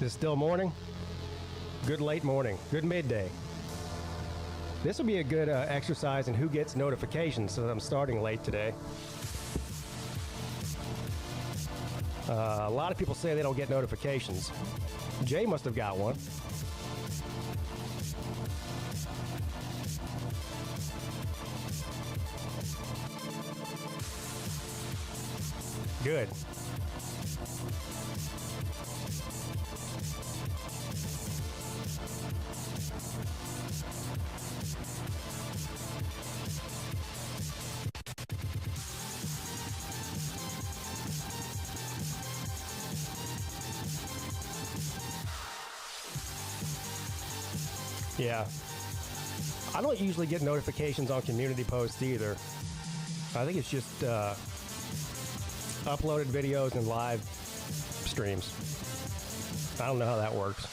It's still morning. Good late morning. Good midday. This will be a good exercise in who gets notifications, so I'm starting late today. A lot of people say they don't get notifications. Jay must have got one. Good. Yeah. I don't usually get notifications on community posts either. I think it's just uploaded videos and live streams. I don't know how that works.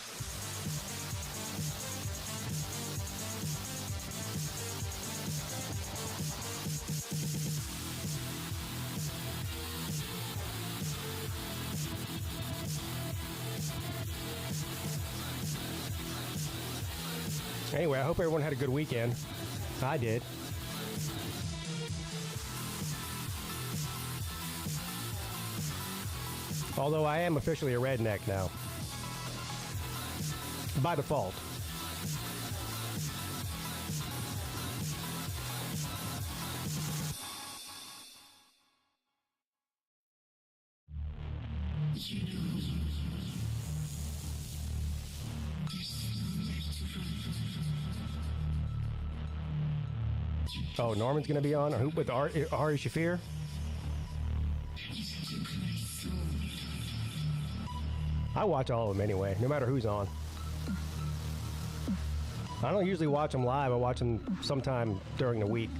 Anyway, I hope everyone had a good weekend. I did. Although I am officially a redneck now. By default. Oh, Norman's going to be on with Ari Shafir? I watch all of them anyway, no matter who's on. I don't usually watch them live. I watch them sometime during the week.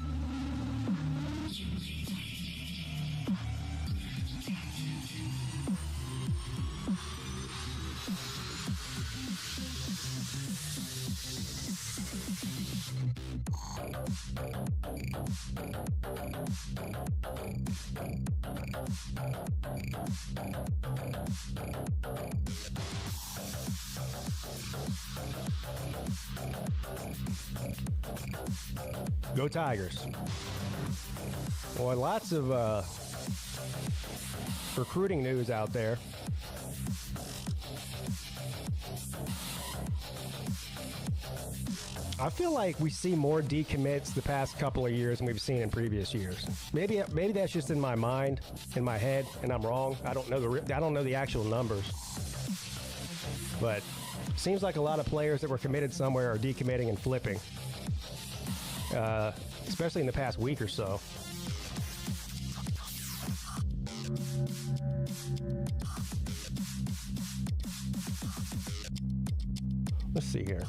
Go Tigers. Boy, lots of recruiting news out there. I feel like we see more decommits the past couple of years than we've seen in previous years. Maybe that's just in my mind, in my head, and I'm wrong. I don't know the actual numbers. But it seems like a lot of players that were committed somewhere are decommitting and flipping. Especially in the past week or so. Let's see here.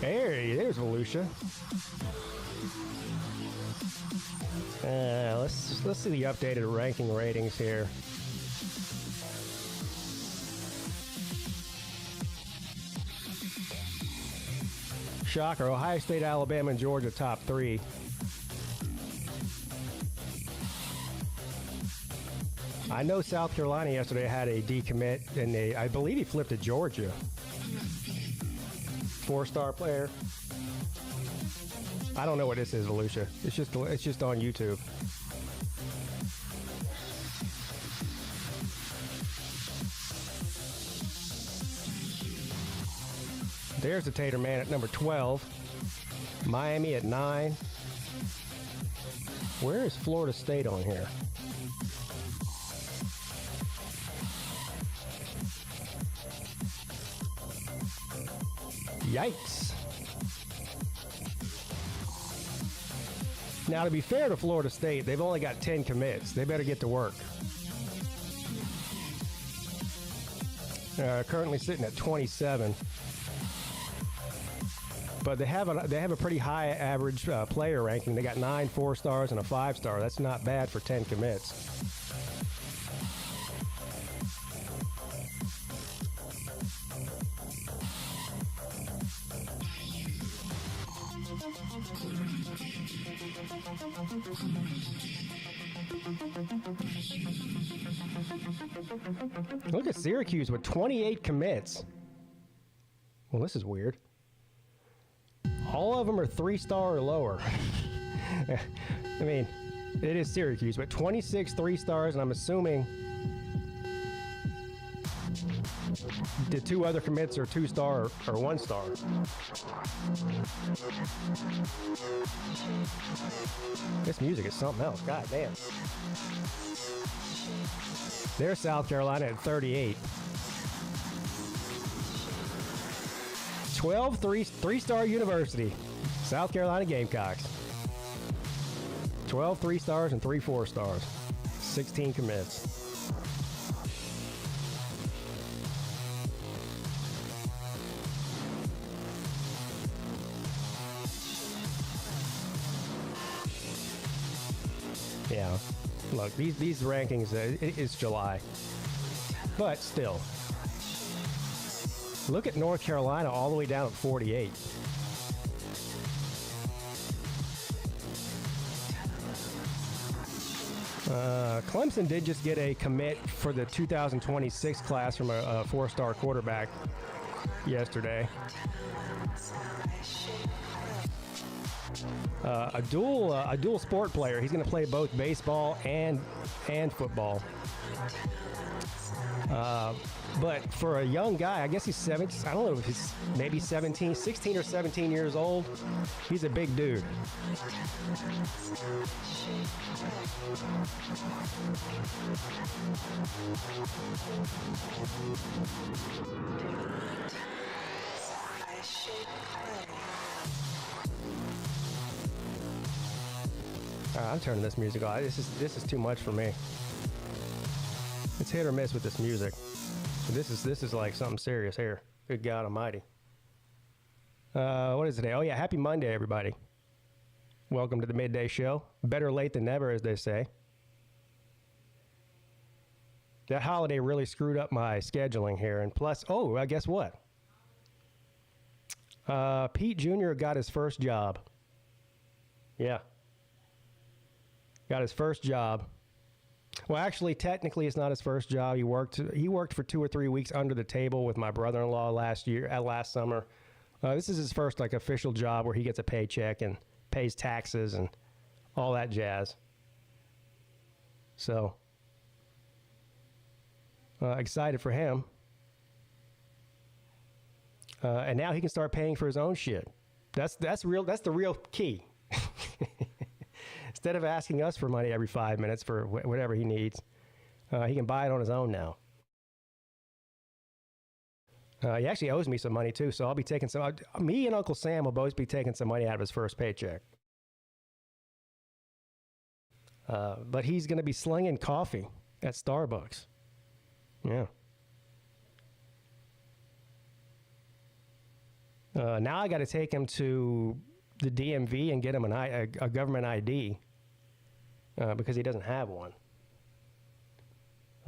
Hey, there's Volusia. Let's see the updated ranking ratings here. Shocker, Ohio State, Alabama, and Georgia top 3. I know South Carolina yesterday had a decommit, and I believe he flipped to Georgia. 4-star player. I don't know what this is, Volusia. It's just on YouTube. There's the Tater Man at number 12. Miami at 9. Where is Florida State on here? Yikes. Now, to be fair to Florida State, they've only got 10 commits. They better get to work. Currently sitting at 27. But they have a pretty high average player ranking. They got 9 4-stars and a 5-star. That's not bad for 10 commits. Look at Syracuse with 28 commits. Well, this is weird. All of them are 3-star or lower. I mean, it is Syracuse, but 26 3-stars, and I'm assuming the 2 other commits are 2-star or 1-star. This music is something else. God damn. There's South Carolina at 38. 12 3-star university. South Carolina Gamecocks. 12 3-stars and 3 4-stars. 16 commits. Yeah. Look, these rankings, it's July. But still. Look at North Carolina all the way down at 48. Clemson did just get a commit for the 2026 class from a 4-star quarterback yesterday. A dual sport player. He's going to play both baseball and football. But for a young guy, I guess he's 17. I don't know if he's maybe 16 or 17 years old. He's a big dude. I'm turning this music off. This is too much for me. It's hit or miss with this music. This is like something serious here. Good God Almighty. What is today? Oh yeah, happy Monday, everybody. Welcome to the Midday Show. Better late than never, as they say. That holiday really screwed up my scheduling here, and plus, guess what? Peete Jr. got his first job. Yeah. Got his first job. Well, actually, technically, it's not his first job. He worked for 2 or 3 weeks under the table with my brother-in-law last summer. This is his first official job where he gets a paycheck and pays taxes and all that jazz. So excited for him. And now he can start paying for his own shit. That's the real key. Instead of asking us for money every 5 minutes for whatever he needs, he can buy it on his own now. He actually owes me some money too, so I'll be taking some. Me and Uncle Sam will both be taking some money out of his first paycheck. But he's going to be slinging coffee at Starbucks. Yeah. Now I got to take him to the DMV and get him a government ID because he doesn't have one.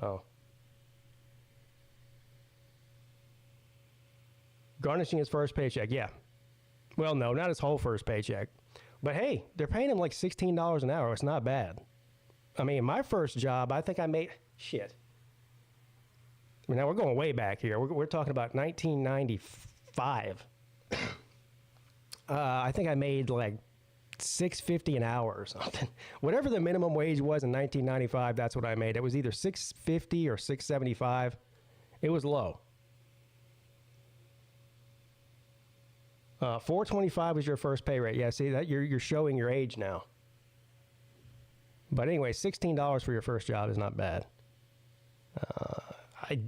Oh. Garnishing his first paycheck, yeah. Well, no, not his whole first paycheck. But hey, they're paying him like $16 an hour. It's not bad. I mean, my first job, I think I made, shit. I mean, now we're going way back here. We're talking about 1995. I think I made like $6.50 an hour or something. Whatever the minimum wage was in 1995, that's what I made. It was either $6.50 or $6.75. It was low. $4.25 was your first pay rate. Yeah, see that you're showing your age now. But anyway, $16 for your first job is not bad.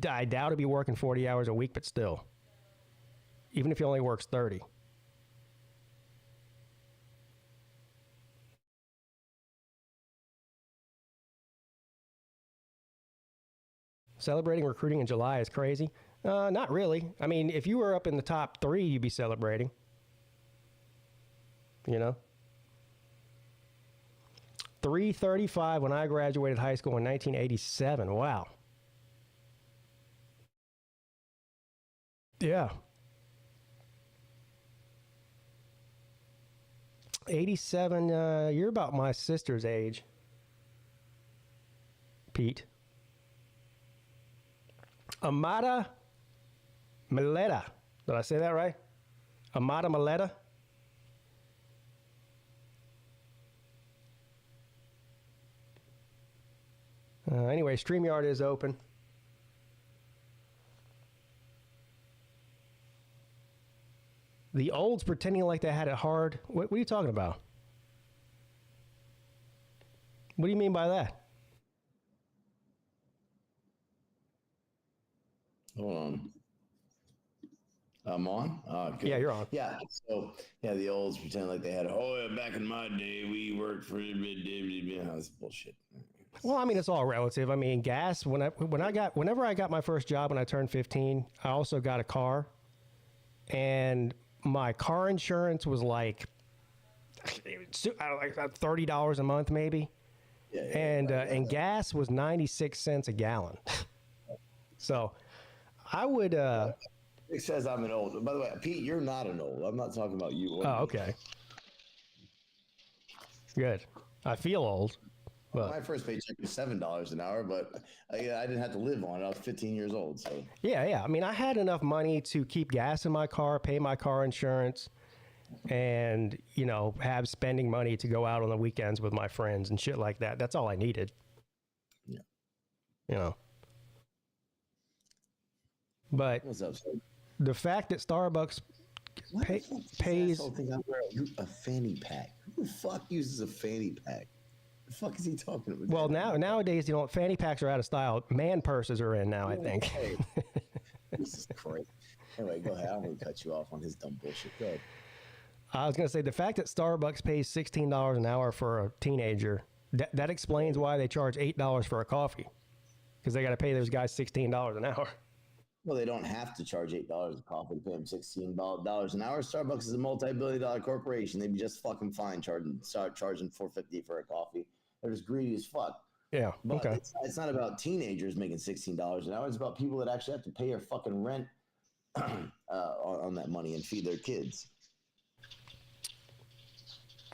I doubt he'll be working 40 hours a week, but still, even if he only works 30. Celebrating recruiting in July is crazy. Not really. I mean, if you were up in the top 3, you'd be celebrating. you know? $3.35 when I graduated high school in 1987. Wow. Yeah. 87, you're about my sister's age, Pete. Amada Maleta. Did I say that right? Amada Maleta? Anyway, StreamYard is open. The olds pretending like they had it hard. What are you talking about? What do you mean by that? Hold on. I'm on? Good. Yeah, you're on. Yeah. So, yeah, the olds pretend like they had, back in my day, we worked for, that's bullshit. Well, I mean, it's all relative. I mean, gas, whenever I got my first job when I turned 15, I also got a car. And my car insurance was like $30 a month, maybe. Yeah, and gas was 96 cents a gallon. So I would. It says I'm an old. By the way, Pete, you're not an old. I'm not talking about you. Oh, okay. Good. I feel old. But my first paycheck was $7 an hour, but I didn't have to live on it. I was 15 years old. So yeah. I mean, I had enough money to keep gas in my car, pay my car insurance, and have spending money to go out on the weekends with my friends and shit like that. That's all I needed. Yeah. But what's up, sir? The fact that Starbucks pays a fanny pack. Who the fuck uses a fanny pack? The fuck is he talking about? Well, nowadays, fanny packs are out of style. Man purses are in now, I think. Jesus Christ. Anyway, go ahead. I'm going to cut you off on his dumb bullshit. Go ahead. I was going to say, the fact that Starbucks pays $16 an hour for a teenager, that explains why they charge $8 for a coffee. Because they got to pay those guys $16 an hour. Well, they don't have to charge $8 a coffee to pay them $16 an hour. Starbucks is a multi-billion-dollar corporation. They'd be just fucking fine charging $4.50 for a coffie. They're just greedy as fuck. Yeah. But okay. It's not about teenagers making $16 an hour. It's about people that actually have to pay their fucking rent on that money and feed their kids.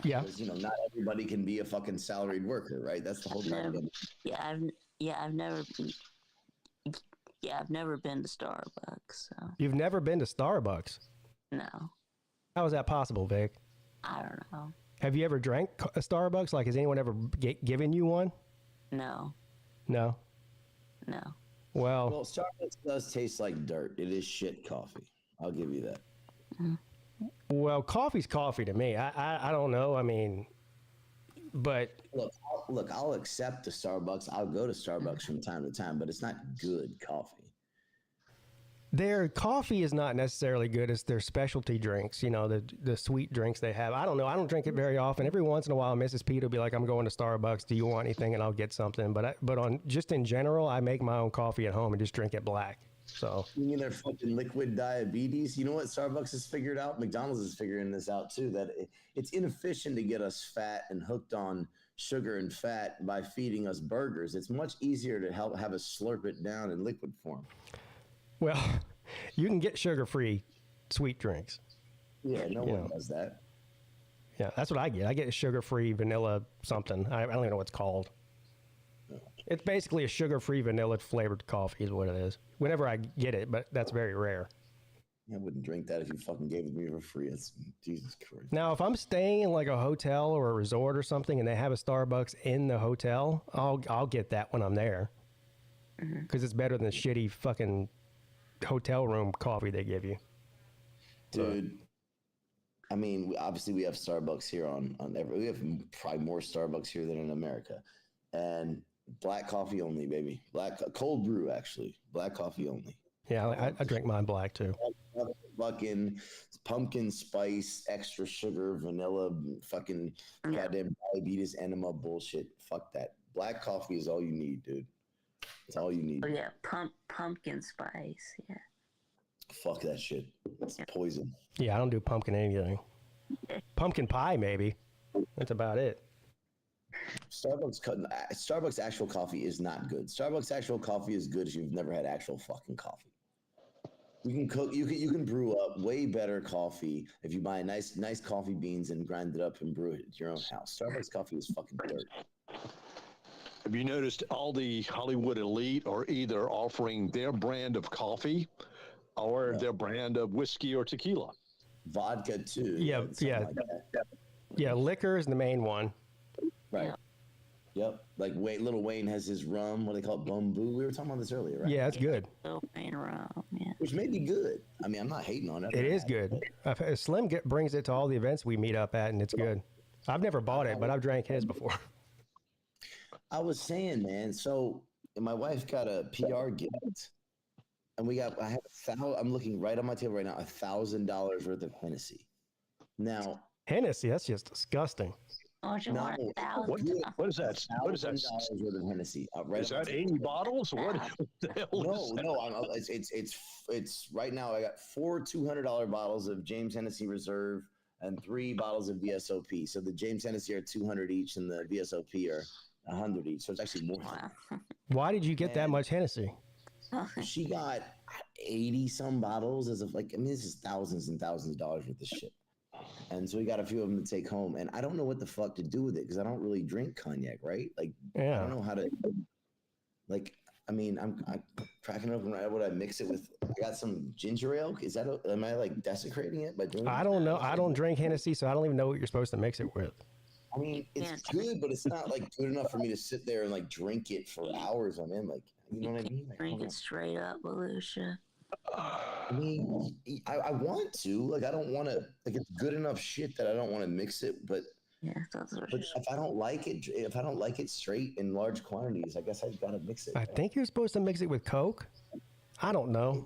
Yeah. Because, not everybody can be a fucking salaried worker, right? That's the whole thing. I've never been to Starbucks. So. You've never been to Starbucks? No. How is that possible, Vic? I don't know. Have you ever drank a Starbucks? Like, has anyone ever given you one? No. No? No. Well, Starbucks does taste like dirt. It is shit coffee. I'll give you that. Mm. Well, coffee's coffee to me. I don't know. I mean, but look, I'll accept the Starbucks. I'll go to Starbucks from time to time, but it's not good coffee. Their coffee is not necessarily good as their specialty drinks, the sweet drinks they have. I don't know. I don't drink it very often. Every once in a while, Mrs. Peete will be like, I'm going to Starbucks. Do you want anything? And I'll get something. But just in general, I make my own coffee at home and just drink it black. So you mean their fucking liquid diabetes? You know what Starbucks has figured out? McDonald's is figuring this out too, that it's inefficient to get us fat and hooked on sugar and fat by feeding us burgers. It's much easier to have us slurp it down in liquid form. Well, you can get sugar-free sweet drinks. Yeah, no one does that. Yeah, that's what I get. I get a sugar-free vanilla something. I don't even know what it's called. It's basically a sugar-free vanilla flavored coffee is what it is. Whenever I get it, but that's very rare. I wouldn't drink that if you fucking gave it to me for free. It's Jesus Christ. Now, if I'm staying in like a hotel or a resort or something and they have a Starbucks in the hotel, I'll get that when I'm there. Because it's better than the shitty fucking hotel room coffee they give you. Dude, I mean, obviously we have Starbucks here we have probably more Starbucks here than in America. And black coffee only, baby. Cold brew, actually. Black coffee only. Yeah, I drink mine black too. Fucking pumpkin spice, extra sugar, vanilla, fucking goddamn diabetes enema bullshit. Fuck that. Black coffee is all you need, dude. It's all you need. Oh yeah, pumpkin spice. Yeah. Fuck that shit. It's poison. Yeah, I don't do pumpkin anything. pumpkin pie, maybe. That's about it. Starbucks actual coffee is not good. Starbucks actual coffee is good if you've never had actual fucking coffee. You can cook. You can brew up way better coffee if you buy nice coffee beans and grind it up and brew it at your own house. Starbucks coffee is fucking dirt. Have you noticed all the Hollywood elite are either offering their brand of coffee or their brand of whiskey or tequila? Vodka too. Yeah. Like Yeah, liquor is the main one. Right. Yep. Like Little Wayne has his rum. What do they call it? Bamboo. We were talking about this earlier, right? Yeah, it's good. Propane rum, yeah. Which may be good. I mean, I'm not hating on it. It is good. Slim brings it to all the events we meet up at, and it's good. I've never bought it, but I've drank his before. I was saying, man. So my wife got a PR gift, and I'm looking right on my table right now, $1,000 worth of Hennessy. Now, Hennessy, that's just disgusting. Oh, you want $1,000? What is that? What is that? $1,000 worth of Hennessy. Right, is that 80 bottles? What the hell is that? No. It's right now. I got 4 $200 bottles of James Hennessy Reserve and 3 bottles of VSOP. So the James Hennessy are 200 each, and the VSOP are 100 each. So it's actually more. Wow. Why did you get that much Hennessy? She got 80 some bottles this is thousands and thousands of dollars worth of shit. And so we got a few of them to take home, and I don't know what the fuck to do with it because I don't really drink cognac, right? Like, Yeah. I don't know how to. Like, I mean, I'm cracking open. Would I mix it with? I got some ginger ale. Am I like desecrating it by doing? I don't know. I don't drink Hennessy, so I don't even know what you're supposed to mix it with. I mean, it's good, but it's not like good enough for me to sit there and like drink it for hours on end. Like, you know what I mean? Like, Drink it straight up, Volusia. I mean, I want to. Like, I don't want to. Like, it's good enough shit that I don't want to mix it. But if I don't like it straight in large quantities, I guess I've got to mix it. I think you're supposed to mix it with Coke. I don't know.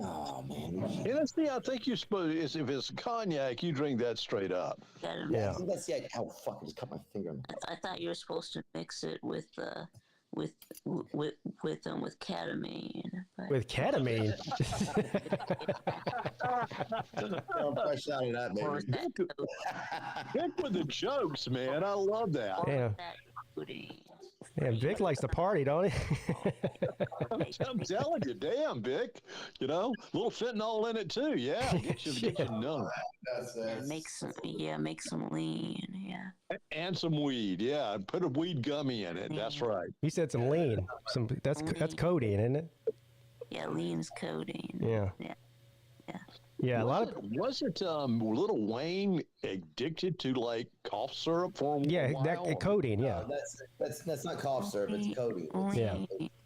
Oh man. Hennessy, I think you're supposed. If it's cognac, you drink that straight up. Yeah. I think that's the idea. Oh fuck! I just cut my finger. I thought you were supposed to mix it with ketamine. With ketamine? I'm fresh out of that, baby. Vic with the jokes, man. I love that. Yeah. Yeah, Vic likes to party, don't he? I'm telling you, damn, Vic. You know, a little fentanyl in it too. Yeah, get you numb. Make some lean. Yeah. And some weed. Yeah, put a weed gummy in it. Yeah. That's right. He said some lean. That's codeine, isn't it? Yeah, lean's codeine. Yeah. Yeah, wasn't Little Wayne addicted to like cough syrup for a while? Yeah, codeine. Yeah, that's not cough syrup. It's codeine.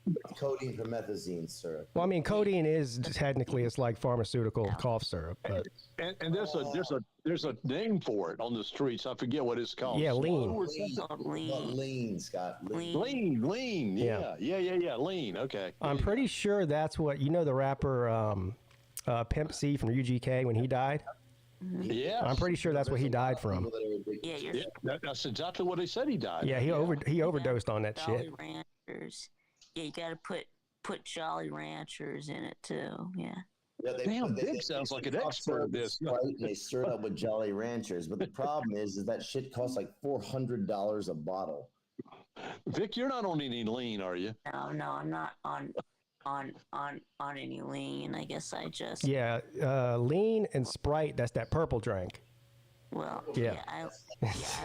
It's codeine promethazine syrup. Well, I mean, codeine is technically it's like pharmaceutical cough syrup. But. And there's a name for it on the streets. I forget what it's called. Yeah, lean. Lean, Scott. Lean. Yeah. Lean. Okay. I'm pretty sure that's what the rapper. Pimp C from UGK when he died. Yeah, I'm pretty sure that's what he died from. Yeah, that's exactly what they said he died. Yeah, he overdosed on that Jolly shit. Ranchers. Yeah, you got to put Jolly Ranchers in it too. Yeah. Damn, Vic sounds like an expert at this. Right, and they stir it up with Jolly Ranchers, but the problem is that shit costs like $400 a bottle. Vic, you're not on any lean, are you? No, I'm not on any lean. I guess I just lean and Sprite. That's that purple drink. Well, I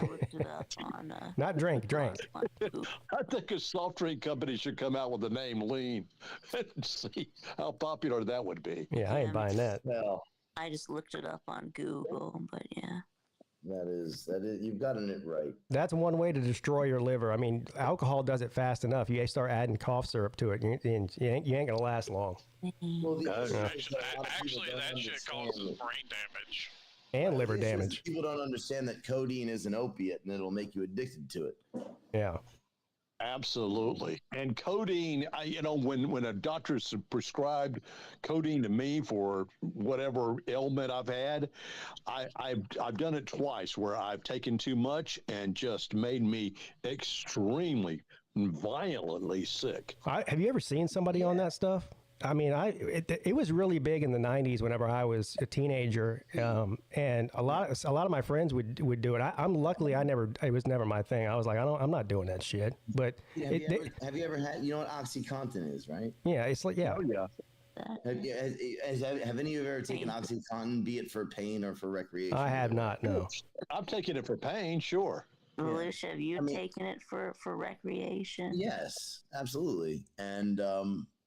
looked it up on. Not drink. I think a soft drink company should come out with the name Lean and see how popular that would be. Yeah, I ain't buying that. Well, I just looked it up on Google, but yeah. That is, you've gotten it right. That's one way to destroy your liver. I mean, alcohol does it fast enough. You start adding cough syrup to it, and you ain't gonna last long. Well, actually, that shit causes brain damage and liver damage. People don't understand that codeine is an opiate, and it'll make you addicted to it. Yeah. Absolutely. And codeine, when a doctor's prescribed codeine to me for whatever ailment I've had, I've done it twice where I've taken too much and just made me extremely violently sick. Have you ever seen somebody on that stuff? I mean, it was really big in the '90s whenever I was a teenager, and a lot of my friends would do it. I'm luckily it was never my thing. I was like, I'm not doing that shit. But have you ever had? You know what OxyContin is, right? Yeah, it's like Oh yeah. Have any of you ever taken OxyContin, be it for pain or for recreation? I have not. No. I've taken it for pain, sure. Lucia, have you taken it for recreation? Yes, absolutely. And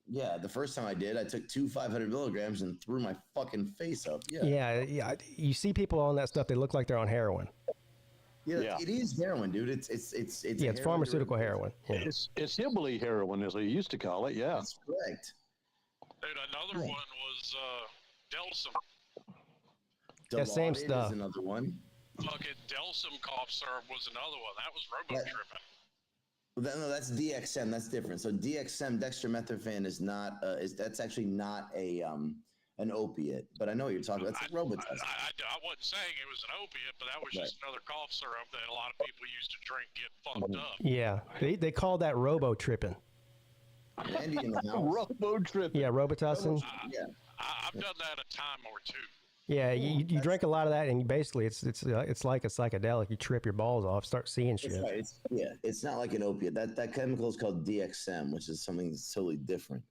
yeah, the first time I did, I took 2 500 milligrams and threw my fucking face up. Yeah. You see people on that stuff; they look like they're on heroin. Yeah, it is heroin, dude. It's it's pharmaceutical heroin. Yeah. It's hillbilly heroin, as they used to call it. Yeah, that's correct. Dude, another one was Delsum. That same stuff. Is another one. Fucking Delsum cough syrup was another one. That was robo-tripping. No, that's DXM. That's different. So DXM, dextromethorphan, is not. That's actually not an opiate. But I know what you're talking about. It's Robitussin. I wasn't saying it was an opiate, but that was just another cough syrup that a lot of people used to drink, get fucked up. Yeah, they call that robo-tripping. Andy in the house. Robo-tripping. Yeah, Robitussin. I've done that a time or two. Yeah, you drink a lot of that, and basically it's like a psychedelic. You trip your balls off, start seeing shit. That's right. It's not like an opiate. That chemical is called DXM, which is something that's totally different.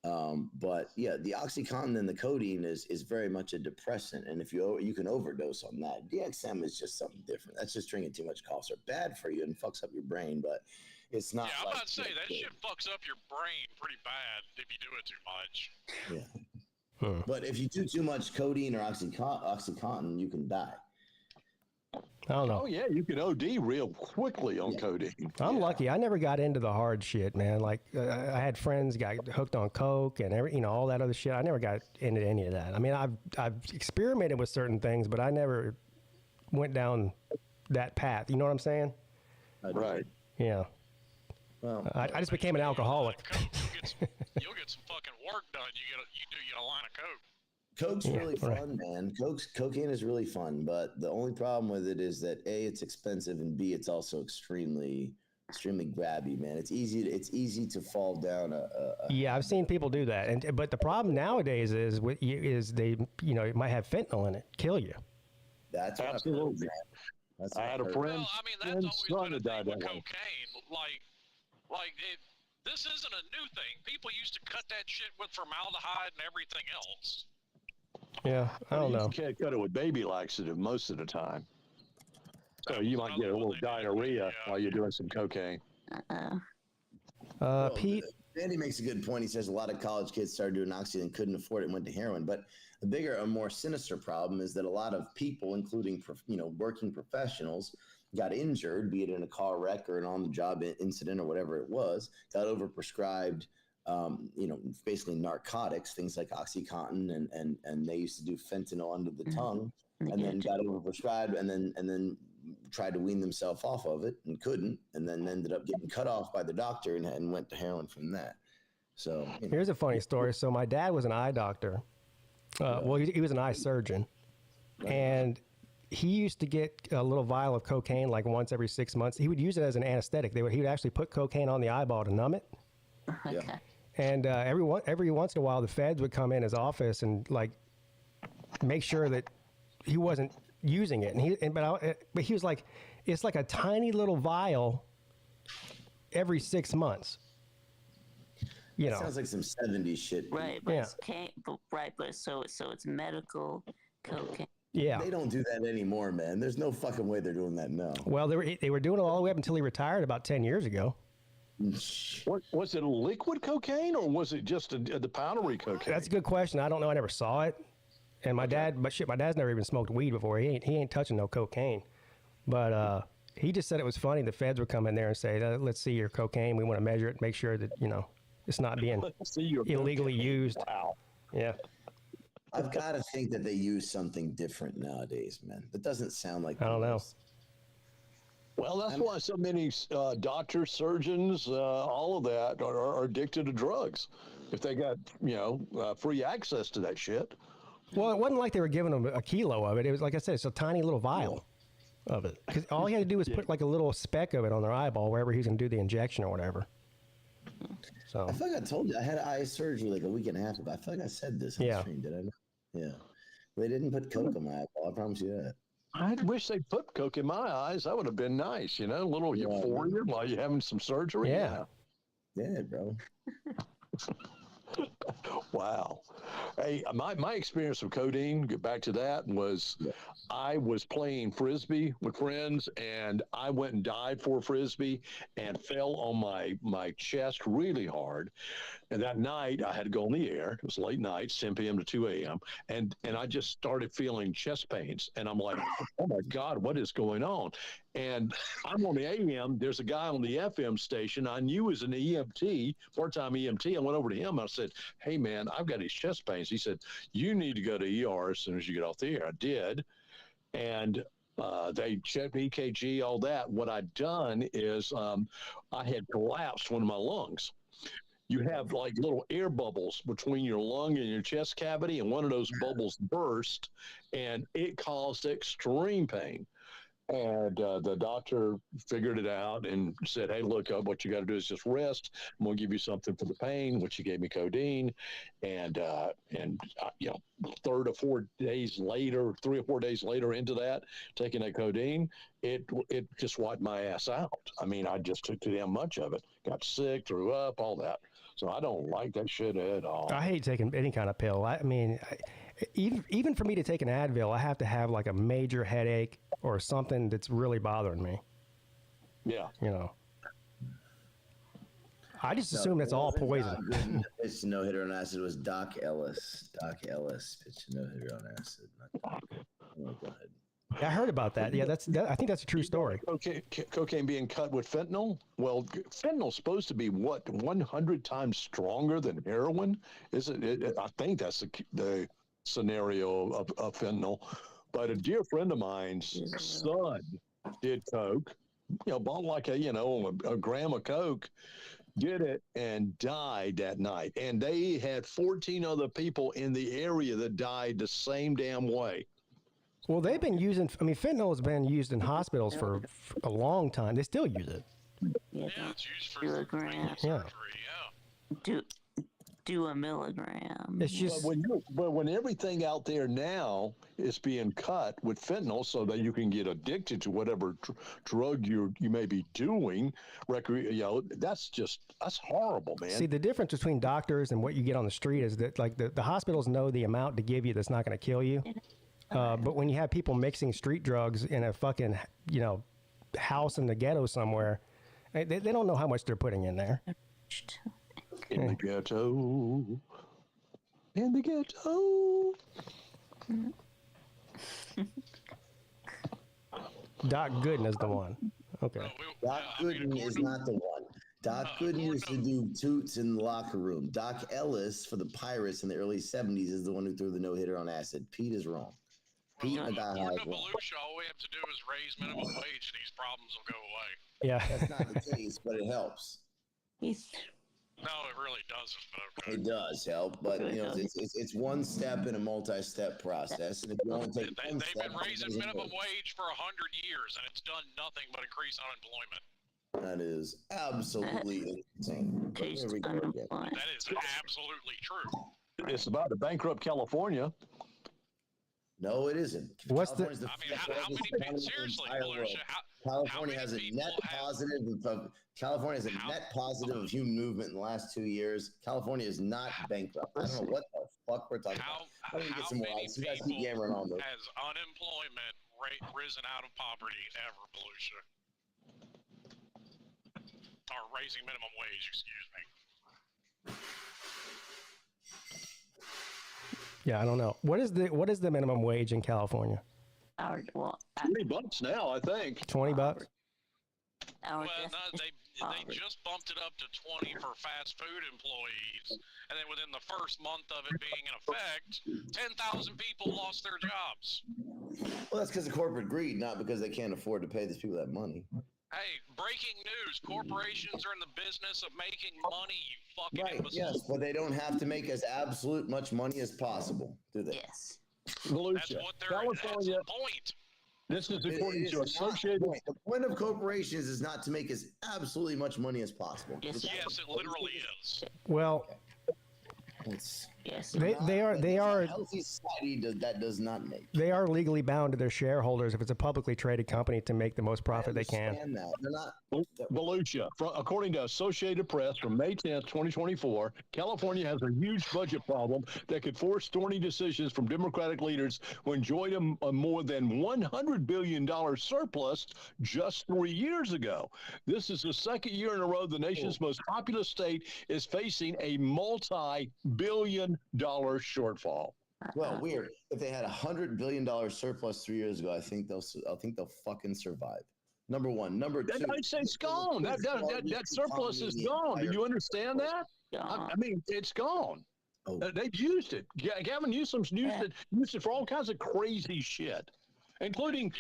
But yeah, the OxyContin and the codeine is very much a depressant, and if you can overdose on that. DXM is just something different. That's just drinking too much cough syrup. Bad for you and fucks up your brain, but it's not. Yeah, I'm about to say that shit fucks up your brain pretty bad if you do it too much. Yeah. But if you do too much codeine or OxyContin, you can die. I don't know. Oh yeah, you can OD real quickly on codeine. I'm lucky. I never got into the hard shit, man. Like I had friends got hooked on coke and all that other shit. I never got into any of that. I mean, I've experimented with certain things, but I never went down that path. You know what I'm saying? Right. Yeah. Well, I just became an alcoholic. You'll get some fucking work done. You do get a line of coke. Coke's really fun, man. Cocaine is really fun, but the only problem with it is that A, it's expensive, and B, it's also extremely grabby, man. It's easy to fall down Yeah, I've seen people do that, but the problem nowadays is they it might have fentanyl in it, kill you. That's absolutely. I had a friend. Well, I mean, that's always been a thing with cocaine. This isn't a new thing. People used to cut that shit with formaldehyde and everything else. Yeah, I don't know. You can't cut it with baby laxative most of the time. So you might get a little diarrhea while you're doing some cocaine. Pete? Andy makes a good point. He says a lot of college kids started doing oxy and couldn't afford it and went to heroin. But the bigger and more sinister problem is that a lot of people, including working professionals, got injured, be it in a car wreck or an on-the-job incident or whatever it was, got overprescribed, basically narcotics, things like OxyContin, and they used to do fentanyl under the tongue, and then got overprescribed, and then tried to wean themselves off of it and couldn't, and then ended up getting cut off by the doctor and went to heroin from that. So here's a funny story. So my dad was an eye doctor. He was an eye surgeon, and he used to get a little vial of cocaine like once every 6 months. He would use it as an anesthetic. He would actually put cocaine on the eyeball to numb it. Okay. And every once in a while, the feds would come in his office and like make sure that he wasn't using it. But he was like, it's like a tiny little vial every 6 months. Sounds like some 70s shit. Right, but so it's medical cocaine. Yeah, they don't do that anymore, man. There's no fucking way they're doing that now. Well, they were doing it all the way up until he retired about 10 years ago. Was it liquid cocaine or was it just the powdery cocaine? That's a good question. I don't know. I never saw it. And my dad's never even smoked weed before. He ain't touching no cocaine. But he just said it was funny. The feds would come in there and say, "Let's see your cocaine. We want to measure it, make sure that it's not being illegally used." Wow. Yeah. I've got to think that they use something different nowadays, man. That doesn't sound like. I don't know. Well, that's why so many doctors, surgeons, all of that are addicted to drugs. If they got free access to that shit. Well, it wasn't like they were giving them a kilo of it. It was like I said, it's a tiny little vial of it. Because all he had to do was put like a little speck of it on their eyeball wherever he was going to do the injection or whatever. So I feel like I told you I had eye surgery like a week and a half ago. I feel like I said this on the stream, did I not? Yeah. They didn't put Coke on my eyeball. I promise you that. I wish they put Coke in my eyes. That would have been nice, a little euphoria while you're having some surgery. Yeah. Yeah, bro. Wow. Hey, my experience with codeine, get back to that, was I was playing Frisbee with friends, and I went and dived for a Frisbee and fell on my chest really hard. And that night, I had to go on the air. It was late night, 10 p.m. to 2 a.m. And I just started feeling chest pains. And I'm like, oh, my God, what is going on? And I'm on the AM. There's a guy on the FM station I knew was an EMT, part-time EMT. I went over to him. I said, hey, man, I've got these chest pains. He said, you need to go to ER as soon as you get off the air. I did. And they checked EKG, all that. What I'd done is I had collapsed one of my lungs. You have like little air bubbles between your lung and your chest cavity, and one of those bubbles burst, and it caused extreme pain. And the doctor figured it out and said, hey, look, what you got to do is just rest. I'm going to give you something for the pain, which he gave me codeine. And 3 or 4 days later into that, taking that codeine, it just wiped my ass out. I mean, I just took too damn much of it. Got sick, threw up, all that. So I don't like that shit at all. I hate taking any kind of pill. I mean, even for me to take an Advil, I have to have like a major headache or something that's really bothering me. Yeah. I just assume that's all poison. Pitched a no-hitter on acid was Doc Ellis. Doc Ellis pitched a no-hitter on acid. Oh, go ahead. I heard about that. Yeah, I think that's a true story. Cocaine being cut with fentanyl. Well, fentanyl's supposed to be 100 times stronger than heroin, isn't it? I think that's the scenario of fentanyl. But a dear friend of mine's son did coke. Bought like a gram of coke, did it, and died that night. And they had 14 other people in the area that died the same damn way. Well, they've been using, fentanyl has been used in hospitals for a long time. They still use it. Yeah, it's used for milligrams. surgery, Do a milligram. It's just but when everything out there now is being cut with fentanyl so that you can get addicted to whatever drug you may be doing, that's horrible, man. See, the difference between doctors and what you get on the street is that like the hospitals know the amount to give you that's not going to kill you. But when you have people mixing street drugs in a fucking, house in the ghetto somewhere, they don't know how much they're putting in there. In the ghetto. In the ghetto. Doc Gooden is the one. Okay. Doc Gooden is not the one. Doc Gooden used to do toots in the locker room. Doc Ellis for the Pirates in the early 70s is the one who threw the no-hitter on acid. Pete is wrong. Pete According to Belushi, all we have to do is raise minimum wage and these problems will go away. Yeah. That's not the case, but it helps. No, it really doesn't. But okay. It does help, but it's one step in a multi-step process. And if you only take they've been raising minimum wage for 100 years, and it's done nothing but increase unemployment. That is absolutely insane. That is absolutely true. It's about to bankrupt California. No, it isn't. What's the? How many people? Seriously, California has a net positive. California has a net positive of human movement in the last 2 years. California is not bankrupt. I don't know what the fuck we're talking about. How many people has unemployment rate risen out of poverty ever, Belushi? Or raising minimum wage, excuse me. Yeah, I don't know. What is the minimum wage in California? $20 now, I think. $20. Well, no, they just bumped it up to 20 for fast food employees, and then within the first month of it being in effect, 10,000 people lost their jobs. Well, that's because of corporate greed, not because they can't afford to pay these people that money. Hey, breaking news. Corporations are in the business of making money, you fucking right, imbeciles. yes, but they don't have to make as absolute much money as possible, do they? Yes. That's what they're, that's the point. This is according to Associated. The point of corporations is not to make as absolutely much money as possible. Yes, it literally is. Well, Yes. they are a healthy society that does not make. They are legally bound to their shareholders if it's a publicly traded company to make the most profit they can. That. They're not. Volusia, according to Associated Press from May 10th, 2024, California has a huge budget problem that could force thorny decisions from Democratic leaders who enjoyed a more than $100 billion surplus just 3 years ago. This is the second year in a row the nation's most populous state is facing a multi-billion dollar shortfall. Well, weird. If they had $100 billion surplus 3 years ago, I think they'll fucking survive. Number one. Number two. I'd say it's gone. That surplus is gone. Do you understand that? I mean, it's gone. Oh. They've used it. Gavin Newsom's used it for all kinds of crazy shit, including,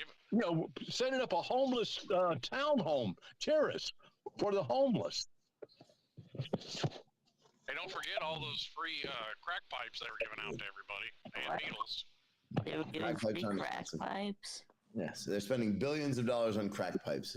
setting up a homeless townhome terrace for the homeless. Hey, don't forget all those free crack pipes they were giving out to everybody and needles. They were giving free crack pipes. Yes, they're spending billions of dollars on crack pipes.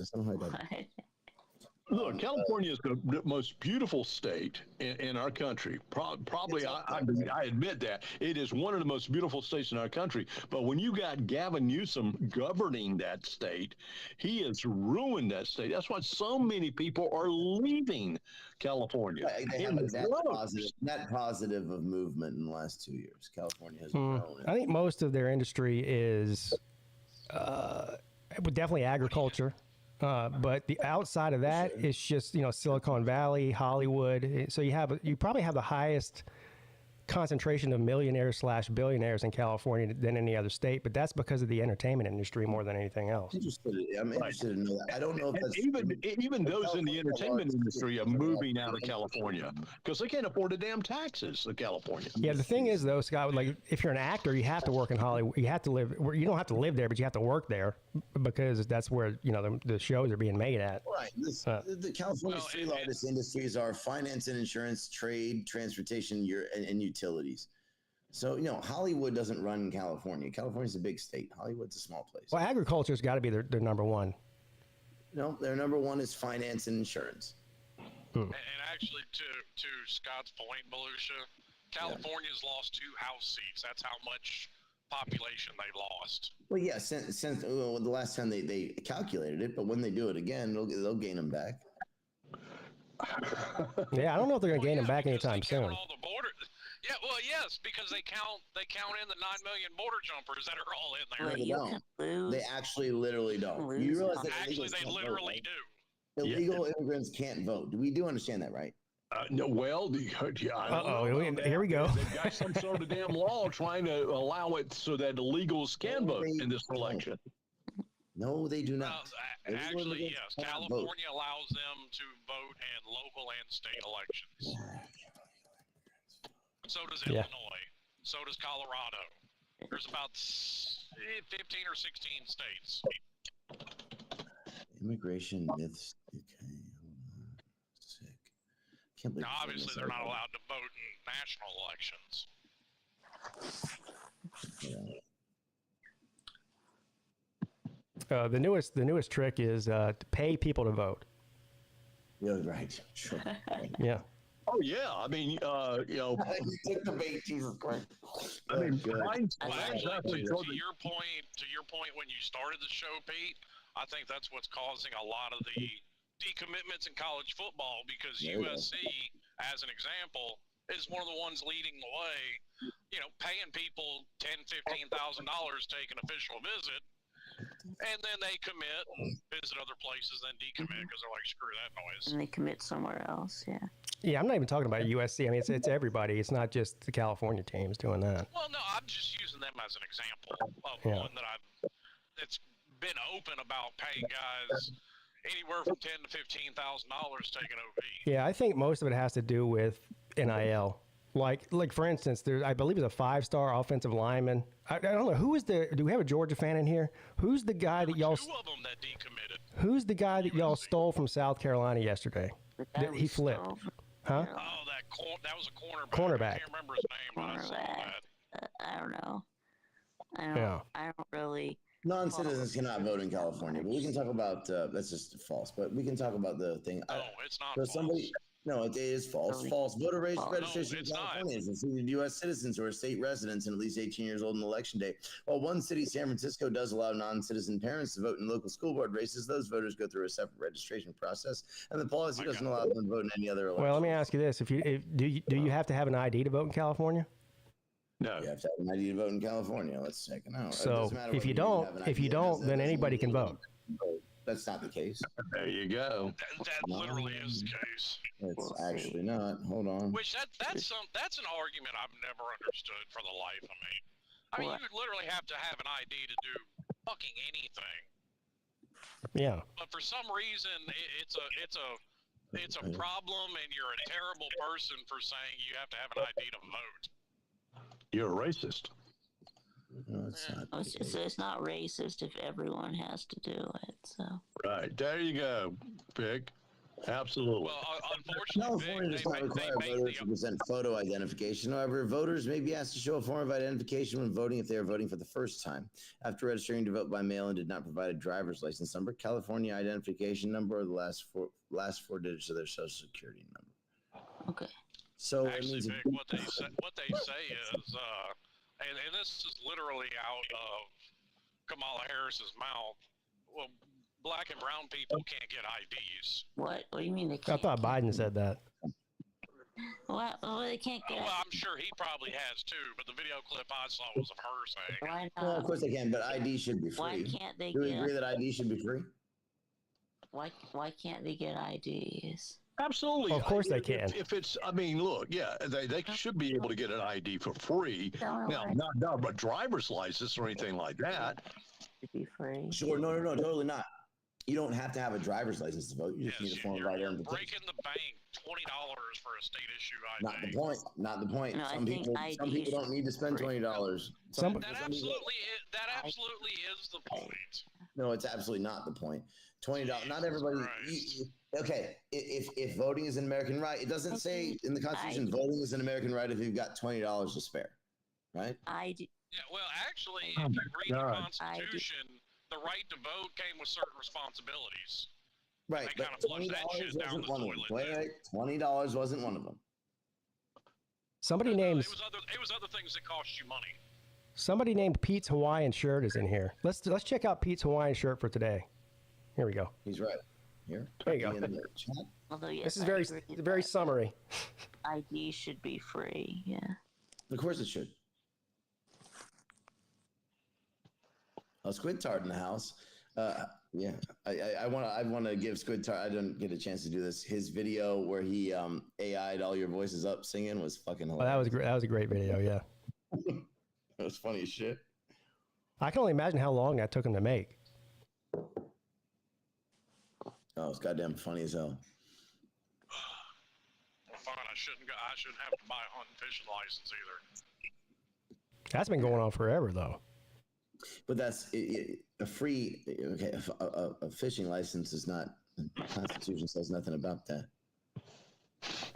Look, California is the most beautiful state in our country. Probably, I admit that. It is one of the most beautiful states in our country. But when you got Gavin Newsom governing that state, he has ruined that state. That's why so many people are leaving California. They have a net positive of movement in the last 2 years. California has grown. I think most of their industry is definitely agriculture. But the outside of that, it's just, Silicon Valley, Hollywood. So you probably have the highest concentration of millionaires/billionaires in California than any other state, but that's because of the entertainment industry more than anything else. I'm interested in know that. I don't know if that's even those in the entertainment industry are moving out of California because they can't afford the damn taxes of California. Yeah, the thing is though, Scott, like if you're an actor, you have to work in Hollywood. You have to live. You don't have to live there, but you have to work there because that's where the shows are being made at. Right. The California's three largest industries are finance and insurance, trade, transportation, and utilities. So, Hollywood doesn't run in California. California's a big state. Hollywood's a small place. Well, agriculture's got to be their number one. No, their number one is finance and insurance. And actually, to Scott's point, Belushi, California's lost 2 House seats. That's how much population they lost. Well, yeah, since the last time they calculated it, but when they do it again, they'll gain them back. Yeah, I don't know if they're going to gain them back anytime soon. All the border. Yeah, well, yes, because they count in the 9 million border jumpers that are all in there. No, they don't. They actually literally don't. You realize that actually they literally do. Illegal immigrants can't vote. We do understand that, right? No, well, here we go. They've got some sort of damn law trying to allow it so that illegals can vote in this election. No, they do not. Actually, yes. California allows them to vote in local and state elections. So does Illinois. So does Colorado. There's about 15 or 16 states. Immigration myths. Okay, hold on. Sick. Can't believe. Now, obviously, they're not allowed to vote in national elections. The newest trick is to pay people to vote. Yeah, right. Sure. Yeah. Oh yeah, I mean, you took the bait, Jesus Christ. I mean, to your point, when you started the show, Pete, I think that's what's causing a lot of the decommitments in college football because USC, as an example, is one of the ones leading the way. Paying people $10,000, $15,000 to take an official visit. And then they commit and visit other places, then decommit because they're like, screw that noise. And they commit somewhere else, yeah. Yeah, I'm not even talking about USC. I mean, it's everybody. It's not just the California teams doing that. Well, no, I'm just using them as an example of one that it's been open about paying guys anywhere from $10,000 to $15,000 taking OV. Yeah, I think most of it has to do with NIL. Like for instance, I believe there's a 5-star offensive lineman. I don't know do we have a Georgia fan in here? Who's the guy that y'all? 2 of them that decommitted. Who's the guy that y'all stole from South Carolina yesterday? That he flipped, huh? Oh, that was a cornerback. Cornerback. I can't remember his name, but I saw that. I don't know. I don't really. Non-citizens cannot vote in California, but we can talk about that's just false. But we can talk about the thing. No, it's not So false. No, it is false. False. Voter registration No, in California is included U.S. citizens who are state residents and at least 18 years old on election day. While one city, San Francisco, does allow non-citizen parents to vote in local school board races, those voters go through a separate registration process, and the policy doesn't allow them to vote in any other election. Well, let me ask you this: do you have to have an ID to vote in California? No. You have to have an ID to vote in California. Let's check it out. So if you don't, then anybody can vote. That's not the case. There you go. That literally is the case. It's actually not. Hold on. Which that's an argument I've never understood for the life of me. I mean, you literally have to have an ID to do fucking anything. Yeah. But for some reason, it's a problem, and you're a terrible person for saying you have to have an ID to vote. You're a racist. No, it's not. So it's not racist if everyone has to do it. So Right. There you go, Pig. Absolutely. Well, unfortunately, California does not require voters to present photo identification. However, voters may be asked to show a form of identification when voting if they are voting for the first time. After registering to vote by mail and did not provide a driver's license number, California identification number, or the last four digits of their social security number. Okay. So actually, Vic, what they say is, and this is literally out of Kamala Harris's mouth. Well, black and brown people can't get IDs. What do you mean they can't? I thought Biden said that. What? Well, they can't get. Well, I'm sure he probably has too, but the video clip I saw was of her saying. Why not? Well, of course they can, but ID should be free. Why can't they Do we get? agree that ID should be free? Why can't they get IDs? Absolutely. Well, of course they can. If it's, I mean, look, yeah, they should be able to get an ID for free. Now, not a driver's license or anything like that. To be free. Sure, no, totally not. You don't have to have a driver's license to vote. You just need a form of identification. Breaking the bank, $20 for a state issue ID. Not the point. No, some people don't need to spend $20. That absolutely is the point. No, it's absolutely not the point. $20. Not everybody. Okay, if voting is an American right, it doesn't say in the Constitution voting is an American right if you've got $20 to spare, right? ID. Yeah, well, actually, if you read the Constitution, the right to vote came with certain responsibilities. Right, but $20 wasn't one of them. Wait, $20 wasn't one of them. Somebody named. It was other things that cost you money. Somebody named Pete's Hawaiian shirt is in here. Let's check out Pete's Hawaiian shirt for today. Here we go. He's right. Here. There you go. Although, yes, This is very summary. ID should be free. Yeah. Of course it should. Oh, Squid Tart in the house. Yeah, I want to give Squid Tart. I didn't get a chance to do this. His video where he AI'd all your voices up singing was fucking hilarious. Oh, that was great. That was a great video. Yeah. That was funny as shit. I can only imagine how long that took him to make. Oh, it's goddamn funny as hell. Well, fine. I shouldn't have to buy a hunting fishing license either. That's been going on forever, though. But that's a free. Okay, a fishing license is not. The Constitution says nothing about that.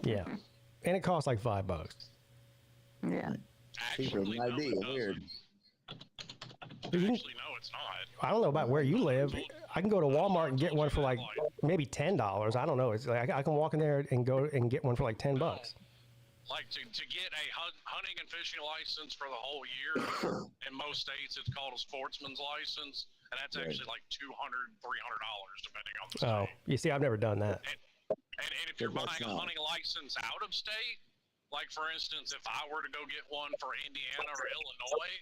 Yeah, and it costs like $5. Yeah. Actually, no, it weird. Actually, no, it's not. I don't know about where you live. I can go to Walmart and get one for like maybe $10. I don't know. It's like I can walk in there and go and get one for like $10. Like to get a hunting and fishing license for the whole year, in most states it's called a sportsman's license, and that's actually like $200, $300 depending on the state. Oh, you see, I've never done that. And if you're buying a hunting license out of state, like for instance, if I were to go get one for Indiana or Illinois,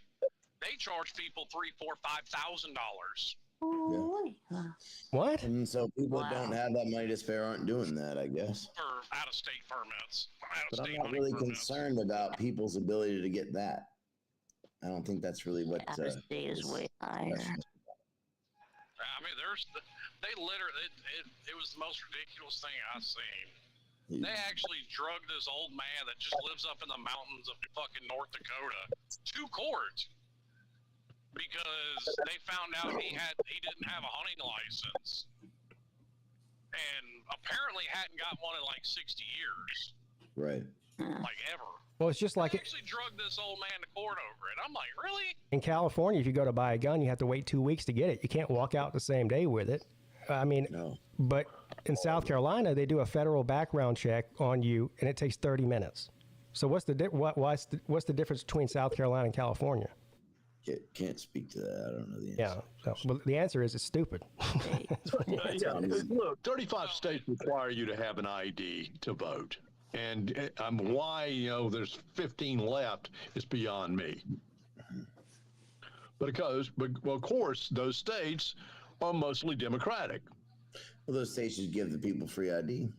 they charge people $3,000, $4,000, $5,000. Yeah. What? And so people that don't have that money to spare aren't doing that, I guess. For out-of-state permits. But I'm not really concerned about people's ability to get that. I don't think that's really what. Out-of-state is way higher. I mean, they literally, it was the most ridiculous thing I've seen. They actually drugged this old man that just lives up in the mountains of fucking North Dakota to court. Because they found out he didn't have a hunting license, and apparently hadn't got one in like 60 years. Right. Like ever. Well, it's just like I actually drugged this old man to court over it. I'm like, really? in California, if you go to buy a gun, you have to wait 2 weeks to get it. You can't walk out the same day with it. I mean, No. but in South Carolina, they do a federal background check on you, and it takes 30 minutes. So what's the difference between South Carolina and California? Can't speak to that. I don't know the answer. Yeah. So, well, the answer is it's stupid. Look, 35 states require you to have an ID to vote. And why, there's 15 left is beyond me. But of course, those states are mostly Democratic. Well, those states should give the people free ID.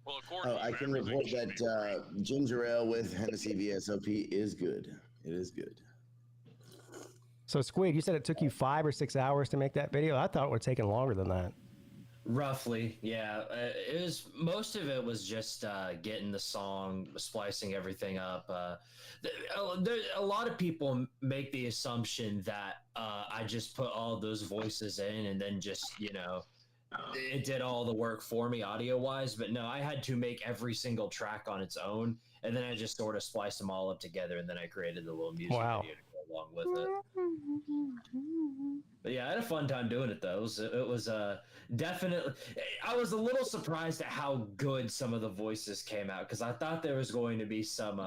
Well, according to I can report that ginger ale with Hennessy VSOP is good. It is good. So, Squid, you said it took you 5 or 6 hours to make that video? I thought it would have taken longer than that. Roughly, yeah. It was, most of it was just getting the song, splicing everything up. A lot of people make the assumption that I just put all those voices in and then just, it did all the work for me audio-wise. But no, I had to make every single track on its own, and then I just sort of spliced them all up together, and then I created the little music video to go along with it. But yeah, I had a fun time doing it though. It was definitely. I was a little surprised at how good some of the voices came out, because I thought there was going to be some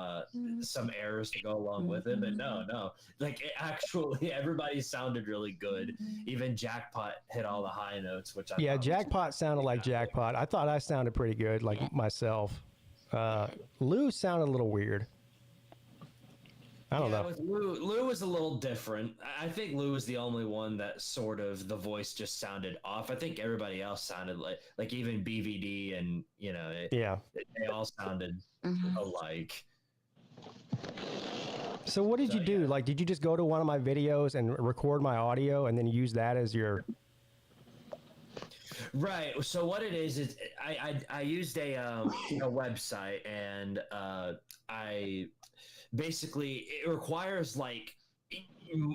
errors to go along with it, but no. Like actually, everybody sounded really good. Even Jackpot hit all the high notes, which Jackpot sounded like Jackpot. I thought I sounded pretty good, like myself. Lou sounded a little weird. I don't know. With Lou was a little different. I think Lou was the only one that sort of the voice just sounded off. I think everybody else sounded like even BVD and they all sounded alike. So what did you do? Like, did you just go to one of my videos and record my audio and then use that as your? Right. So what it is I used a website, and I basically, it requires like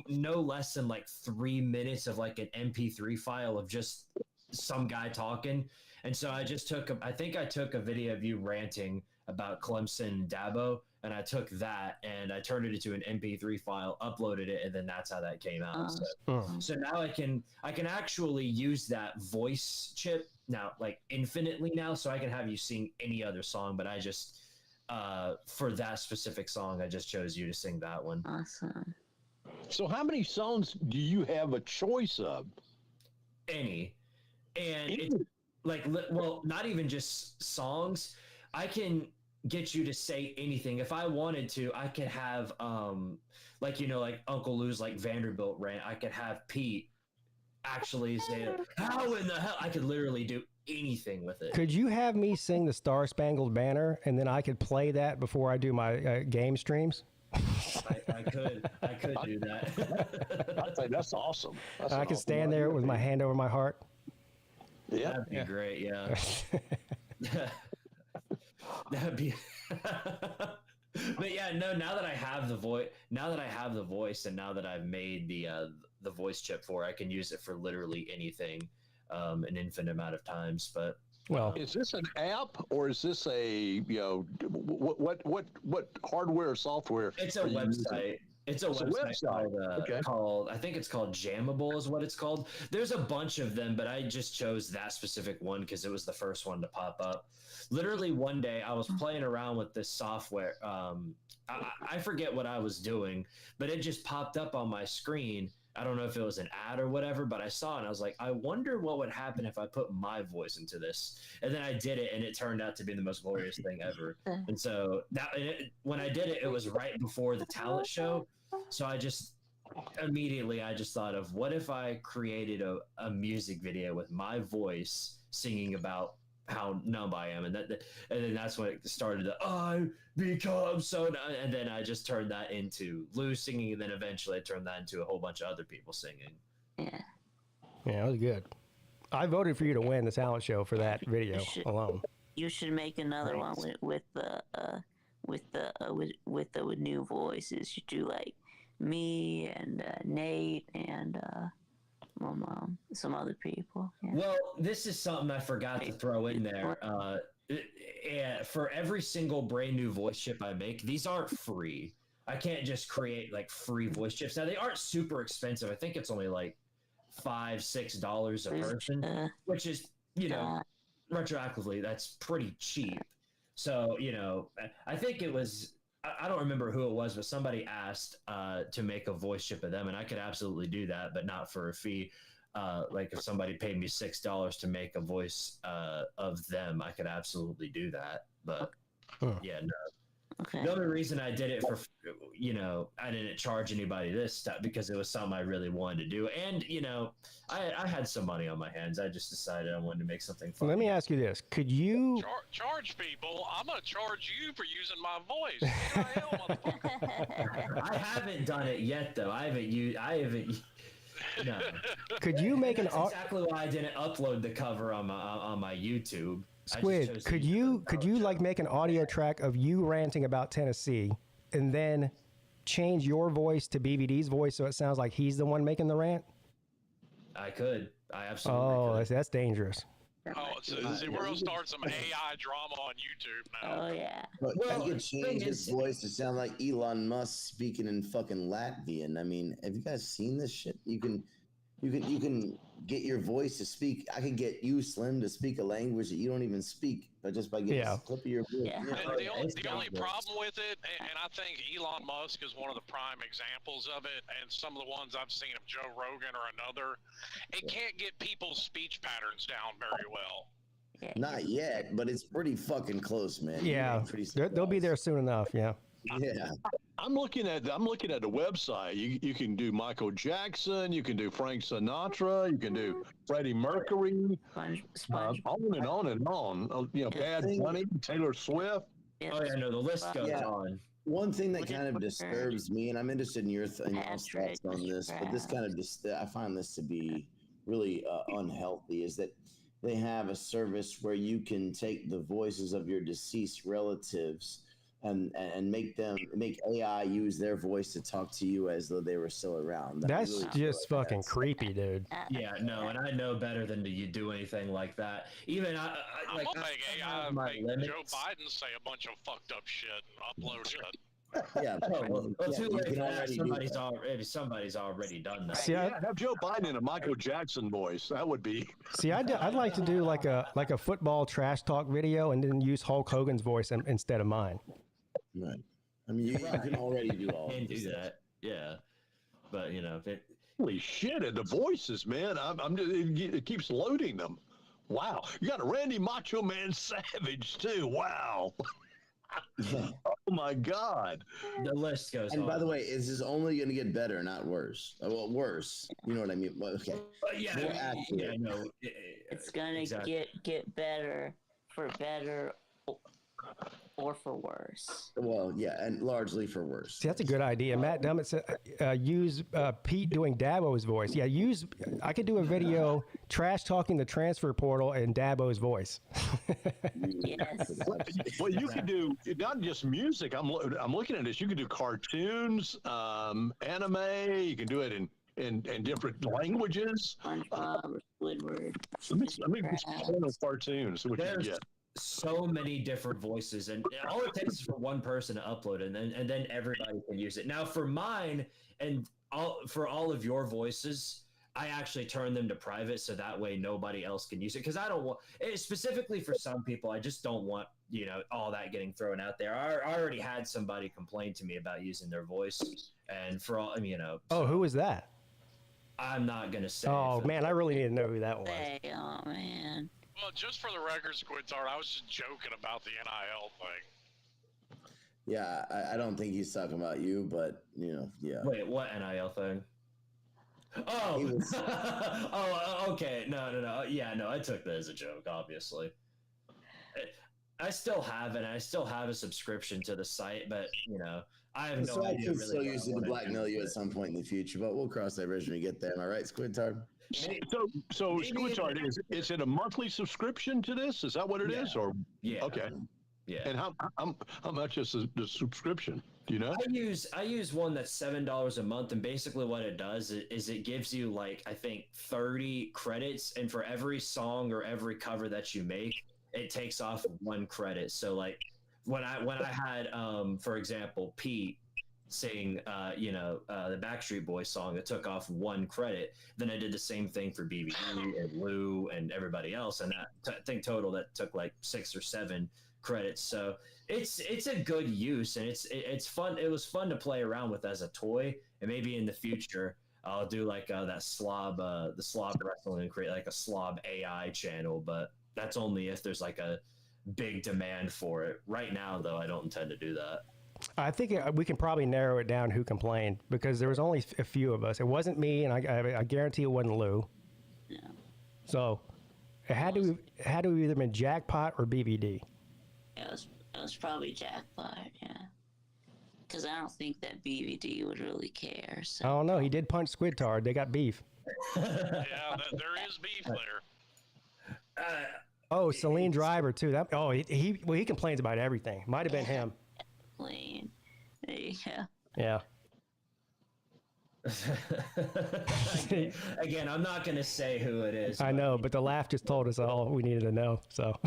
no less than like 3 minutes of like an MP3 file of just some guy talking. And so I just took I took a video of you ranting about Clemson and Dabo, and I took that and I turned it into an MP3 file, uploaded it, and then that's how that came out. So now I can actually use that voice chip now, like infinitely now, so I can have you sing any other song, but I just for that specific song, I just chose you to sing that one. Awesome. So how many songs do you have a choice of? Any. And it's like, well, not even just songs. I can get you to say anything. If I wanted to, I could have, like Uncle Lou's like Vanderbilt rant. I could have Pete actually say, how in the hell? I could literally do anything with it. Could you have me sing the Star Spangled Banner, and then I could play that before I do my game streams? I could do that. I'd say that's awesome. I could stand there with my hand over my heart. Yeah, that'd be great. Yeah, that'd be. But yeah, no. Now that I have the voice, and now that I've made the voice chip for it, I can use it for literally anything, an infinite amount of times. But well, is this an app or is this a what hardware or software? It's a website. It's a website called, I think it's called Jammable is what it's called. There's a bunch of them, but I just chose that specific one because it was the first one to pop up. Literally one day I was playing around with this software. I forget what I was doing, but it just popped up on my screen. I don't know if it was an ad or whatever, but I saw it and I was like, I wonder what would happen if I put my voice into this. And then I did it, and it turned out to be the most glorious thing ever. And so when I did it, it was right before the talent show. So I just immediately thought of, what if I created a music video with my voice singing about how numb I am, and then that's when it started. I become so numb, and then I just turned that into Lou singing, and then eventually I turned that into a whole bunch of other people singing. Yeah, that was good. I voted for you to win the talent show for that video alone. You should make another one with new voices. You do like me and Nate and some other people. Yeah. Well, this is something I forgot to throw in there. For every single brand new voice chip I make, these aren't free. I can't just create like free voice chips. Now they aren't super expensive. I think it's only like $5-6 a person, which is, retroactively, that's pretty cheap. So, I think it was, I don't remember who it was, but somebody asked to make a voice chip of them, and I could absolutely do that, but not for a fee. Like if somebody paid me $6 to make a voice of them, I could absolutely do that. But yeah, no. Okay. The only reason I did it for, I didn't charge anybody this stuff because it was something I really wanted to do. And, I had some money on my hands. I just decided I wanted to make something fun. Let me ask you this. Could you... Charge people? I'm going to charge you for using my voice. What the hell, motherfucker? I haven't done it yet, though. I haven't... No. Could you make That's exactly why I didn't upload the cover on my YouTube. Squid, could you like make an audio track of you ranting about Tennessee and then change your voice to BBD's voice so it sounds like he's the one making the rant? I could. I absolutely could. That's dangerous. Oh, so we're going to start some AI drama on YouTube now. Oh, yeah. But I could change his voice to sound like Elon Musk speaking in fucking Latvian. I mean, have you guys seen this shit? You can get your voice to speak. I could get you, Slim, to speak a language that you don't even speak, but just by getting a clip of your voice. Yeah. The only problem with it, and I think Elon Musk is one of the prime examples of it, and some of the ones I've seen of Joe Rogan or another, it can't get people's speech patterns down very well. Not yet, but it's pretty fucking close, man. Yeah, they'll be there soon enough. Yeah. Yeah. I'm looking at the website. You can do Michael Jackson, you can do Frank Sinatra, you can do Freddie Mercury, on and on and on. Bad Bunny, Taylor Swift. Oh yeah, no, the list goes on. One thing that kind of disturbs me, and I'm interested in your thoughts on this, but this kind of I find this to be really unhealthy, is that they have a service where you can take the voices of your deceased relatives and make AI use their voice to talk to you as though they were still around. That's really just fucking creepy, dude. Yeah, no, and I know better than to do anything like that. Even I'm gonna make AI make Joe Biden say a bunch of fucked up shit and upload it. Yeah, too late for that. Somebody's already done that. See, have Joe Biden in a Michael Jackson voice. That would be. See, I'd like to do like a football trash talk video and then use Hulk Hogan's voice instead of mine. Right. I mean, you can already do all and do that. Yeah. But, holy shit, and the voices, man. It keeps loading them. Wow. You got a Randy Macho Man Savage, too. Wow. Oh, my God. The list goes on. And by the way, this is only going to get better, not worse. Well, worse. You know what I mean? Okay. No. It's going to get better for better or for worse. Well, yeah, and largely for worse. See, that's a good idea. Matt Dummett said use Pete doing Dabo's voice. Yeah, I could do a video trash talking the transfer portal in Dabo's voice. Yes. Well, you can do not just music. I'm looking at this. You can do cartoons, anime. You can do it in different languages. SpongeBob, Squidward. Let me just cartoons. See what you can get. So many different voices, and all it takes is for one person to upload it, and then everybody can use it. Now, for mine and for all of your voices, I actually turn them to private, so that way nobody else can use it. Because I don't want, specifically for some people, I just don't want all that getting thrown out there. I already had somebody complain to me about using their voice, and for all Oh, who was that? I'm not gonna say. Oh man, I really need to know who that was. Oh man. Well, just for the record, Squidtard, I was just joking about the NIL thing. Yeah, I don't think he's talking about you, but yeah. Wait, what NIL thing? Oh, okay. No. Yeah, no, I took that as a joke, obviously. I still have it. I still have a subscription to the site, but I have no idea. I could still use it to blackmail you at some point in the future, but we'll cross that bridge when we get there. Am I right, Squidtard? So Squidtard, is it a monthly subscription to this? Is that what it is? Or yeah, okay, yeah. And how much is the subscription? Do you know? I use one that's $7 a month, and basically what it does is it gives you like I think 30 credits, and for every song or every cover that you make, it takes off 1 credit. So like when I had for example Peete sing the Backstreet Boys song, it took off 1 credit. Then I did the same thing for BBD and Lou and everybody else, and I think total that took like 6 or 7 credits. So it's a good use, and it's fun. It was fun to play around with as a toy, and maybe in the future I'll do like that slob the slob wrestling and create like a slob AI channel, but that's only if there's like a big demand for it. Right now though, I don't intend to do that. I think we can probably narrow it down who complained, because there was only a few of us. It wasn't me, and I guarantee it wasn't Lou. Yeah. So it had to have either been Jackpot or BBD. It was probably Jackpot, yeah. Because I don't think that BBD would really care. So. I don't know. He did punch Squidtard. They got beef. Yeah, there is beef there. Celine Driver too. He complains about everything. Might have been him. Lane. There you go. Yeah. Again, I'm not going to say who it is. I know, but the laugh just told us all we needed to know. So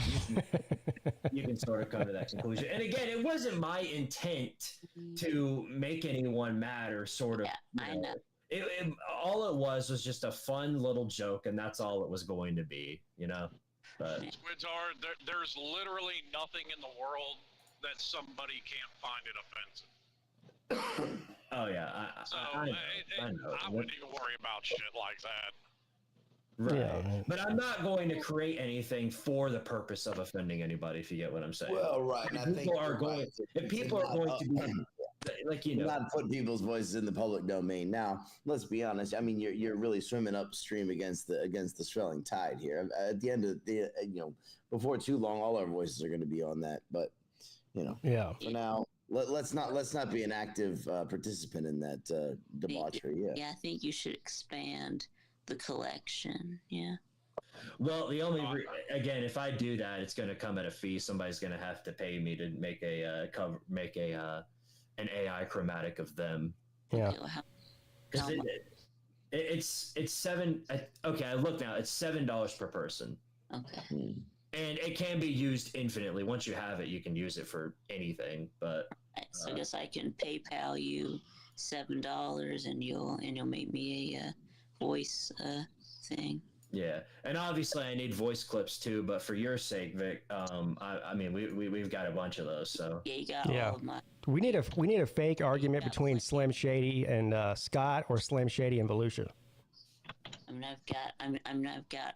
you can sort of come to that conclusion. And again, it wasn't my intent to make anyone mad or sort of. Yeah, I know. All it was just a fun little joke, and that's all it was going to be, But Squidtard, there's literally nothing in the world that somebody can't find it offensive. Oh yeah, I wouldn't even worry about shit like that. Right. Yeah. But I'm not going to create anything for the purpose of offending anybody, if you get what I'm saying. Well, right. If people are going to be not put people's voices in the public domain. Now, let's be honest. I mean, you're really swimming upstream against the swelling tide here. At the end of the before too long, all our voices are going to be on that. But yeah. For now, let's not be an active participant in that debauchery. Yeah. Yeah, I think you should expand the collection. Yeah. Well, the only again, if I do that, it's going to come at a fee. Somebody's going to have to pay me to make an AI chromatic of them. Yeah. Because it's $7. Okay, I look now. It's $7 per person. Okay. And it can be used infinitely. Once you have it, you can use it for anything. But so I guess I can PayPal you $7, and you'll make me a voice thing. Yeah, and obviously I need voice clips too. But for your sake, Vic, I mean we've got a bunch of those. So yeah, you got all of my. We need a fake argument between Slim Shady and Scott, or Slim Shady and Volusia. I've got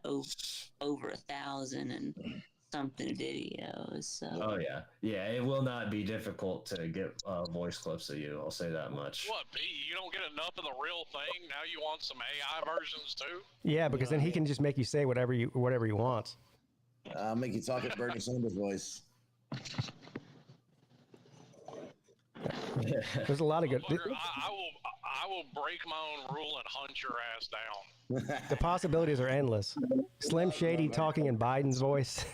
over 1,000 and something videos. So. Oh yeah. It will not be difficult to get voice clips of you. I'll say that much. What, Pete? You don't get enough of the real thing? Now you want some AI versions too? Yeah, because then he can just make you say whatever he wants. I'll make you talk at Bernie Sanders' voice. There's a lot of good. I will break my own rule and hunt your ass down. The possibilities are endless. Slim Shady talking in Biden's voice.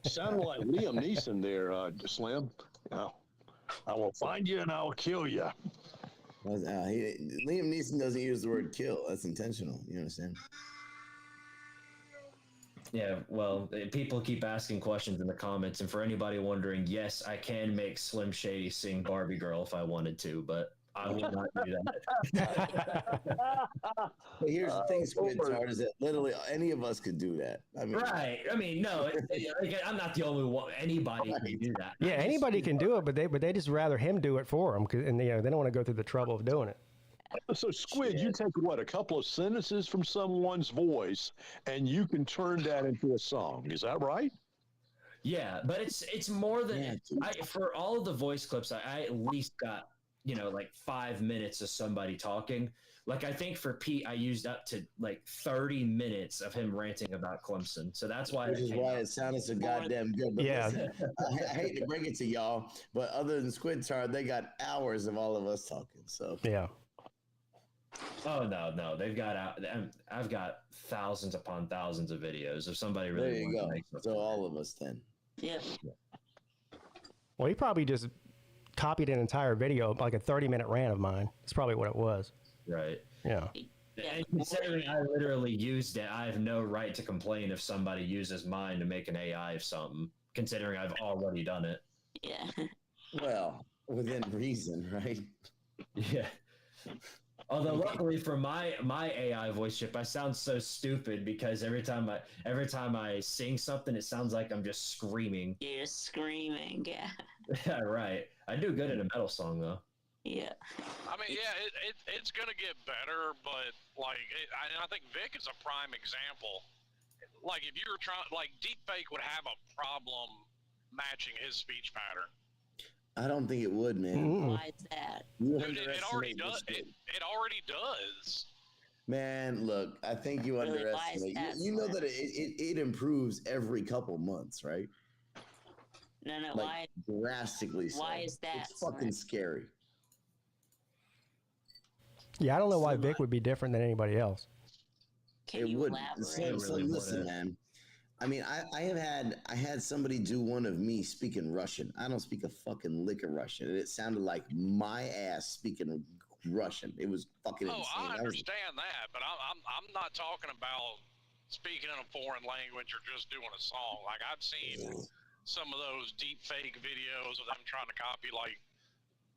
Sounded like Liam Neeson there, Slim. I will find you and I'll kill you. Liam Neeson doesn't use the word kill. That's intentional. You understand? Yeah, well, people keep asking questions in the comments, and for anybody wondering, yes, I can make Slim Shady sing Barbie Girl if I wanted to, but I will not do that. But here's the thing, Squidtard, is that literally any of us could do that. I mean, right. I mean, no, I'm not the only one. Anybody can do that. Yeah, anybody can do it, but they just rather him do it for them, and they don't want to go through the trouble of doing it. So, Squid, you take a couple of sentences from someone's voice, and you can turn that into a song. Is that right? Yeah, but it's more than for all of the voice clips. I at least got like 5 minutes of somebody talking. Like I think for Pete, I used up to like 30 minutes of him ranting about Clemson. So that's why. Which is why it sounded so goddamn good. But yeah, listen, I hate to bring it to y'all, but other than Squidtard, they got hours of all of us talking. So yeah. Oh no, they've got out. I've got thousands upon thousands of videos. If somebody really there you go. So all of us then. Yep. Well, he probably just copied an entire video, like a 30-minute rant of mine. That's probably what it was. Right. Yeah. And considering I literally used it, I have no right to complain if somebody uses mine to make an AI of something, considering I've already done it. Yeah. Well, within reason, right? Yeah. Although luckily for my AI voice chip, I sound so stupid because every time I sing something, it sounds like I'm just screaming. You're screaming, yeah. Yeah, right. I do good at a metal song though. Yeah. I mean, yeah, it's gonna get better, but like, I think Vic is a prime example. Like, if you're trying, like, deepfake would have a problem matching his speech pattern. I don't think it would, man. Why is that? Dude, it already does. It already does. Man, look, I think you Really, underestimate. why is that You know so? that it improves every couple months, right? No, Like, why? drastically so. Why is that, It's fucking sir? scary. Yeah, I don't know why Vic would be different than anybody else. Can you elaborate? So listen, man. I mean, I had somebody do one of me speaking Russian. I don't speak a fucking lick of Russian, and it sounded like my ass speaking Russian. It was fucking insane. I understand that, but I'm not talking about speaking in a foreign language or just doing a song. Like, I've seen some of those deep fake videos of them trying to copy, like,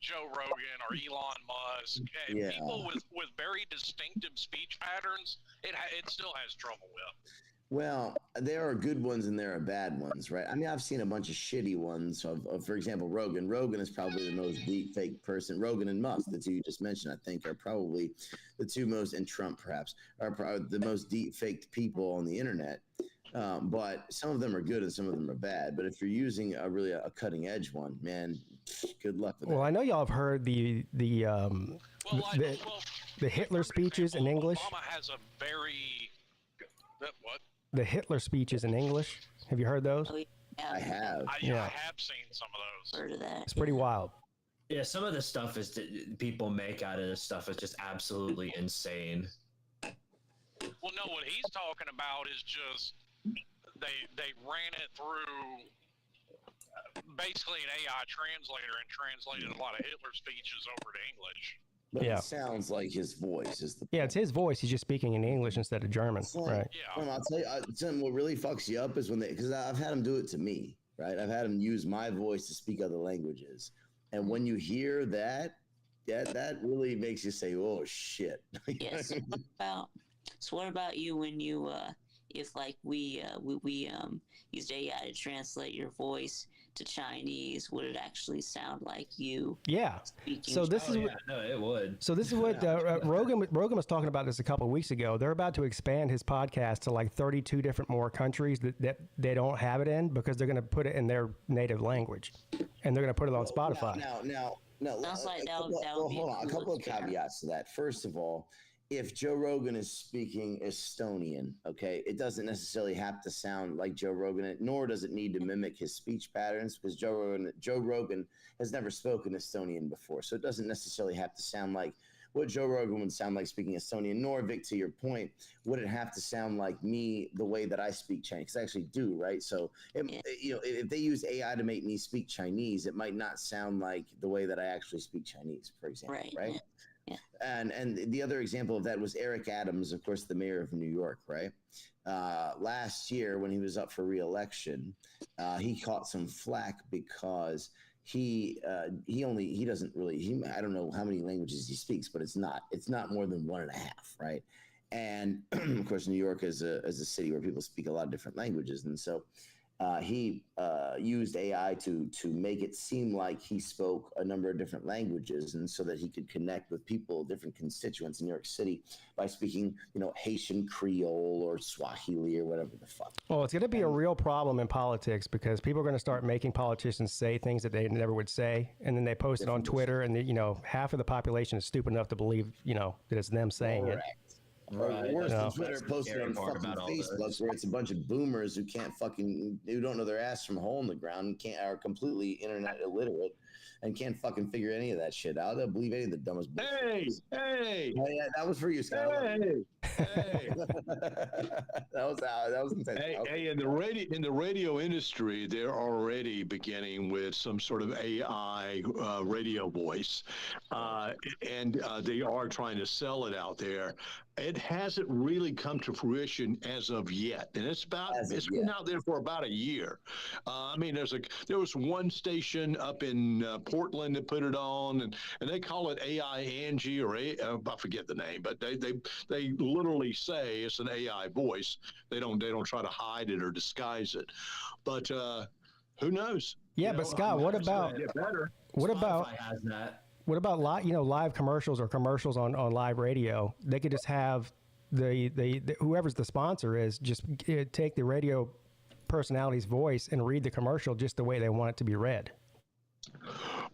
Joe Rogan or Elon Musk. Yeah. People with very distinctive speech patterns, it still has trouble with. Well, there are good ones and there are bad ones, right? I mean, I've seen a bunch of shitty ones of for example, Rogan. Rogan is probably the most deep fake person. Rogan and Musk, the two you just mentioned, I think, are probably the two most, and Trump perhaps, are the most deep faked people on the internet. But some of them are good and some of them are bad. But if you're using a cutting edge one, man, good luck with that. Well, I know y'all have heard the Hitler speeches in English. Obama has a very what? The Hitler speeches in English. Have you heard those? Oh, yeah. I have. I have seen some of those. Heard of that. It's pretty wild. Yeah, some of the stuff is people make out of this stuff is just absolutely insane. Well, no, what he's talking about is just they ran it through basically an AI translator and translated a lot of Hitler speeches over to English. But Yeah. it sounds like his voice is the Yeah, it's his voice. He's just speaking in English instead of German. Right. Yeah. I'll tell you, something what really fucks you up is when because I've had them do it to me, right? I've had them use my voice to speak other languages, and when you hear that really makes you say, "Oh shit!" Yes. So what about you when you if like we used AI to translate your voice to Chinese, would it actually sound like you? Yeah. So this is no, it would. So this is what Rogan was talking about this a couple of weeks ago. They're about to expand his podcast to like 32 different more countries that they don't have it in, because they're going to put it in their native language, and they're going to put it on Spotify. Now, Sounds like hold on. A couple of caveats to that. First of all, if Joe Rogan is speaking Estonian, okay, it doesn't necessarily have to sound like Joe Rogan, nor does it need to mimic his speech patterns, because Joe Rogan has never spoken Estonian before. So it doesn't necessarily have to sound like what Joe Rogan would sound like speaking Estonian, nor, Vic, to your point, would it have to sound like me the way that I speak Chinese? Because I actually do, right? So, if they use AI to make me speak Chinese, it might not sound like the way that I actually speak Chinese, for example, right? Yeah. And the other example of that was Eric Adams, of course, the mayor of New York, right? Last year when he was up for re-election, he caught some flack because I don't know how many languages he speaks, but it's not more than 1.5, right? And of course, New York is a city where people speak a lot of different languages, and so he used AI to make it seem like he spoke a number of different languages, and so that he could connect with people, different constituents in New York City, by speaking, Haitian Creole or Swahili or whatever the fuck. Well, it's going to be a real problem in politics, because people are going to start making politicians say things that they never would say, and then they post it on Twitter, and half of the population is stupid enough to believe, that it's them saying it. Right. Worse than Twitter posted on fucking Facebook, where it's a bunch of boomers who who don't know their ass from a hole in the ground, and are completely internet illiterate, and can't fucking figure any of that shit out. They'll believe any of the dumbest bullshit. Hey! Oh, yeah, that was for you, Scott. Hey! Hey. that was intense. Hey, in the radio industry, they're already beginning with some sort of AI radio voice, and they are trying to sell it out there. It hasn't really come to fruition as of yet, and it's been out there for about a year. I mean, there was one station up in Portland that put it on, and they call it AI Angie I forget the name, but they literally say it's an AI voice. They don't try to hide it or disguise it, but who knows? Yeah, but Scott, what about live commercials or commercials on live radio? They could just have the whoever's the sponsor is just take the radio personality's voice and read the commercial just the way they want it to be read.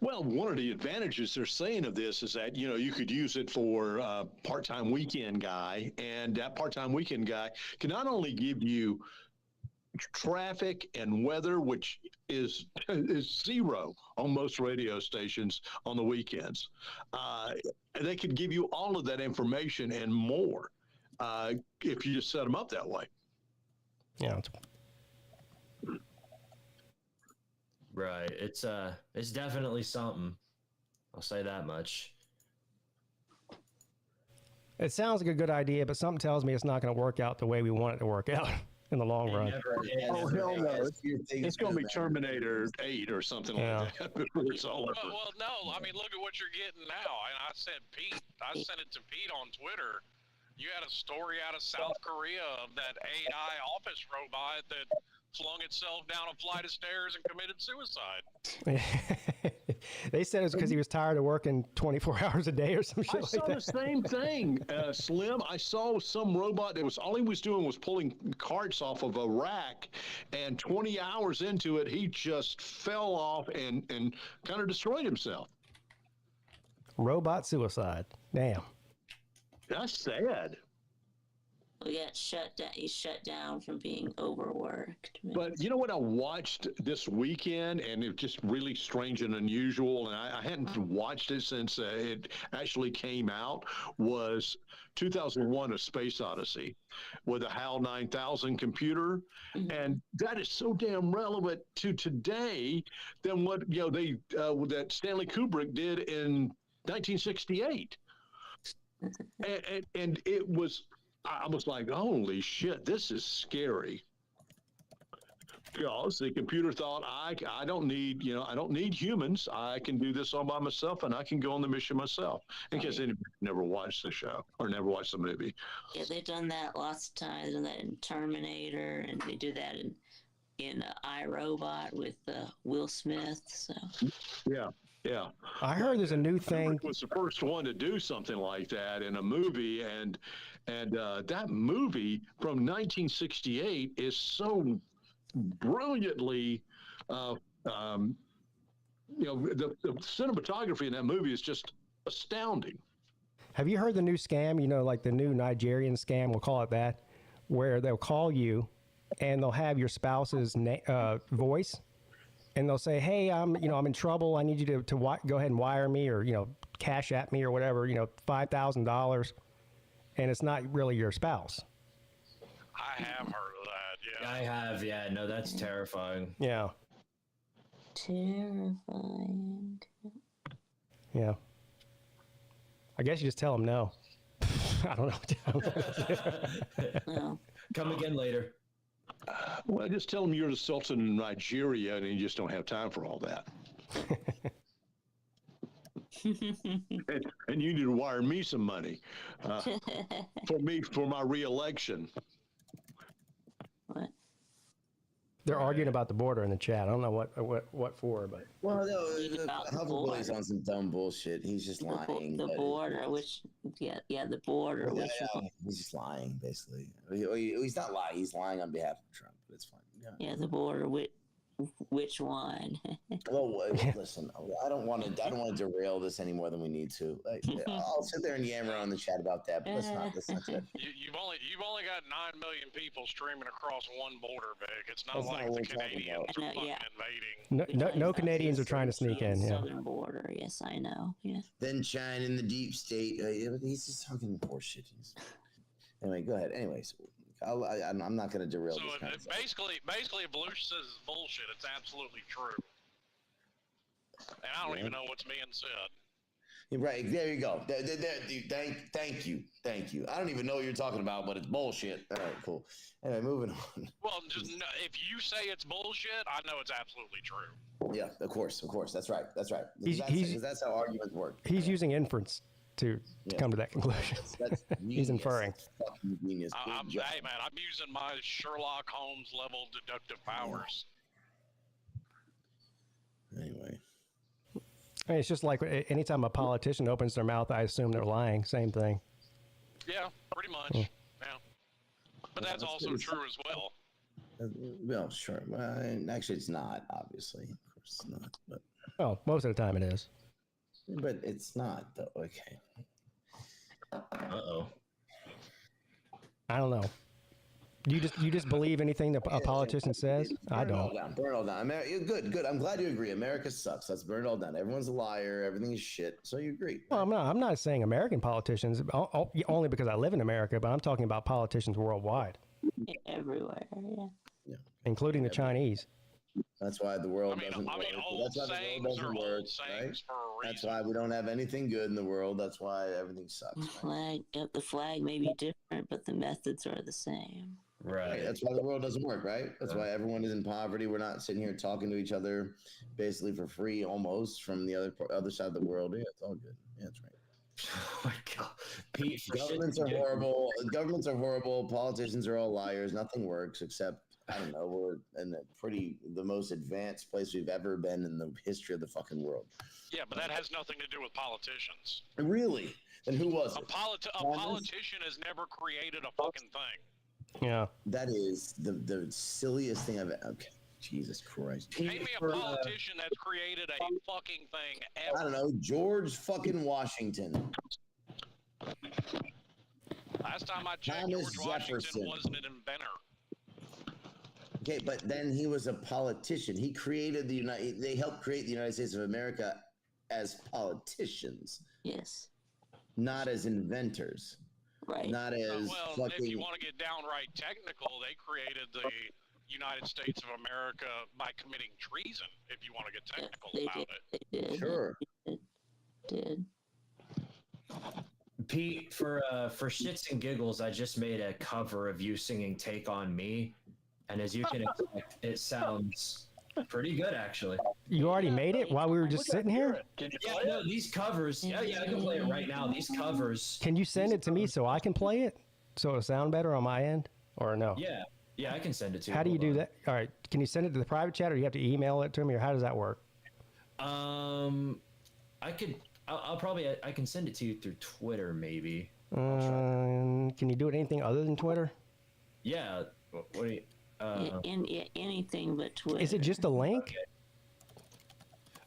Well, one of the advantages they're saying of this is that, you could use it for a part-time weekend guy, and that part-time weekend guy can not only give you traffic and weather, which is zero on most radio stations on the weekends. They could give you all of that information and more if you just set them up that way. Yeah. Right. It's definitely something. I'll say that much. It sounds like a good idea, but something tells me it's not going to work out the way we want it to work out in the long run. Oh, hell no. It's going to be Terminator 8 or something like that before it's all over. Well, no. I mean, look at what you're getting now. And I sent it to Pete on Twitter. You had a story out of South Korea of that AI office robot that flung itself down a flight of stairs and committed suicide. They said it was because he was tired of working 24 hours a day or some shit like that. I saw the same thing, Slim. I saw some robot that all he was doing was pulling carts off of a rack, and 20 hours into it, he just fell off and kind of destroyed himself. Robot suicide. Damn. That's sad. We got shut down. He's shut down from being overworked. But you know what I watched this weekend, and it was just really strange and unusual, and I hadn't watched it since it actually came out, was 2001: A Space Odyssey with a HAL 9000 computer. Mm-hmm. And that is so damn relevant to today than what that Stanley Kubrick did in 1968. And it was, I was like, holy shit, this is scary. Because the computer thought, I don't need humans. I can do this all by myself, and I can go on the mission myself. In case anybody never watched the show or never watched the movie. Yeah, they've done that lots of times. They've done that in Terminator, and they do that in iRobot with Will Smith. So. Yeah. Yeah, I heard there's a new thing. Kubrick was the first one to do something like that in a movie, and that movie from 1968 is so brilliantly, the cinematography in that movie is just astounding. Have you heard the new scam? Like the new Nigerian scam, we'll call it that, where they'll call you and they'll have your spouse's voice. And they'll say, hey, I'm in trouble. I need you to go ahead and wire me or, cash at me or whatever, $5,000. And it's not really your spouse. I have heard of that, yeah. I have, yeah. No, that's terrifying. Yeah. Terrifying. Yeah. I guess you just tell them no. I don't know. No. Come again later. Well, just tell them you're the Sultan in Nigeria and you just don't have time for all that. and you need to wire me some money for my re-election. What? They're arguing about the border in the chat. I don't know what for, but well, no, Hufflepuff's on some dumb bullshit. He's just lying. The border, the border. He's just lying, basically. He's not lying. He's lying on behalf of Trump. But it's fine. Yeah, the border. Which one? Well, listen. I don't want to derail this any more than we need to. I'll sit there and yammer on the chat about that, but let's not do it. You've only got 9 million people streaming across one border, Vic. It's not like the Canadians are fucking invading. No Canadians are trying to sneak in. Yeah. Southern border. Yes, I know. Yeah. Then China and the deep state. He's just talking horseshit. Anyway, go ahead. Anyways, I'm not going to derail So this kind of basically, if Belushi says it's bullshit, it's absolutely true. And I don't even know what's being said. Right, there you go. Thank you. I don't even know what you're talking about, but it's bullshit. All right, cool. Anyway, moving on. Well, just if you say it's bullshit, I know it's absolutely true. Yeah, of course. That's right. Because that's how arguments work. He's using inference to come to that conclusion. That's He's inferring. That's fucking genius. Hey, man, I'm using my Sherlock Holmes level deductive powers. Anyway. I mean, it's just like anytime a politician opens their mouth, I assume they're lying. Same thing. Yeah, pretty much. Yeah. But that's also true as well. Well, sure. Well, actually, it's not, obviously. Of course it's not. But... Well, most of the time it is. But it's not, though. Okay. Uh-oh. I don't know. You just believe anything that a politician says? I don't. Burn it all down. Good. I'm glad you agree. America sucks. Let's burn it all down. Everyone's a liar. Everything is shit. So you agree? Well, I'm not saying American politicians only because I live in America, but I'm talking about politicians worldwide. Everywhere, yeah. Including the Chinese. That's why the world doesn't work. Old sayings are old sayings for a reason. That's why we don't have anything good in the world. That's why everything sucks. The flag may be different, but the methods are the same. Right. That's why the world doesn't work, right? That's why everyone is in poverty. We're not sitting here talking to each other basically for free almost from the other side of the world. Yeah, it's all good. Yeah, that's right. Oh my God. Pete, governments are horrible. Governments are horrible. Politicians are all liars. Nothing works except, I don't know, we're in the most advanced place we've ever been in the history of the fucking world. Yeah, but that has nothing to do with politicians. Really? Then who was it? A politician has never created a fucking thing. Yeah. That is the silliest thing I've ever. Okay. Jesus Christ. Name me a politician that's created a fucking thing ever. I don't know. George fucking Washington. Last time I checked, Thomas George Washington Jefferson. wasn't an inventor. Okay, but then he was a politician. He created they helped create the United States of America as politicians. Yes. Not as inventors. Right. Not as well, if you want to get downright technical, they created the United States of America by committing treason, if you want to get technical about it. They did. Sure. They did. Pete, for shits and giggles, I just made a cover of you singing "Take on Me," and as you can expect, it sounds pretty good, actually. You already made it while we were just sitting here? Yeah, no, these covers. Yeah, I can play it right now. These covers. Can you send it to me so I can play it? So it'll sound better on my end? Or no? Yeah, I can send it to you. How do you do that? All right. Can you send it to the private chat or do you have to email it to me or how does that work? I can send it to you through Twitter, maybe. Can you do it anything other than Twitter? Yeah. What do you... anything but Twitter. Is it just a link? Okay.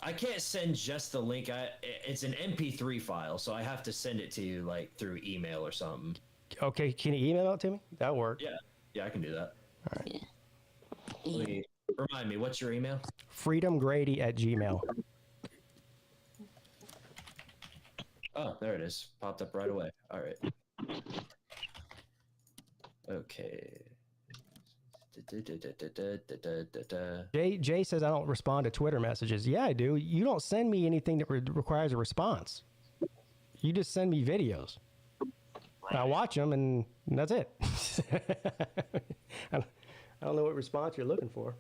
I can't send just the link. It's an MP3 file, so I have to send it to you like through email or something. Okay, can you email it to me? That'll work. Yeah, I can do that. All right. Yeah. Remind me, what's your email? freedomgrady@gmail. Oh, there it is. Popped up right away. All right. Okay. Jay says I don't respond to Twitter messages. Yeah, I do. You don't send me anything that requires a response. You just send me videos. Right. I watch them, and that's it. I don't know what response you're looking for.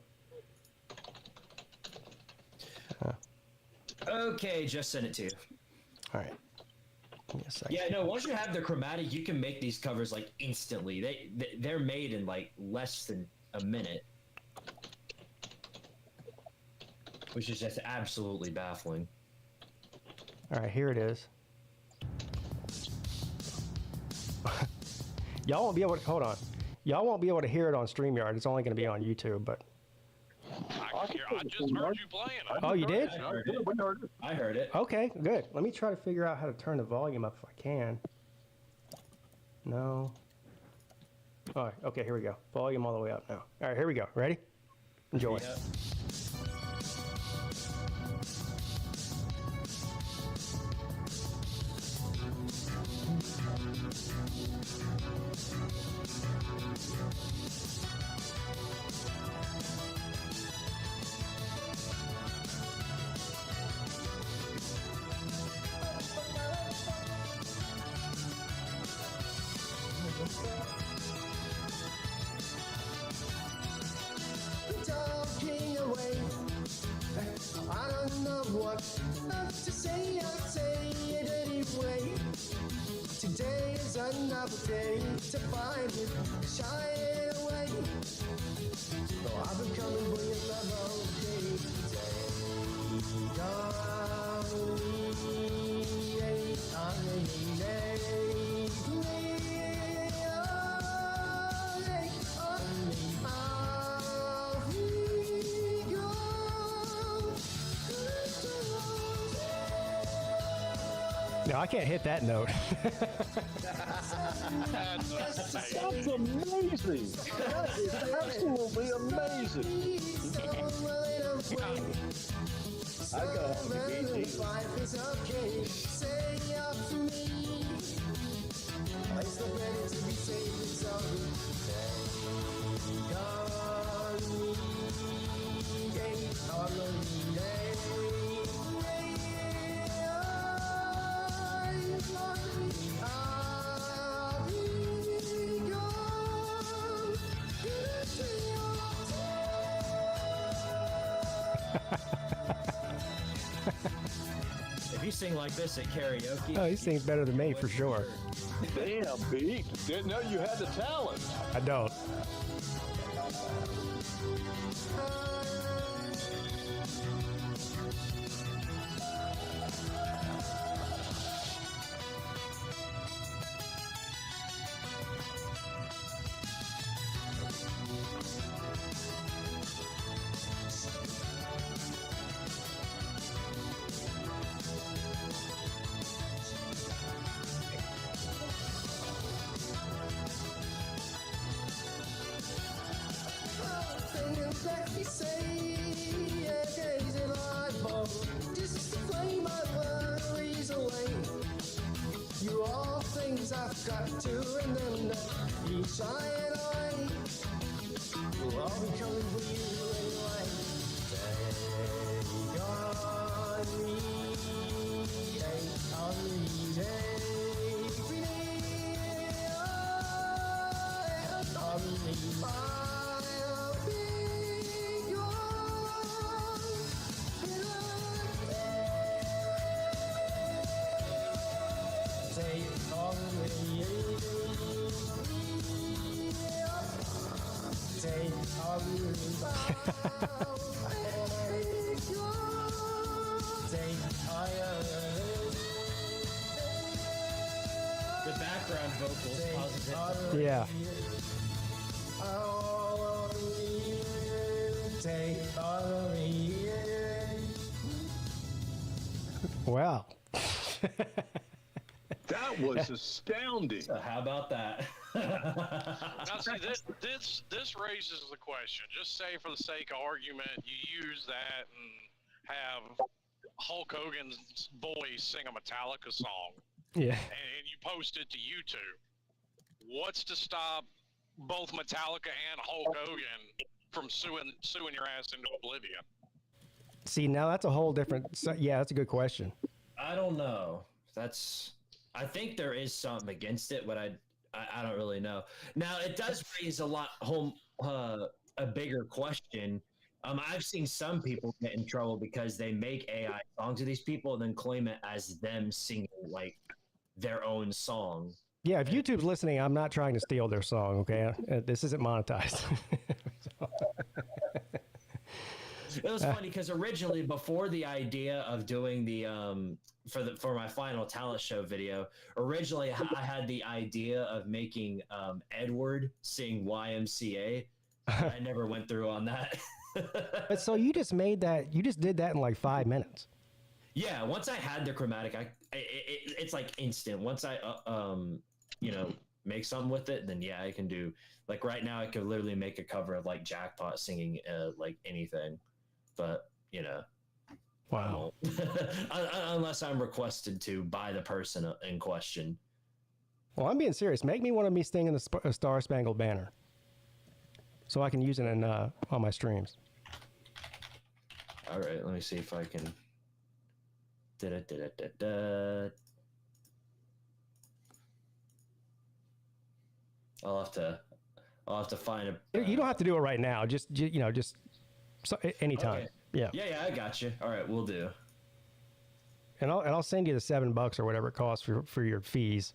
Okay, just send it to you. All right. Yeah, no, once you have the chromatic, you can make these covers like instantly. They're made in like less than a minute, which is just absolutely baffling. All right, here it is. Y'all won't be able to, hold on. Y'all won't be able to hear it on StreamYard. It's only going to be on YouTube, but. I just heard you playing it. Oh, you did? I heard it. Okay, good. Let me try to figure out how to turn the volume up if I can. No. All right, okay, here we go. Volume all the way up now. All right, here we go. Ready? Enjoy. Yep. another day to find it, shine away. Though I've been coming for your love all day today. No, I can't hit that note. That's amazing. That is absolutely amazing. I go Hokie Life is okay. Say up to me. I'm still ready to be saved and sorry. Take on me, If you sing like this at karaoke, Oh, he sings better than me for sure. Damn, Pete. Didn't know you had the talent. I don't. I've got to remember, you shine away. I'll be coming for you anyway. Take on me, take on me, take me, on me, I'll be yours. Take on me. the background vocals positive. Yeah. Wow. That was astounding. So how about that? Now, see, this raises the question. Just say, for the sake of argument, you use that and have Hulk Hogan's voice sing a Metallica song, Yeah. and you post it to YouTube. What's to stop both Metallica and Hulk Hogan from suing your ass into oblivion? See, now that's a whole different. Yeah, that's a good question. I don't know. I think there is something against it, but I don't really know. Now it does raise a bigger question. I've seen some people get in trouble because they make AI songs of these people and then claim it as them singing like their own song. Yeah, if YouTube's listening, I'm not trying to steal their song. Okay, this isn't monetized. It was funny because originally, before the idea of doing the for my final talent show video, originally I had the idea of making Edward sing YMCA. I never went through on that. But so you just made that? You just did that in like 5 minutes? Yeah, once I had the chromatic, it's like instant. Once I make something with it, then yeah, I can do. Like right now, I could literally make a cover of like Jackpot singing like anything. But wow. Unless I'm requested to by the person in question. Well, I'm being serious. Make me one of me singing the Star Spangled Banner, so I can use it on my streams. All right, let me see if I can. I'll have to find a. You don't have to do it right now. Just anytime. Okay. Yeah. Yeah, I got you. All right, we'll do. And I'll send you the $7 or whatever it costs for your fees.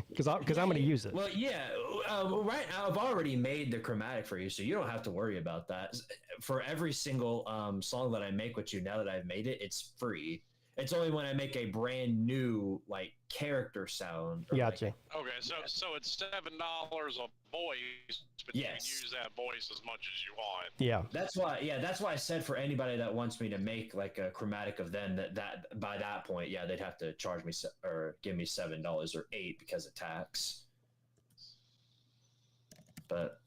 because I'm going to use it. Well, yeah. Right now, I've already made the chromatic for you, so you don't have to worry about that. For every single song that I make with you, now that I've made it, it's free. It's only when I make a brand new like character sound. Gotcha. Okay, so it's $7 a voice, but you can use that voice as much as you want. Yeah. That's why I said for anybody that wants me to make like a chromatic of them, that by that point, they'd have to charge me or give me $7 or $8 because of tax. But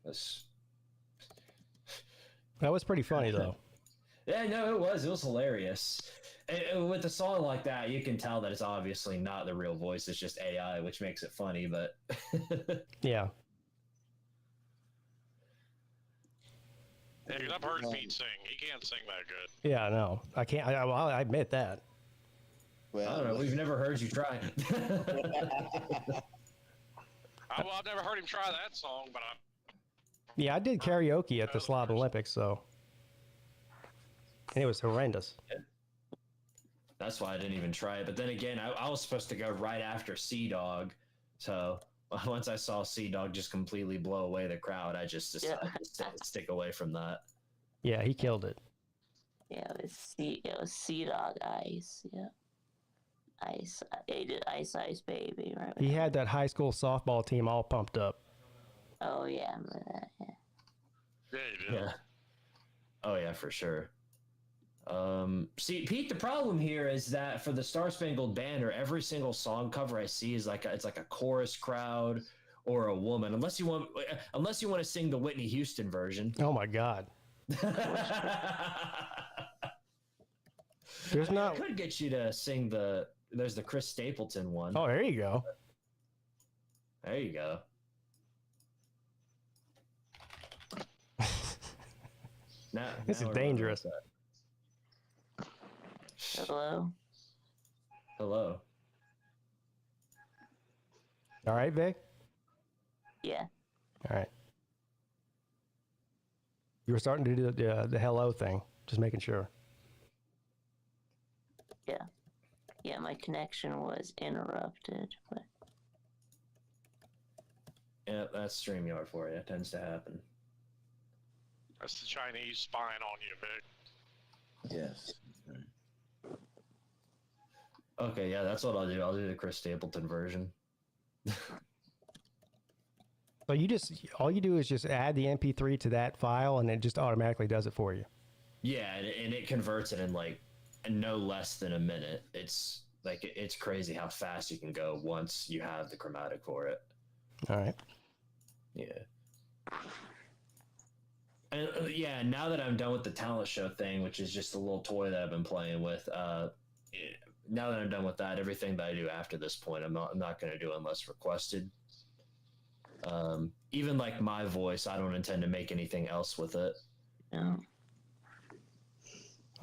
that was pretty funny though. Yeah, no, it was hilarious. And with a song like that, you can tell that it's obviously not the real voice. It's just AI, which makes it funny, but yeah. Yeah, because I've heard Peete sing. He can't sing that good. Yeah, no, I can't. I admit that. Well, I don't know. We've never heard you try. I've never heard him try that song, but Yeah, I did karaoke at the Slob Olympics, so. And it was horrendous. That's why I didn't even try it. But then again, I was supposed to go right after Sea Dog. So once I saw Sea Dog just completely blow away the crowd, I just decided to stick away from that. Yeah, he killed it. Yeah, it was Sea Dog Ice. Yeah. They did Ice Baby, right? He had that high school softball team all pumped up. Oh, yeah, I remember that, yeah. Yeah, you did. Yeah. Oh, yeah, for sure. See, Pete, the problem here is that for the Star Spangled Banner, every single song cover I see is it's like a chorus crowd or a woman, unless you want to sing the Whitney Houston version. Oh my God. There's not. I could get you to sing there's the Chris Stapleton one. Oh, there you go. There you go. This is dangerous. Hello? Hello. All right, Vic? Yeah. All right. You were starting to do the hello thing. Just making sure. Yeah. Yeah, my connection was interrupted. But... Yeah, that's StreamYard for you. It tends to happen. That's the Chinese spying on you, Vic. Yes. Okay, yeah, that's what I'll do. I'll do the Chris Stapleton version. So all you do is just add the MP3 to that file, and it just automatically does it for you. Yeah, and it converts it in like no less than a minute. It's crazy how fast you can go once you have the chromatic for it. All right. Yeah. And yeah, now that I'm done with the talent show thing, which is just a little toy that I've been playing with, now that I'm done with that, everything that I do after this point, I'm not going to do unless requested. Even like my voice, I don't intend to make anything else with it. No.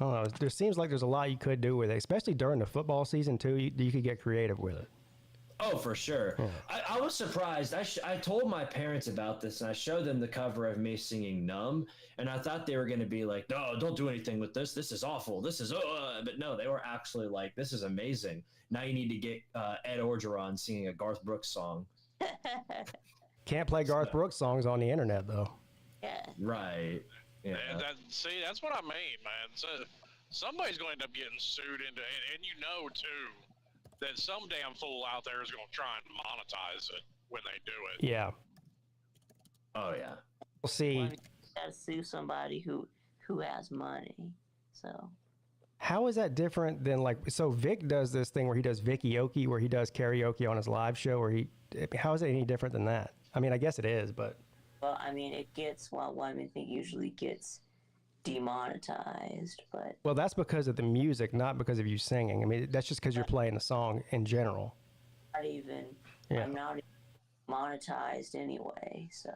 I don't know. There seems like there's a lot you could do with it, especially during the football season too. You could get creative with it. Oh, for sure. Yeah. I was surprised. I told my parents about this, and I showed them the cover of me singing Numb, and I thought they were going to be like, no, don't do anything with this. This is awful. This is, but no, they were actually like, this is amazing. Now you need to get Ed Orgeron singing a Garth Brooks song. Can't play Garth Brooks songs on the internet, though. Yeah. Right. Yeah. See, that's what I mean, man. So somebody's going to end up getting sued into, and you know, too, that some damn fool out there is going to try and monetize it when they do it. Yeah. Oh, yeah. We'll see. Well, you got to sue somebody who has money, so. How is that different than so Vic does this thing where he does Vicioke, where he does karaoke on his live show, how is it any different than that? I mean, I guess it is, but. Well, I mean, it gets, I think usually gets demonetized, but. Well, that's because of the music, not because of you singing. I mean, that's just because you're playing the song in general. I'm not even monetized anyway, so.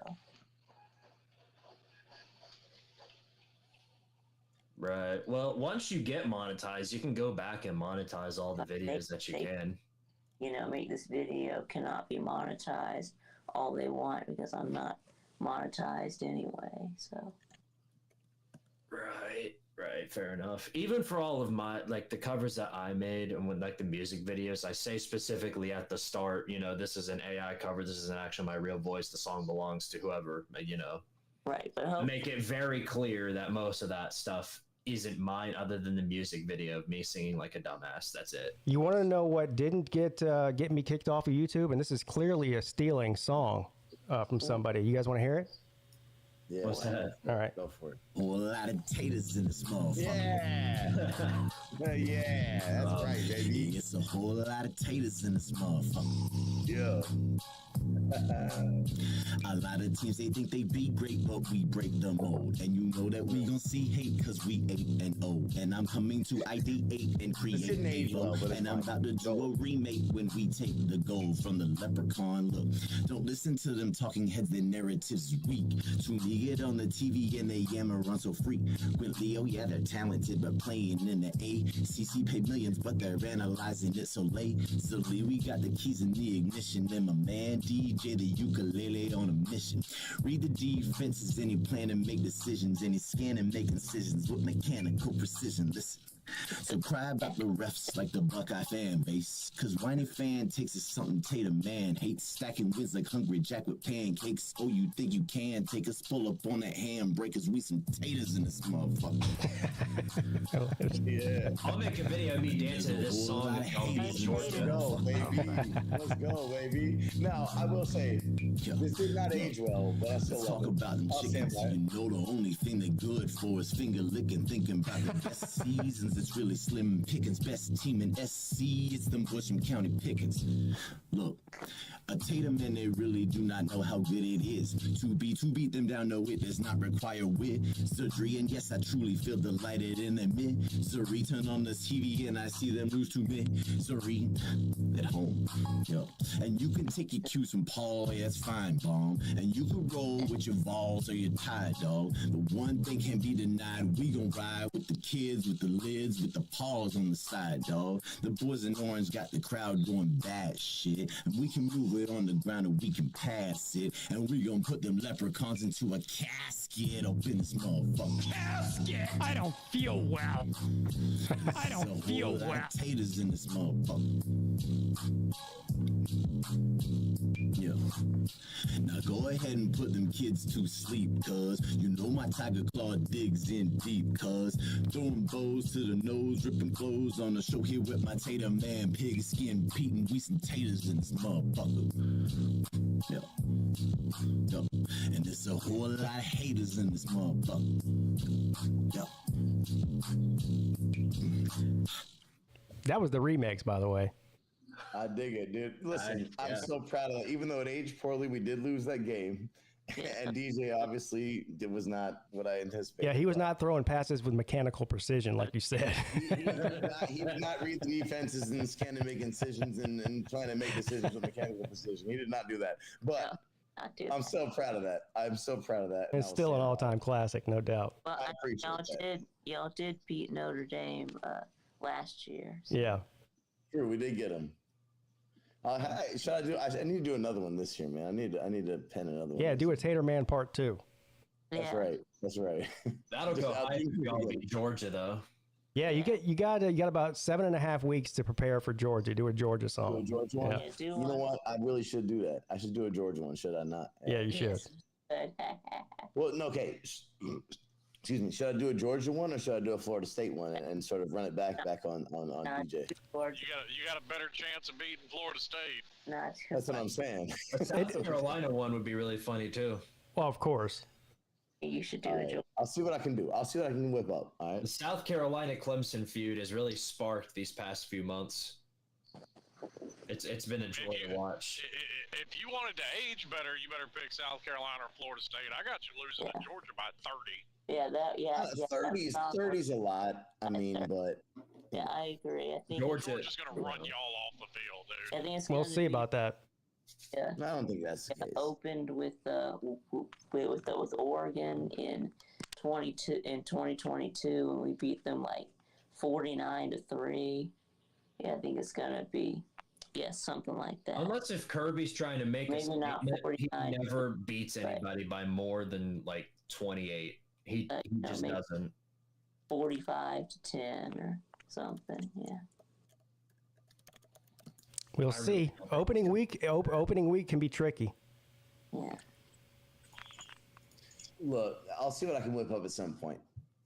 Right. Well, once you get monetized, you can go back and monetize all the videos that you can. Make this video cannot be monetized all they want because I'm not monetized anyway, so. Right. Right, fair enough. Even for all of my like the covers that I made and when like the music videos, I say specifically at the start, you know, this is an AI cover. This isn't actually my real voice. The song belongs to whoever, you know. Right, but make it very clear that most of that stuff isn't mine, other than the music video of me singing like a dumbass. That's it. You want to know what didn't get me kicked off of YouTube? And this is clearly a stealing song from somebody. You guys want to hear it? Yeah. What's that? All right. Go for it. A lot of taters in this motherfucker. Yeah. Yeah, that's right, baby. It's a whole lot of taters in this motherfucker. Yeah. A lot of teams, they think they be great, but we break the mold. And you know that we gon' see hate because we 8-0. And I'm coming to ideate and create halo. And I'm about to do a remake when we take the gold from the leprechaun. Look, don't listen to them talking heads, their narratives weak. Too me get on the TV and they yammer on so frequently. Oh yeah, they're talented, but playing in the ACC pay millions, but they're analyzing it so lazily. We got the keys in the ignition, and my man DJ the ukulele on a mission. Read the defenses and he plan to make decisions, and he scan and make incisions with mechanical precision. Listen, so cry about the refs like the Buckeye fan base, cause whiny fan takes is something Tater man hates. Stacking wins like Hungry Jack with pancakes. Oh, you think you can take us pull up on that handbreakers? We some taters in this motherfucker. Yeah. I'll make a video of me dancing to this song and y'all be short. Let's go, baby. Let's go, baby. Now, I will say, this did not age well, but I still Talk love it. about them I'll chickens. stand by it. You know the only thing they're good for is finger licking. Thinking about the best seasons. It's really slim pickings. Best team in SC. It's them Busham County Pickens. Look, a Tatum and they really do not know how good it is to beat them down. No, it does not require wit, surgery, and yes, I truly feel delighted in the misery. Turn on the TV and I see them lose to misery at home. Yo, and you can take your cues from Paul, yeah, it's fine, bomb. And you can roll with your balls or your tie, dog. But one thing can't be denied, we gon' ride with the kids, with the lids, with the paws on the side, dog. The boys in orange got the crowd going bad shit. And we can move it on the ground and we can pass it. And we gon' put them leprechauns into a casket up in this motherfucker. Casket! I don't feel well. I don't feel well. Taters in this motherfucker. Yeah. Now go ahead and put them kids to sleep, cuz you know my tiger claw digs in deep, cuz throwing bows to the nose, ripping clothes on the show here with my tater man, PigskinPeete, and we some taters in this motherfucker. Yeah. Yo. And there's a whole lot of haters in this motherfucker. Yeah. That was the remix, by the way. I dig it, dude. Listen, I'm so proud of that. Even though it aged poorly, we did lose that game. And DJ obviously it was not what I anticipated. Yeah, he was not throwing passes with mechanical precision, like you said. He did not read the defenses and scan and make incisions and trying to make decisions with mechanical precision. He did not do that. But I'm so proud of that. I'm so proud of that. It's still an all-time classic, no doubt. Well, I appreciate y'all did beat Notre Dame last year. So. Yeah. True, we did get him. Should I do? I need to do another one this year, man. I need to pen another one. Yeah, do a Tater Man Part 2. That's right. That's right. That'll go high if we all beat Georgia, though. Yeah, you got about 7.5 weeks to prepare for Georgia. Do a Georgia song. Do a Georgia one? Yeah. You know what? I really should do that. I should do a Georgia one, should I not? Yeah, you should. Well, no, okay. Excuse me. Should I do a Georgia one or should I do a Florida State one and sort of run it back on DJ? You got a better chance of beating Florida State. That's what I'm saying. The South Carolina one would be really funny too. Well, of course. You should do it. I'll see what I can do. I'll see what I can whip up. All right. The South Carolina Clemson feud has really sparked these past few months. It's been a joy to watch. If you wanted to age better, you better pick South Carolina or Florida State. I got you losing to Georgia by 30. Yeah, 30's a lot. I mean, but yeah, I agree. I think Georgia's going to run y'all off the field, dude. I think it's we'll see about that. Yeah, I don't think that's the case. Opened with Oregon in 2022, and we beat them like 49-3. Yeah, I think it's gonna be something like that. Unless if Kirby's trying to make a statement, he never beats anybody by more than like 28. He just doesn't. 45-10 or something. Yeah. We'll see. Opening week can be tricky. Yeah. Look, I'll see what I can whip up at some point.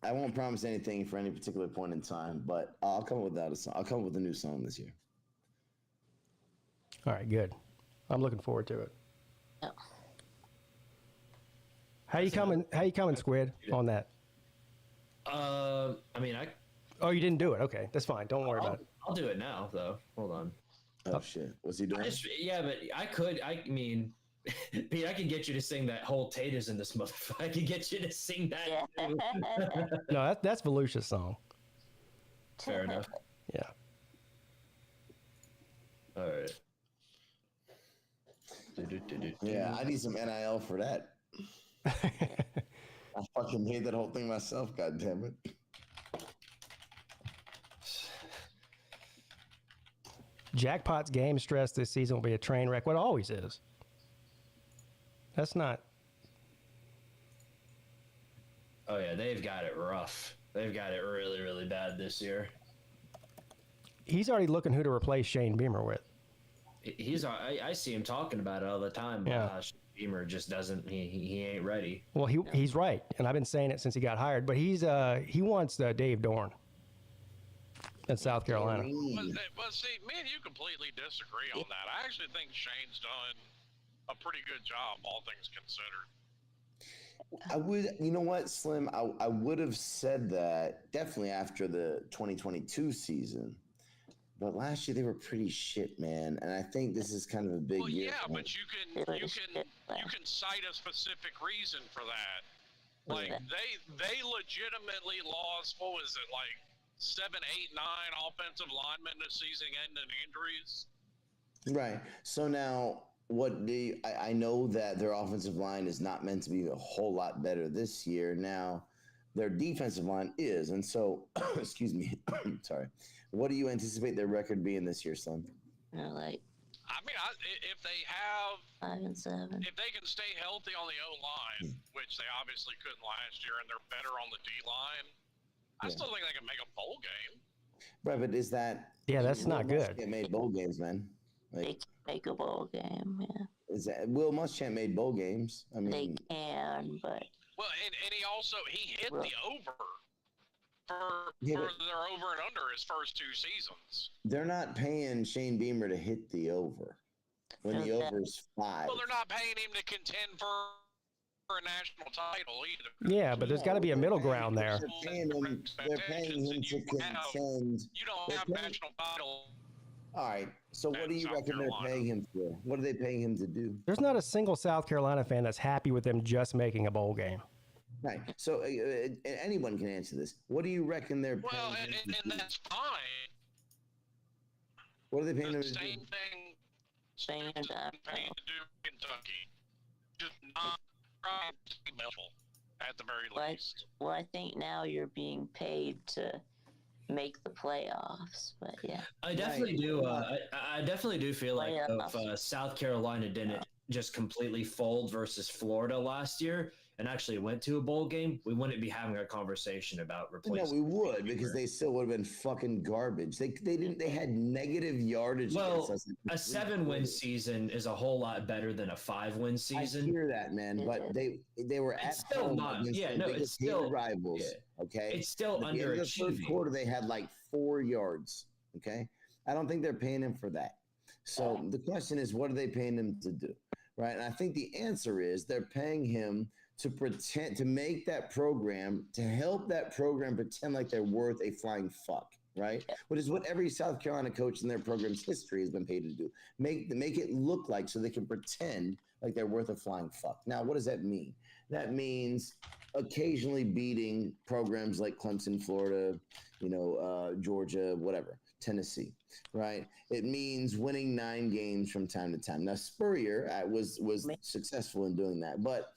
I won't promise anything for any particular point in time, but I'll come up with a song. I'll come up with a new song this year. All right, good. I'm looking forward to it. Yeah. How you coming, Squid, on that? I mean, Oh, you didn't do it. Okay, that's fine. Don't worry about it. I'll do it now, though. Hold on. Oh, shit. What's he doing? Yeah, but I mean, Pete, I could get you to sing that whole Taters in this motherfucker. I could get you to sing that. Too. No, that's Volusia's song. Fair enough. Yeah. All right. Yeah, I need some NIL for that. I fucking made that whole thing myself, God damn it. Jackpot's game stress this season will be a train wreck. What it always is. That's not. Oh yeah, they've got it rough. They've got it really, really bad this year. He's already looking who to replace Shane Beamer with. I see him talking about it all the time. Yeah. Shane Beamer just doesn't. He ain't ready. Well, he's right, and I've been saying it since he got hired. But he wants Dave Dorn in South Carolina. But see, me and you completely disagree on that. I actually think Shane's done a pretty good job, all things considered. I would, you know what, Slim? I would have said that definitely after the 2022 season. But last year they were pretty shit, man, and I think this is kind of a big year. Yeah, but you can cite a specific reason for that. Like they legitimately lost. What was it, like 7, 8, 9 offensive linemen this season ending injuries? Right. So now, I know that their offensive line is not meant to be a whole lot better this year. Now, their defensive line is, and so, excuse me, sorry. What do you anticipate their record being this year, Slim? If they have 5-7, if they can stay healthy on the O-line, which they obviously couldn't last year, and they're better on the D-line, I still think they can make a bowl game. Right, but is that? Yeah, that's not good. They made bowl games, man. they can make a bowl game. Yeah, Is that Will Muschamp made bowl games? I mean, they can, but Well, and he hit the over for their over and under his first 2 seasons. they're not paying Shane Beamer to hit the over when the over is 5. Well, they're not paying him to contend for a national title either. Yeah, but there's got to be a middle ground there. They're paying him to contend. You don't have national title. All right. So what do you reckon they're paying him for? What are they paying him to do? There's not a single South Carolina fan that's happy with them just making a bowl game. Right. So anyone can answer this. What do you reckon they're paying Well, him to and do? that's fine. What are they paying him The to do? same thing Shane and paying to do Kentucky. Just not level at the very least. well, I think now you're being paid to make the playoffs. But yeah, I definitely do. I definitely do feel like if South Carolina didn't just completely fold versus Florida last year and actually went to a bowl game, we wouldn't be having a conversation about replacing. No, we would, because they still would have been fucking garbage. They didn't. They had negative yardage. Well, against us. a 7-win season is a whole lot better than a 5-win season. I hear that, man, but they were at still home not. against Yeah, their no, biggest it's still rivals. Yeah. Okay, It's still At the end of the third underachieving. quarter, they had like 4 yards. Okay, I don't think they're paying him for that. So the question is, what are they paying him to do? Right, and I think the answer is they're paying him to pretend to make that program, to help that program pretend like they're worth a flying fuck, right? Which is what every South Carolina coach in their program's history has been paid to do. Make it look like, so they can pretend like they're worth a flying fuck. Now, what does that mean? That means occasionally beating programs like Clemson, Florida, Georgia, whatever, Tennessee, right? It means winning 9 games from time to time. Now, Spurrier was successful in doing that, but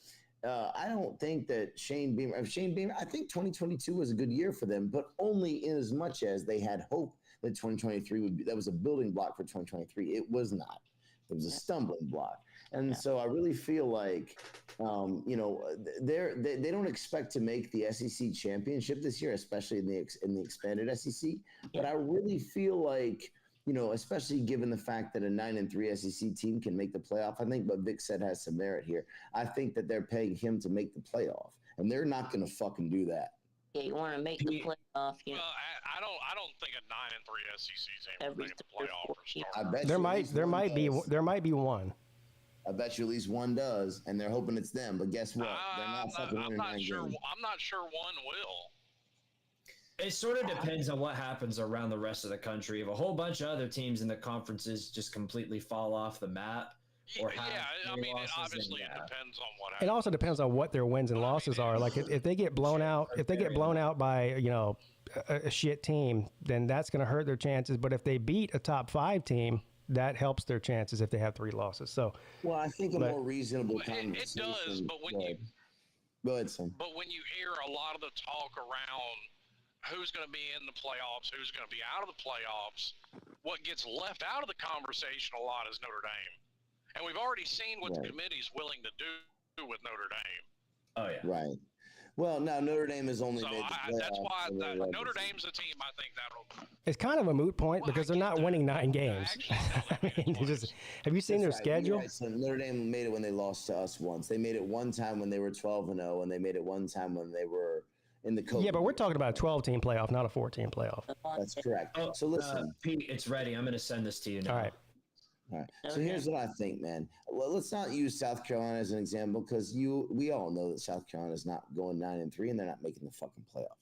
I don't think that Shane Beamer, I think 2022 was a good year for them, but only in as much as they had hope that 2023 that was a building block for 2023. It was not, It was a stumbling block. And so I really feel like, you know, they don't expect to make the SEC championship this year, especially in the expanded SEC. But I really feel like, you know, especially given the fact that a 9-3 SEC team can make the playoff, I think what Vic said has some merit here. I think that they're paying him to make the playoff, and they're not going to fucking do that. Yeah, you want to make the playoff. You know. Well, I don't think a 9-3 SEC team will make the playoff for starters. I bet there might be one. I bet you at least one does, and they're hoping it's them. But guess what? They're not fucking winning 9 games. I'm not sure one will. It sort of depends on what happens around the rest of the country. If a whole bunch of other teams in the conferences just completely fall off the map, or I mean, it obviously depends on what happens. It also depends on what their wins and losses are. Like if they get blown out, by, you know, a shit team, then that's going to hurt their chances. But if they beat a top 5 team, that helps their chances if they have 3 losses. So, well, I think more reasonable conversation. It does, but when go ahead, son. But when you hear a lot of the talk around who's going to be in the playoffs, who's going to be out of the playoffs, what gets left out of the conversation a lot is Notre Dame. And we've already seen what the committee's willing to do with Notre Dame. Oh, yeah. Right. Well, now Notre Dame has only made the playoffs. That's why Notre Dame's a team I think that'll... It's kind of a moot point because they're not winning 9 games. I mean, have you seen their schedule? Right. So Notre Dame made it when they lost to us once. They made it one time when they were 12-0, and they made it one time when they were in the COVID. Yeah, but we're talking about a 12-team playoff, not a 14 playoff. That's correct. So listen. Pete, it's ready. I'm going to send this to you now. All right. So here's what I think, man. Well, let's not use South Carolina as an example because we all know that South Carolina is not going 9-3 and they're not making the fucking playoff.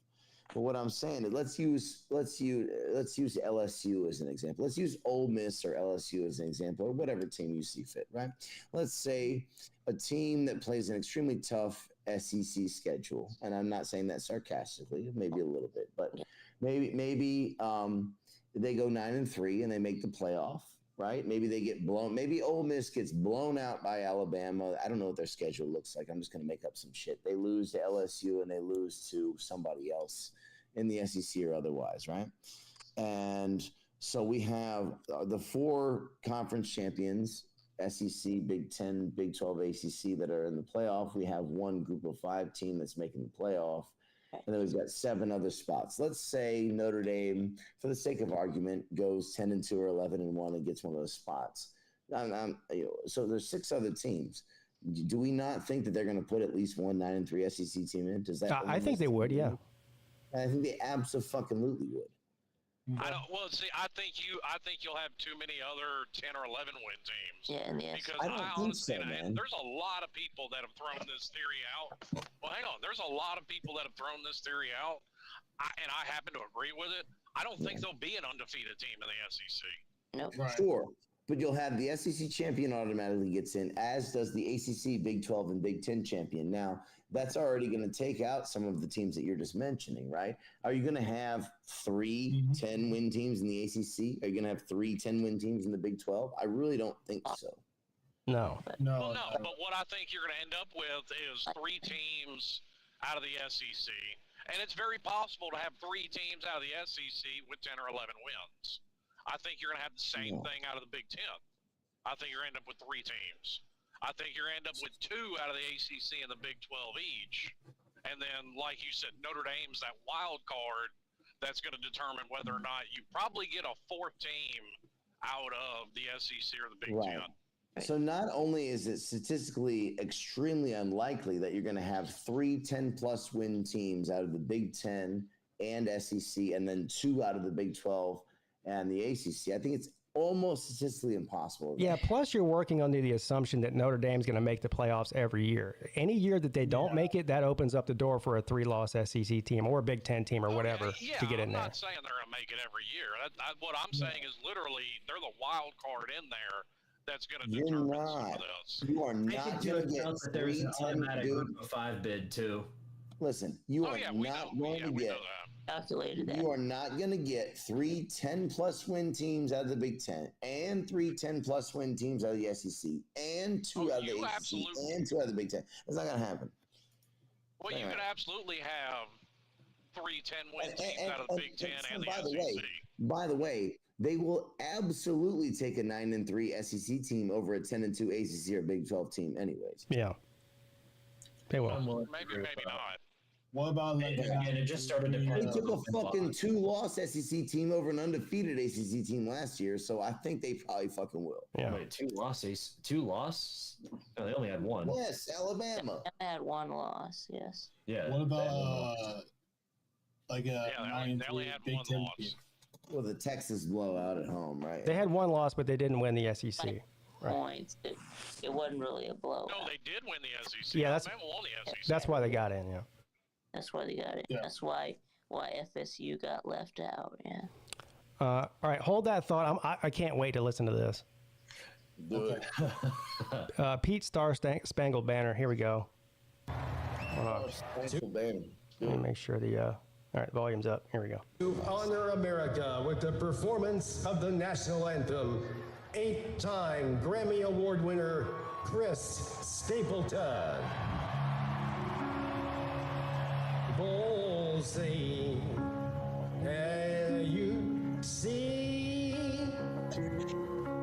But what I'm saying is let's use LSU as an example. Let's use Ole Miss or LSU as an example, or whatever team you see fit, right? Let's say a team that plays an extremely tough SEC schedule, and I'm not saying that sarcastically, maybe a little bit, but maybe they go 9-3 and they make the playoff. Right? Maybe they get blown. Maybe Ole Miss gets blown out by Alabama. I don't know what their schedule looks like. I'm just going to make up some shit. They lose to LSU and they lose to somebody else in the SEC or otherwise, right? And so we have the 4 conference champions, SEC, Big 10, Big 12, ACC, that are in the playoff. We have one Group of 5 team that's making the playoff. And then we've got 7 other spots. Let's say Notre Dame, for the sake of argument, goes 10-2 or 11-1 and gets one of those spots. So there's 6 other teams. Do we not think that they're going to put at least one 9-3 SEC team in? Does that? I think they would. Yeah. I think they absolutely would. I don't. Well, see, I think you'll have too many other 10 or 11 win teams. Yeah, because I don't think so, man. There's a lot of people that have thrown this theory out. Well, hang on. There's a lot of people that have thrown this theory out, and I happen to agree with it. I don't think there'll be an undefeated team in the SEC. Nope. Right. Sure. But you'll have the SEC champion automatically gets in, as does the ACC, Big 12, and Big 10 champion. Now, that's already going to take out some of the teams that you're just mentioning, right? Are you going to have 3 10-win teams in the ACC? Are you going to have 3 10-win teams in the Big 12? I really don't think so. No. Well, no, but what I think you're going to end up with is 3 teams out of the SEC. And it's very possible to have 3 teams out of the SEC with 10 or 11 wins. I think you're going to have the same thing out of the Big 10. I think you're going to end up with 3 teams. I think you're going to end up with 2 out of the ACC and the Big 12 each. And then, like you said, Notre Dame's that wild card that's going to determine whether or not you probably get a 4th team out of the SEC or the Big 10. So not only is it statistically extremely unlikely that you're going to have 3 10-plus win teams out of the Big 10 and SEC, and then 2 out of the Big 12 and the ACC. I think it's almost statistically impossible. Yeah, plus you're working under the assumption that Notre Dame's going to make the playoffs every year. Any year that they don't make it, that opens up the door for a 3-loss SEC team or a Big 10 team or whatever to get in there. I'm not saying they're going to make it every year. What I'm saying is literally they're the wild card in there that's going to determine some of this. You are not going to get there's an automatic Group of 5 bid too. Listen, you are not going to get. You are not going to get 3 10-plus win teams out of the Big 10 and 3 10-plus win teams out of the SEC and 2 out of the ACC and 2 out of the Big 10. That's not going to happen. Well, you could absolutely have 3 10-win teams out of the Big 10 and the SEC. By the way, they will absolutely take a 9-3 SEC team over a 10-2 ACC or Big 12 team, anyways. Yeah, they will. Maybe not. What about like and it just started to They took a fucking 2-loss SEC team over an undefeated ACC team last year, so I think they probably fucking will. Yeah. Wait, 2 losses? 2 loss? No, they only had 1. Yes, Alabama. I had 1 loss. Yes. Yeah. What about like a they only had Big 1 Ten loss. team? Well, the Texas blowout at home, right? They had 1 loss, but they didn't win the SEC. Right. Points. It wasn't really a blowout. No, they did win the SEC. Yeah, Alabama won the SEC. That's why they got in. Yeah. That's why they got it. Yeah. That's why FSU got left out. Yeah. All right, hold that thought. I can't wait to listen to this. Pete Star Spangled Banner. Here we go. Special banner. Let me make sure the all right, volume's up. Here we go. To honor America with the performance of the national anthem, 8-time Grammy Award winner Chris Stapleton. Bullseye, can you see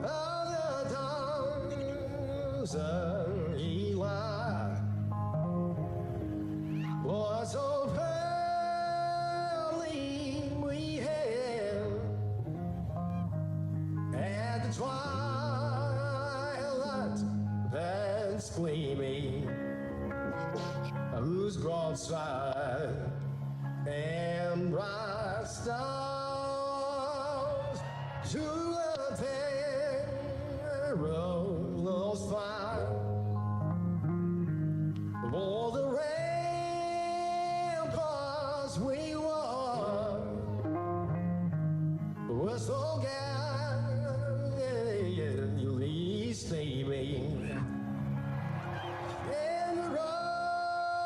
all the times Eli was so proudly we hailed at the twilight that's gleaming, whose broadside and bright stars to a perilous fight. For the ramparts we won were so gallantly steaming. And the rockets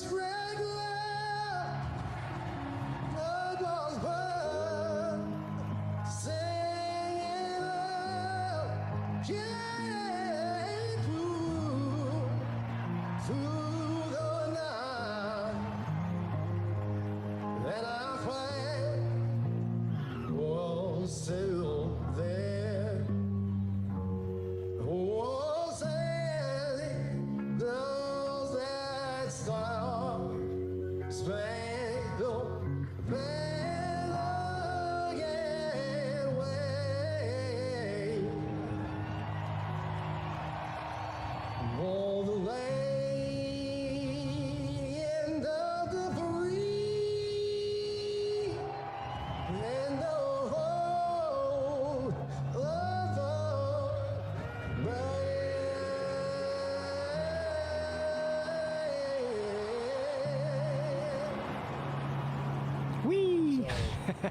regular, blood was blood, singing out, came through the night, and our flag was still there. Oh, sailing those that star-spangled banner again wave. Oh, the land of the free and the home of the brave. Whee!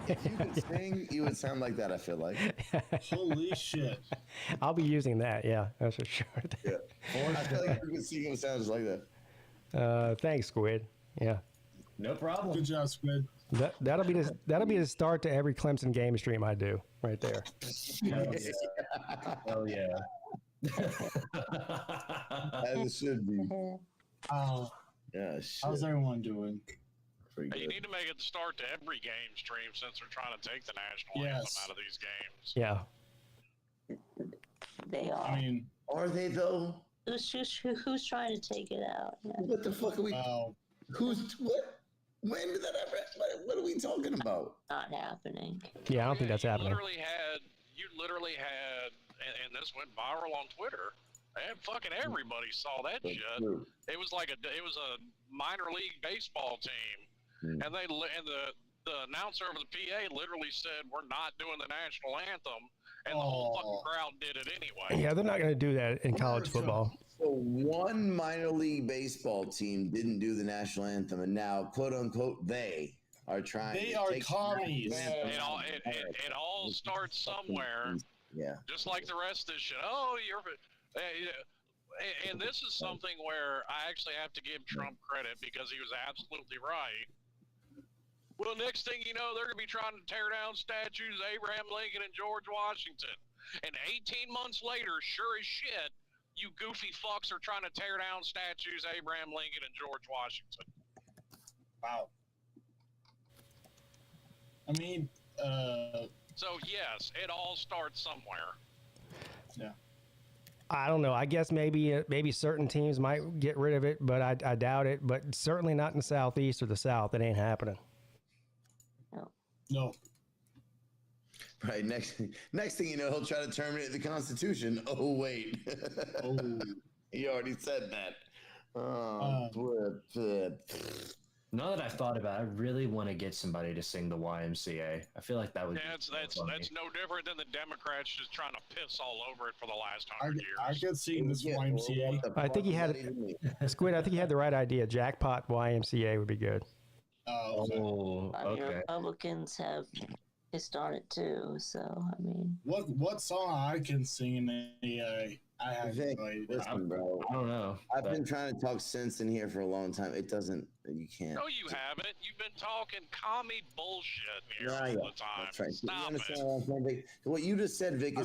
If you could sing, you would sound like that, I feel like. Holy shit! I'll be using that. Yeah, that's for sure. Yeah. I feel like if you could sing, it would sound just like that. Thanks, Squid. Yeah. No problem. Good job, Squid. That'll be the start to every Clemson game stream I do, right there. Hell yeah. As it should be. Yeah, shit. How's everyone doing? Pretty Hey, you good. need to make it the start to every game stream since they're trying to take the national anthem out of these games. Yeah. They are. I mean, Are they though? Who's trying to take it out? Yeah. What the fuck are we? Who's what? When did that ever? What are we talking about? Not happening. Yeah, I don't think that's happening. You literally had, and this went viral on Twitter. And fucking everybody saw that shit. It was like it was a minor league baseball team, and the announcer over the PA literally said, "We're not doing the national anthem," and the whole fucking crowd did it anyway. Yeah, they're not going to do that in college football. So one minor league baseball team didn't do the national anthem, and now, quote unquote, they are trying. They are commies. It all starts somewhere. Yeah. Just like the rest of this shit. Oh, and this is something where I actually have to give Trump credit because he was absolutely right. Well, next thing you know, they're going to be trying to tear down statues of Abraham Lincoln and George Washington. And 18 months later, sure as shit, you goofy fucks are trying to tear down statues of Abraham Lincoln and George Washington. Wow. I mean, So yes, it all starts somewhere. Yeah. I don't know. I guess maybe certain teams might get rid of it, but I doubt it. But certainly not in the Southeast or the South. It ain't happening. No. Right. Next thing you know, he'll try to terminate the Constitution. Oh wait. Oh. He already said that. Now that I've thought about it, I really want to get somebody to sing the YMCA. I feel like that would. Yeah, that's no different than the Democrats just trying to piss all over it for the last 100 years. I could see this YMCA. I think he had Squid. I think he had the right idea. Jackpot YMCA would be good. Oh, okay. Republicans have pissed on it too. So I mean, what song I can sing in the I have no idea. Listen, bro. I don't know. I've been trying to talk sense in here for a long time. It doesn't. You can't. No, you haven't. You've been talking commie bullshit here all the time. That's right. Stop you it. understand Vic? What you just said, Vic,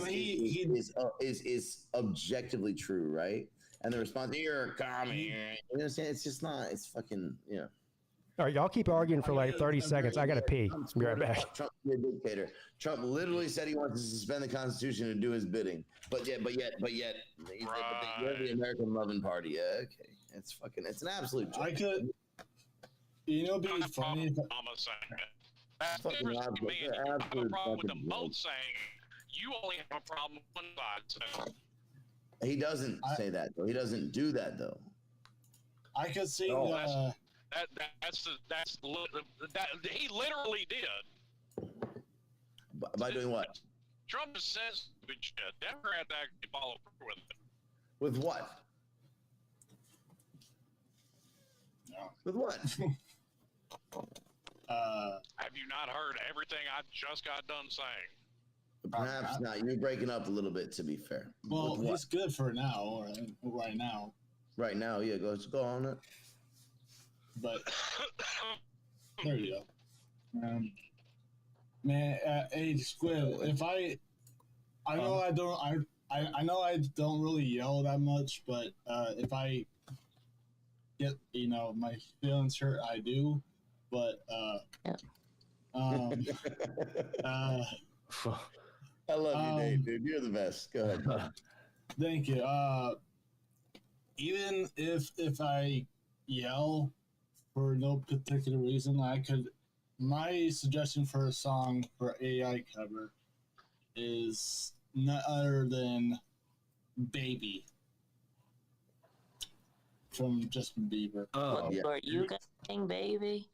is objectively true, right? And the response, "You're a commie." You understand? It's just not. It's fucking. Yeah. All right, y'all keep arguing for like 30 seconds. I gotta pee. Be right back. Trump is a dictator. Trump literally said he wants to suspend the Constitution and do his bidding. But yet, you're the American loving party. Yeah, okay. It's an absolute joke. I could. You know, it'd be funny. I'm saying it. That's different to me. You have a problem with them both saying it. You only have a problem with one side saying it. He doesn't say that though. He doesn't do that though. I could see. He literally did. By doing what? Trump just says stupid shit. Democrats actually follow through with it. With what? No. With what? Have you not heard everything I just got done saying? Perhaps not. You're breaking up a little bit, to be fair. Well, he's good for now, right now. Right now, yeah. Go on it. But there you go. Man, hey Squid, if I know I know I don't really yell that much, but if I get my feelings hurt, I do. But I love you, Nate, dude. You're the best. Go ahead. Thank you. Even if I yell for no particular reason, my suggestion for a song for AI cover is none other than Baby from Justin Bieber. Oh, are you gonna sing Baby?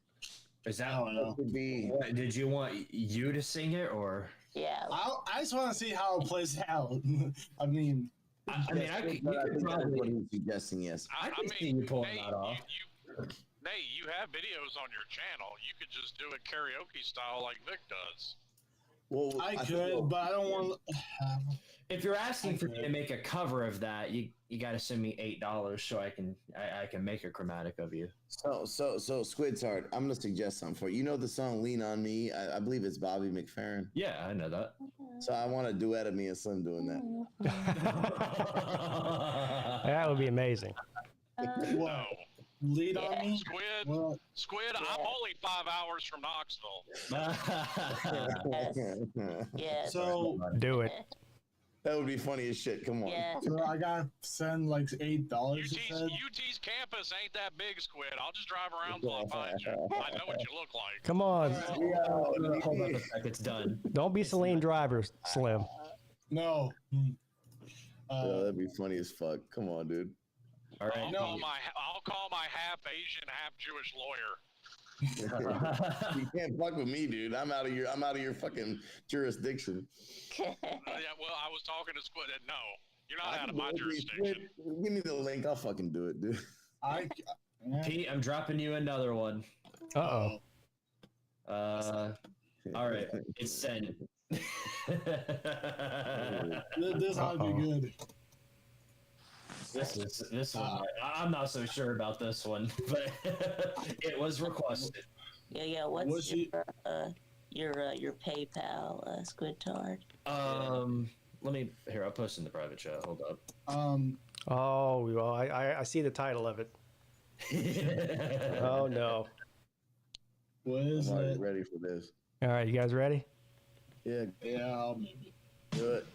Is that? I don't know. What, did you want you to sing it or? Yeah. I just want to see how it plays out. I mean, I could probably. What he's suggesting, yes. I could see you pulling that off. Nate, you have videos on your channel. You could just do it karaoke style like Vic does. Well, I could, but I don't want. If you're asking for me to make a cover of that, you got to send me $8 so I can make a chromatic of you. So Squid's Heart, I'm gonna suggest something for you. You know the song "Lean on Me"? I believe it's Bobby McFerrin. Yeah, I know that. So I want a duet of me and Slim doing that. That would be amazing. No. Lead on me? Squid, I'm only 5 hours from Knoxville. Yes. So do it. That would be funny as shit. Come on. Yeah. So I gotta send like $8. UT's campus ain't that big, Squid. I'll just drive around till I find you. I know what you look like. Come on. Hold on a sec, it's done. Don't be Celine Driver, Slim. No. That'd be funny as fuck. Come on, dude. All right. I'll call my half Asian, half Jewish lawyer. You can't fuck with me, dude. I'm out of your fucking jurisdiction. Yeah, well, I was talking to Squid. No, you're not out of my jurisdiction. Give me the link. I'll fucking do it, dude. Pete, I'm dropping you another one. Uh-oh. All right, it's sent. This ought to be good. This one. I'm not so sure about this one, but it was requested. Yeah. What's your PayPal, Squid Tard? Let me I'll post in the private chat. Hold up. Oh, well, I see the title of it. Oh no. What is it? Ready for this? All right, you guys ready? Yeah. Yeah, maybe. Good.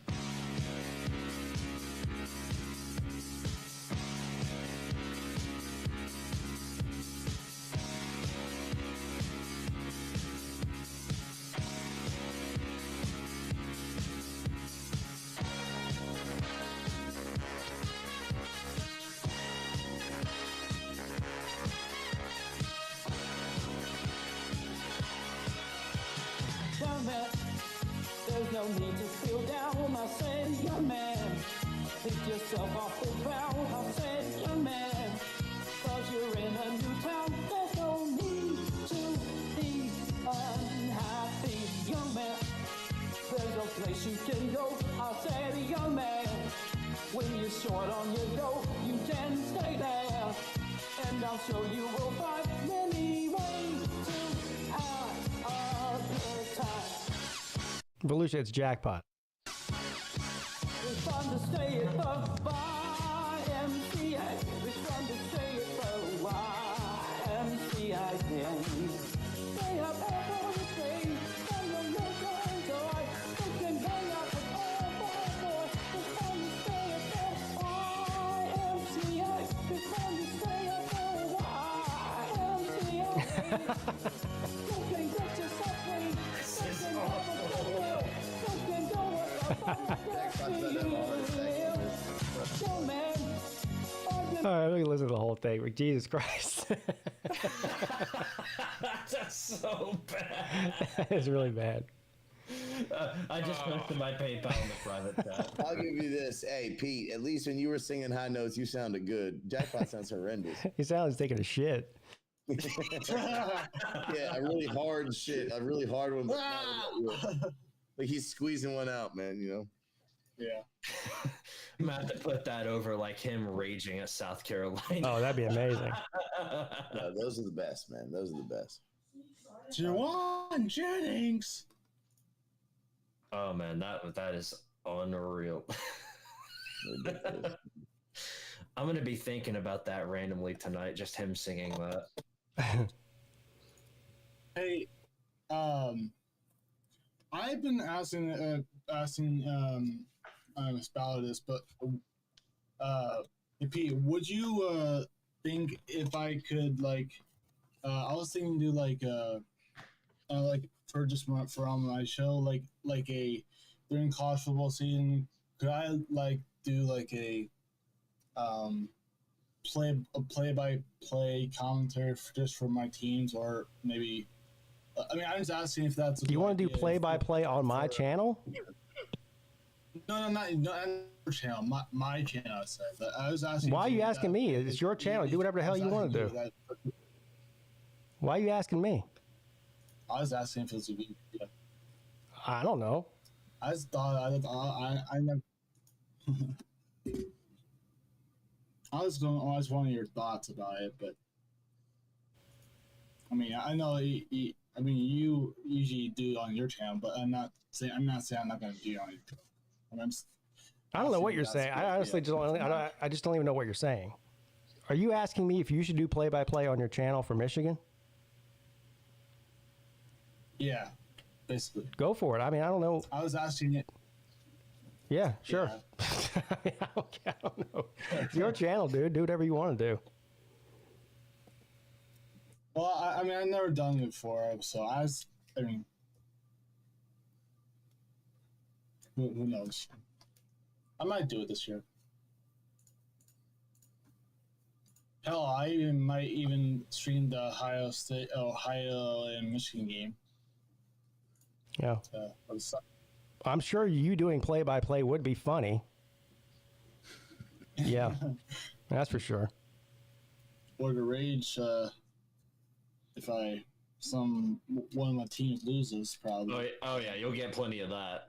There's no need to feel down. I said, young man, pick yourself off the ground. I said, young man, cause you're in a new town. There's no need to be unhappy, young man. There's no place you can go. I said, young man, when you're short on your dough, you can stay there. And I'm sure you will find many ways to have a good time. Volusia, it's jackpot. It's fun to stay at the YMCA. It's fun to stay at the YMCA. Stay up every day, and you'll never enjoy. You can hang out with all my boys. It's fun to stay at the YMCA. It's fun to stay at the YMCA. You can get yourself free. This is awful. All right, let me listen to the whole thing. Jesus Christ. That's so bad. It's really bad. I just posted my PayPal in the private chat. I'll give you this. Hey, Pete, at least when you were singing high notes, you sounded good. Jackpot sounds horrendous. He sounds taking a shit. Yeah, a really hard shit. A really hard one. But like he's squeezing one out, man, you know? Yeah. I'm going to have to put that over like him raging at South Carolina. Oh, that'd be amazing. No, those are the best, man. Those are the best. Juwan Jennings. Oh, man, that is unreal. I'm going to be thinking about that randomly tonight, just him singing that. Hey, I've been asking about this, but Pete, would you think if I could I was thinking to for just for on my show like a during college football season, could I do a play-by-play commentary just for my teams, or maybe I mean I'm just asking if that's you want to do play-by-play on my channel? No, not your channel. My channel. I said. I was asking. Why are you asking me? It's your channel. Do whatever the hell you want to do. Why are you asking me? I was asking if it was a video. Yeah. I don't know. I just thought I never. I was wanting your thoughts about it, but I mean, I know. You usually do it on your channel, but I'm not saying I'm not going to do it on your channel. I don't know what you're saying. I honestly just don't. I just don't even know what you're saying. Are you asking me if you should do play-by-play on your channel for Michigan? Yeah, basically. Go for it. I mean, I don't know. I was asking it. Yeah, sure. Yeah. I don't know. It's your channel, dude. Do whatever you want to do. Well, I mean, I've never done it before, so I mean, who knows? I might do it this year. Hell, I might stream the Ohio and Michigan game. Yeah. I'm sure you doing play-by-play would be funny. Yeah, that's for sure. Or the rage if one of my teams loses, probably. Oh yeah, you'll get plenty of that.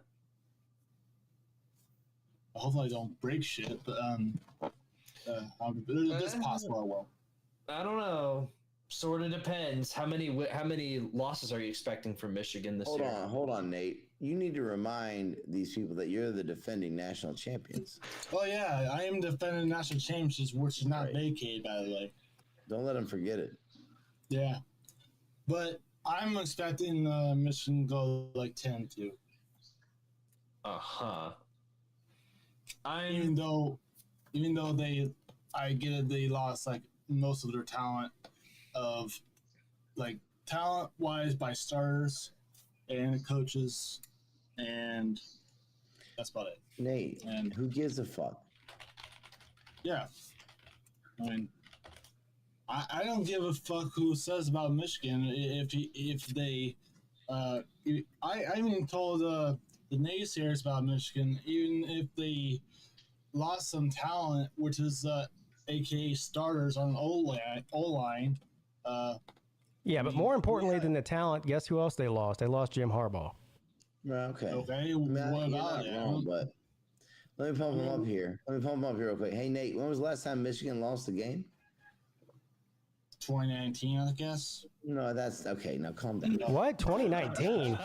Hopefully I don't break shit, but it's possible I will. I don't know. Sort of depends. How many losses are you expecting from Michigan this year? Hold on, Nate. You need to remind these people that you're the defending national champions. Oh yeah, I am defending national champions, which is not vacated, by the way. Don't let them forget it. Yeah, but I'm expecting Michigan to go 10-2. Even though I get it, they lost like most of their talent talent-wise by starters and coaches, and that's about it. Nate, and who gives a fuck? Yeah, I mean, I don't give a fuck who says about Michigan if they. I even told the naysayers about Michigan, even if they lost some talent, which is aka starters on O-line. Yeah, but more importantly than the talent, guess who else they lost? They lost Jim Harbaugh. Okay. Okay. What about it? Wrong, but let me pump him up here. Real quick. Hey, Nate, when was the last time Michigan lost a game? 2019, I guess. No, that's okay. Now calm down. What? 2019?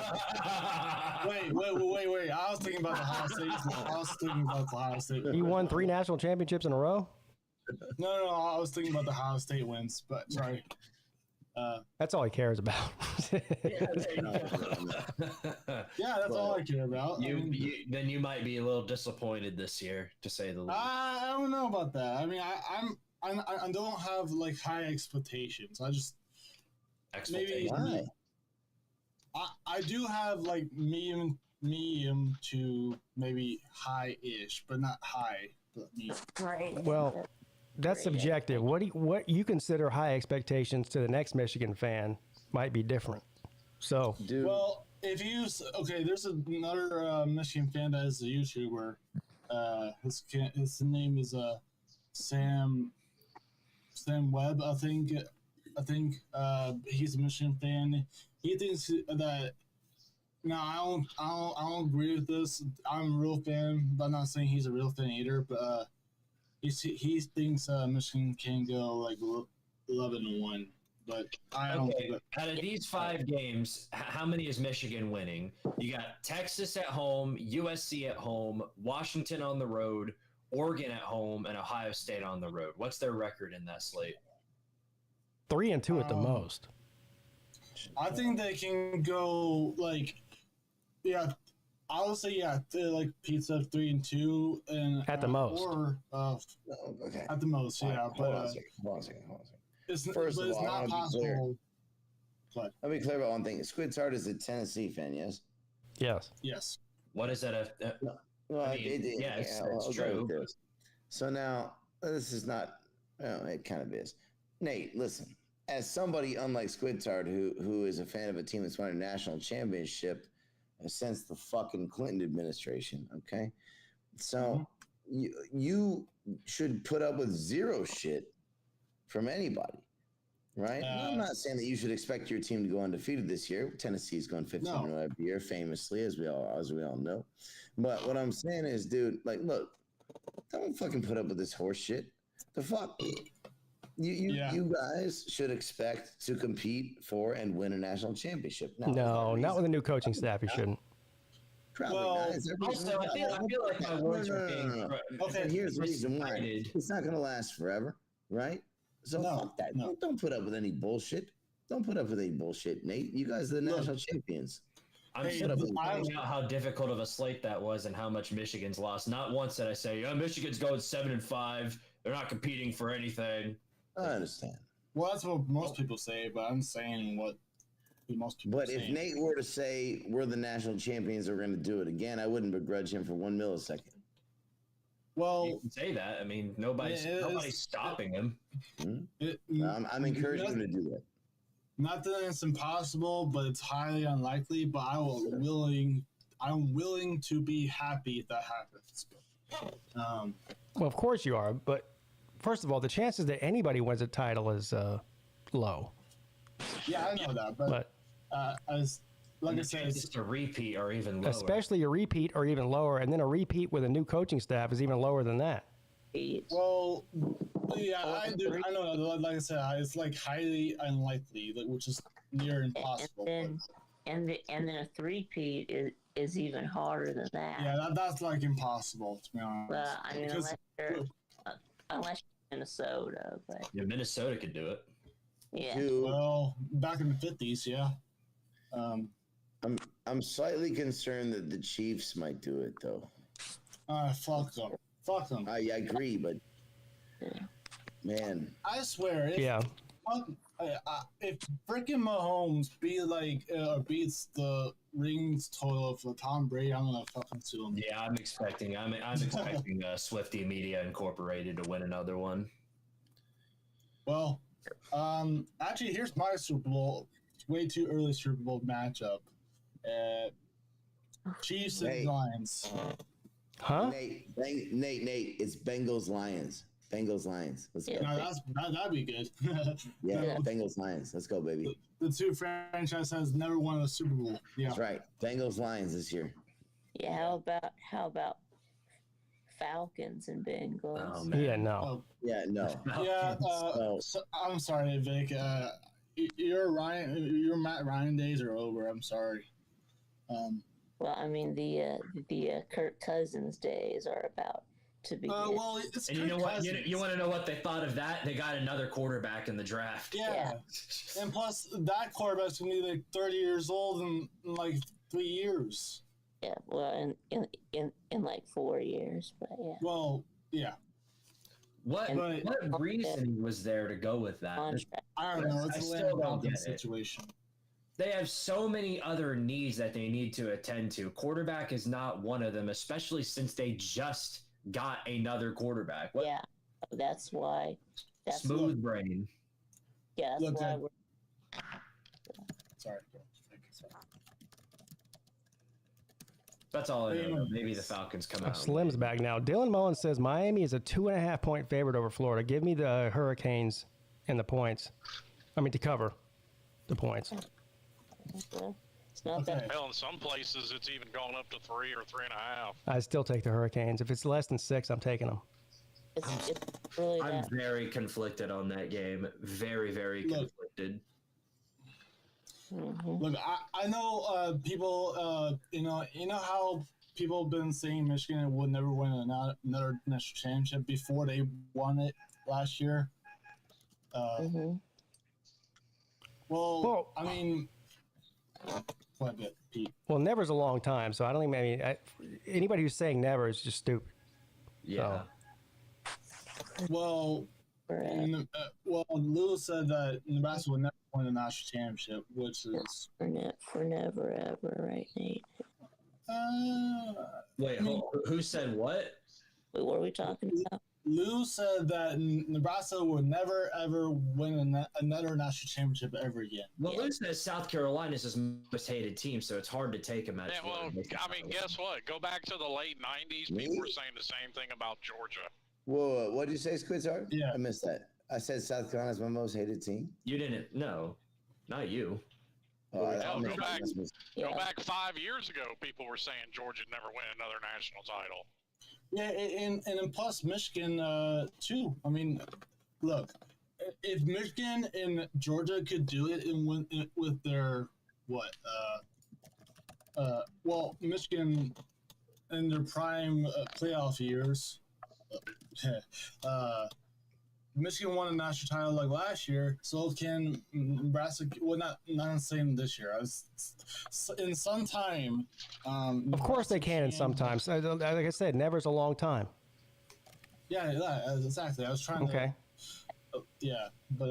Wait. I was thinking about the Ohio State. You won 3 national championships in a row? No. I was thinking about the Ohio State wins, but sorry. That's all he cares about. Yeah, that's all I care about. Then you might be a little disappointed this year, to say the least. I don't know about that. I mean, I don't have like high expectations. I just maybe I do have like medium to maybe high-ish, but not high. But medium. Right. Well, that's subjective. What you consider high expectations to the next Michigan fan might be different. So, well, if you there's another Michigan fan that is a YouTuber. His name is Sam Webb. I think he's a Michigan fan. He thinks that. No, I don't agree with this. I'm a real fan, but I'm not saying he's a real fan either. But he thinks Michigan can go like 11-1. But I don't think that. Out of these 5 games, how many is Michigan winning? You got Texas at home, USC at home, Washington on the road, Oregon at home, and Ohio State on the road. What's their record in that slate? 3-2 at the most. I think they can go like, I would say like pizza 3-2 and at the most, or at the most, yeah. Hold on a second. It's First of all, not possible. Let me clear about one thing. Squidtard is a Tennessee fan, yes? Yes. What is that? It's true. So now, this is not, it kind of is. Nate, listen. As somebody unlike Squidtard, who is a fan of a team that's won a national championship since the fucking Clinton administration, okay? So you should put up with zero shit from anybody, right? I'm not saying that you should expect your team to go undefeated this year. Tennessee's going 15-0 every year, famously, as we all know. But what I'm saying is, dude, like, look, don't fucking put up with this horse shit. The fuck? You guys should expect to compete for and win a national championship. No, not with a new coaching staff. You shouldn't. Also, I feel like my words are being. Okay, here's the reason why. It's not going to last forever, right? So fuck that. No. Don't put up with any bullshit. Don't put up with any bullshit, Nate. You guys are the national champions. I'm finding out how difficult of a slate that was and how much Michigan's lost. Not once did I say, Michigan's going 7-5. They're not competing for anything. I understand. Well, that's what most people say, but I'm saying what most people say. But if Nate were to say we're the national champions, we're going to do it again, I wouldn't begrudge him for 1 millisecond. Well, you can say that. I mean, nobody's stopping him. I'm encouraging him to do that. Not that it's impossible, but it's highly unlikely. But I'm willing to be happy if that happens. Well, of course you are, but first of all, the chances that anybody wins a title is low. Yeah, I know that, but as like I said, it's a repeat or even lower. Especially a repeat or even lower, and then a repeat with a new coaching staff is even lower than that. Well, yeah, I know. Like I said, it's like highly unlikely, which is near impossible. And then a three-peat is even harder than that. Yeah, that's like impossible, to be honest. Well, I mean, unless you're Minnesota, but Minnesota could do it. Yeah. Well, back in the 50s, yeah. I'm slightly concerned that the Chiefs might do it, though. Fuck them. Fuck them. I agree, but man, I swear, if freaking Mahomes beats the rings total for Tom Brady, I'm gonna fucking sue him. Yeah, I'm expecting Swifty Media Incorporated to win another one. Well, actually, here's my Super Bowl. Way too early Super Bowl matchup. Chiefs and Lions. Huh? Nate, it's Bengals Lions. Let's go. No, that'd be good. Yeah, Bengals Lions. Let's go, baby. The two franchises never won a Super Bowl. Yeah, that's right. Bengals Lions this year. Yeah, how about Falcons and Bengals? Oh, man. Yeah, no. Yeah, no. Yeah, so, I'm sorry, Vic. Your Matt Ryan days are over. I'm sorry. Well, I mean the Kirk Cousins days are about to begin. Well, it's and you know what? You want to know what they thought of that? They got another quarterback in the draft. Yeah. And plus that quarterback's gonna be like 30 years old in like 3 years. Yeah, well, in like 4 years, but yeah. Well, yeah. What reason was there to go with that? I don't know. It's a Landon situation. They have so many other needs that they need to attend to. Quarterback is not one of them, especially since they just got another quarterback. Yeah, that's why. Smooth brain. Yeah, that's why we're. Sorry. That's all I know. Maybe the Falcons come out. Slim's back now. Dylan Mullins says Miami is a 2.5 point favorite over Florida. Give me the Hurricanes and the points. I mean, to cover the points. It's not that. Hell, in some places it's even gone up to 3 or 3.5. I still take the Hurricanes. If it's less than 6, I'm taking them. It's really I'm very conflicted on that game. Very, very conflicted. Look, I know people. You know how people have been saying Michigan would never win another national championship before they won it last year. Well, I mean, quite a bit, Pete. Well, never's a long time, so I don't even. I mean, anybody who's saying never is just stupid. Yeah. So. Well, Lewis said that Nebraska would never win a national championship, which is for never ever, right, Nate? Wait, who said what? Wait, what are we talking about? Lou said that Nebraska would never ever win another national championship ever again. Well, Lou says South Carolina's his most hated team, so it's hard to take him at. Yeah, well, I mean, guess what? Go back to the late '90s. People were saying the same thing about Georgia. Whoa, what did you say, Squidz? Yeah, I missed that. I said South Carolina's my most hated team. You didn't? No, not you. Go back 5 years ago. People were saying Georgia'd never win another national title. Yeah, and plus Michigan too. I mean, look, if Michigan and Georgia could do it with their Michigan in their prime playoff years, Michigan won a national title like last year, so can Nebraska. Well, not saying this year. In some time. Of course they can in some time. So, like I said, never's a long time. Yeah, exactly. I was trying to. Yeah, but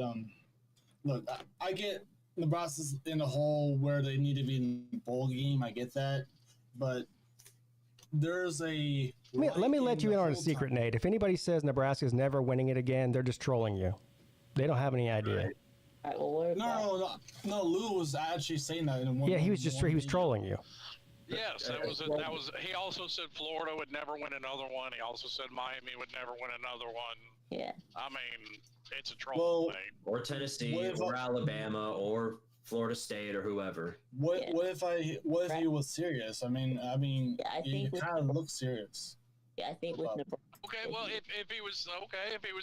look, I get Nebraska's in a hole where they need to be in the bowl game. I get that, but there's a. Let me let you in on a secret, Nate. If anybody says Nebraska's never winning it again, they're just trolling you. They don't have any idea. Right, well, no. Lou was actually saying that in one. Yeah, he was trolling you. Yes, that was. He also said Florida would never win another one. He also said Miami would never win another one. Yeah. I mean, it's a troll thing. Or Tennessee, or Alabama, or Florida State, or whoever. What if he was serious? I mean, yeah, I think he kind of looks serious. Yeah, I think with Nebraska. Okay, well, if he was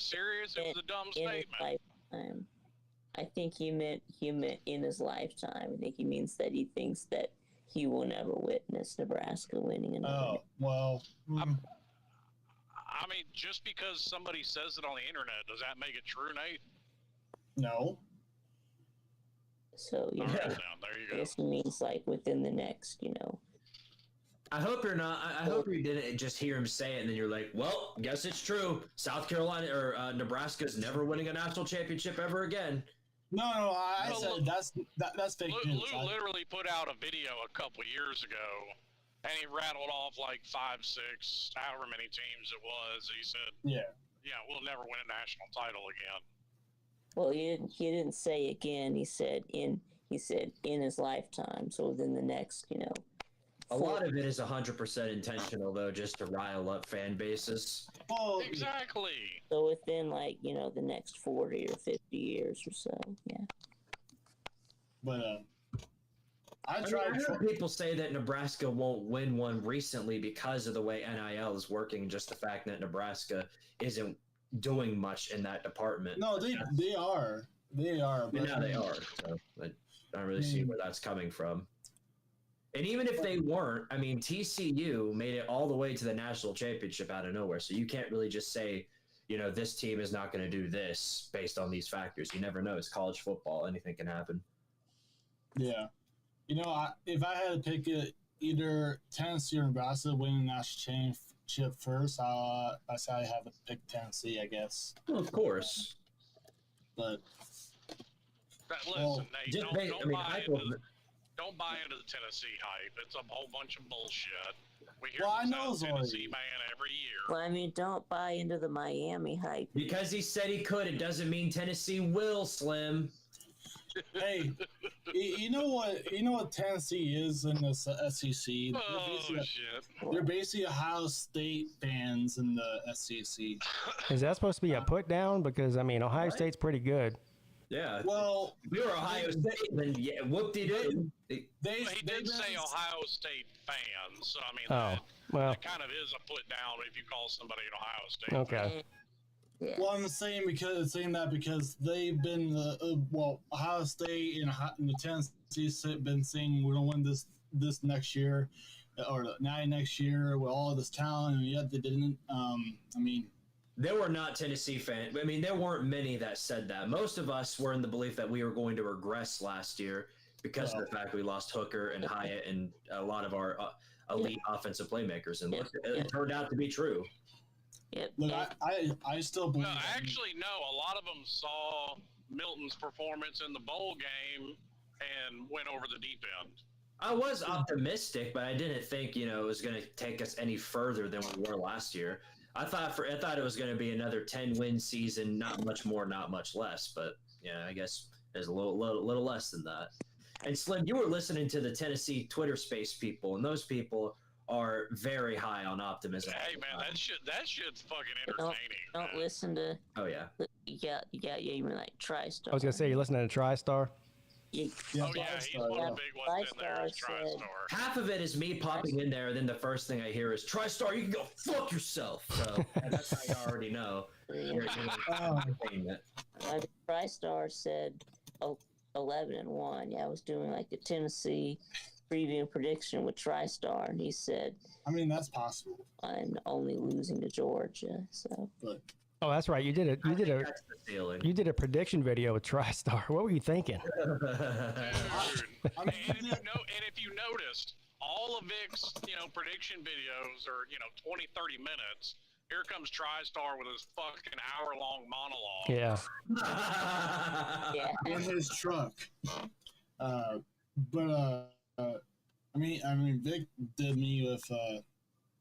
serious, it was a dumb statement. I think he meant in his lifetime. I think he means that he thinks that he will never witness Nebraska winning another. Oh, well. I mean, just because somebody says it on the internet, does that make it true, Nate? No. So, you know, there you go. I guess he means like within the next, you know. I hope you're not. I hope you didn't just hear him say it and then you're like, well, guess it's true. South Carolina or Nebraska's never winning a national championship ever again. No, I said that's fake news. Lou literally put out a video a couple years ago, and he rattled off like 5, 6, however many teams it was. He said, "Yeah, we'll never win a national title again." Well, he didn't say again. He said in his lifetime. So within the next, you know. A lot of it is 100% intentional, though, just to rile up fan bases. Oh, exactly. So within, like, you know, the next 40 or 50 years or so, yeah. But I heard people say that Nebraska won't win one recently because of the way NIL is working, just the fact that Nebraska isn't doing much in that department. No, they are. They are. But now they are. So I don't really see where that's coming from. And even if they weren't, I mean, TCU made it all the way to the national championship out of nowhere. So you can't really just say, you know, this team is not going to do this based on these factors. You never know. It's college football. Anything can happen. Yeah. You know, if I had to pick it, either Tennessee or Nebraska winning the national championship first, I say I have to pick Tennessee, I guess. Well, of course. But listen, Nate, don't buy into the Tennessee hype. It's a whole bunch of bullshit. We hear this Tennessee man every year. Well, I mean, don't buy into the Miami hype. Because he said he could, it doesn't mean Tennessee will, Slim. Hey, you know what Tennessee is in the SEC? They're basically Ohio State fans in the SEC. Is that supposed to be a put down? Because, I mean, Ohio State's pretty good. Yeah. Well, we were Ohio State, then whoop-de-doo. He did say Ohio State fans, so I mean, that kind of is a put down if you call somebody an Ohio State. Okay. Yeah. Well, I'm saying that because they've been Ohio State and the Tennessee been saying we're gonna win this next year or next year with all this talent, and yet they didn't. I mean. There were not Tennessee fans. I mean, there weren't many that said that. Most of us were in the belief that we were going to regress last year because of the fact we lost Hooker and Hyatt and a lot of our elite offensive playmakers. And it turned out to be true. Look, I still believe. Well, actually, no. A lot of them saw Milton's performance in the bowl game and went over the deep end. I was optimistic, but I didn't think, it was going to take us any further than we were last year. I thought it was going to be another 10-win season, not much more, not much less. But yeah, I guess there's a little less than that. And Slim, you were listening to the Tennessee Twitter Space people, and those people are very high on optimism. Hey man, that shit's fucking entertaining. Don't listen to. Oh yeah. You mean like TriStar? I was gonna say you're listening to TriStar. Yeah. He's one of the big ones in there. Is TriStar. Half of it is me popping in there, and then the first thing I hear is TriStar. You can go fuck yourself. So that's how you already know. TriStar said 11-1. Yeah, I was doing like the Tennessee preview and prediction with TriStar, and he said, I mean, that's possible. I'm only losing to Georgia. So. But. Oh, that's right. You did a prediction video with TriStar. What were you thinking? Dude, and if you noticed, all of Vic's, prediction videos are, 20, 30 minutes. Here comes TriStar with his fucking hour-long monologue. Yeah. In his truck. I mean, Vic did me with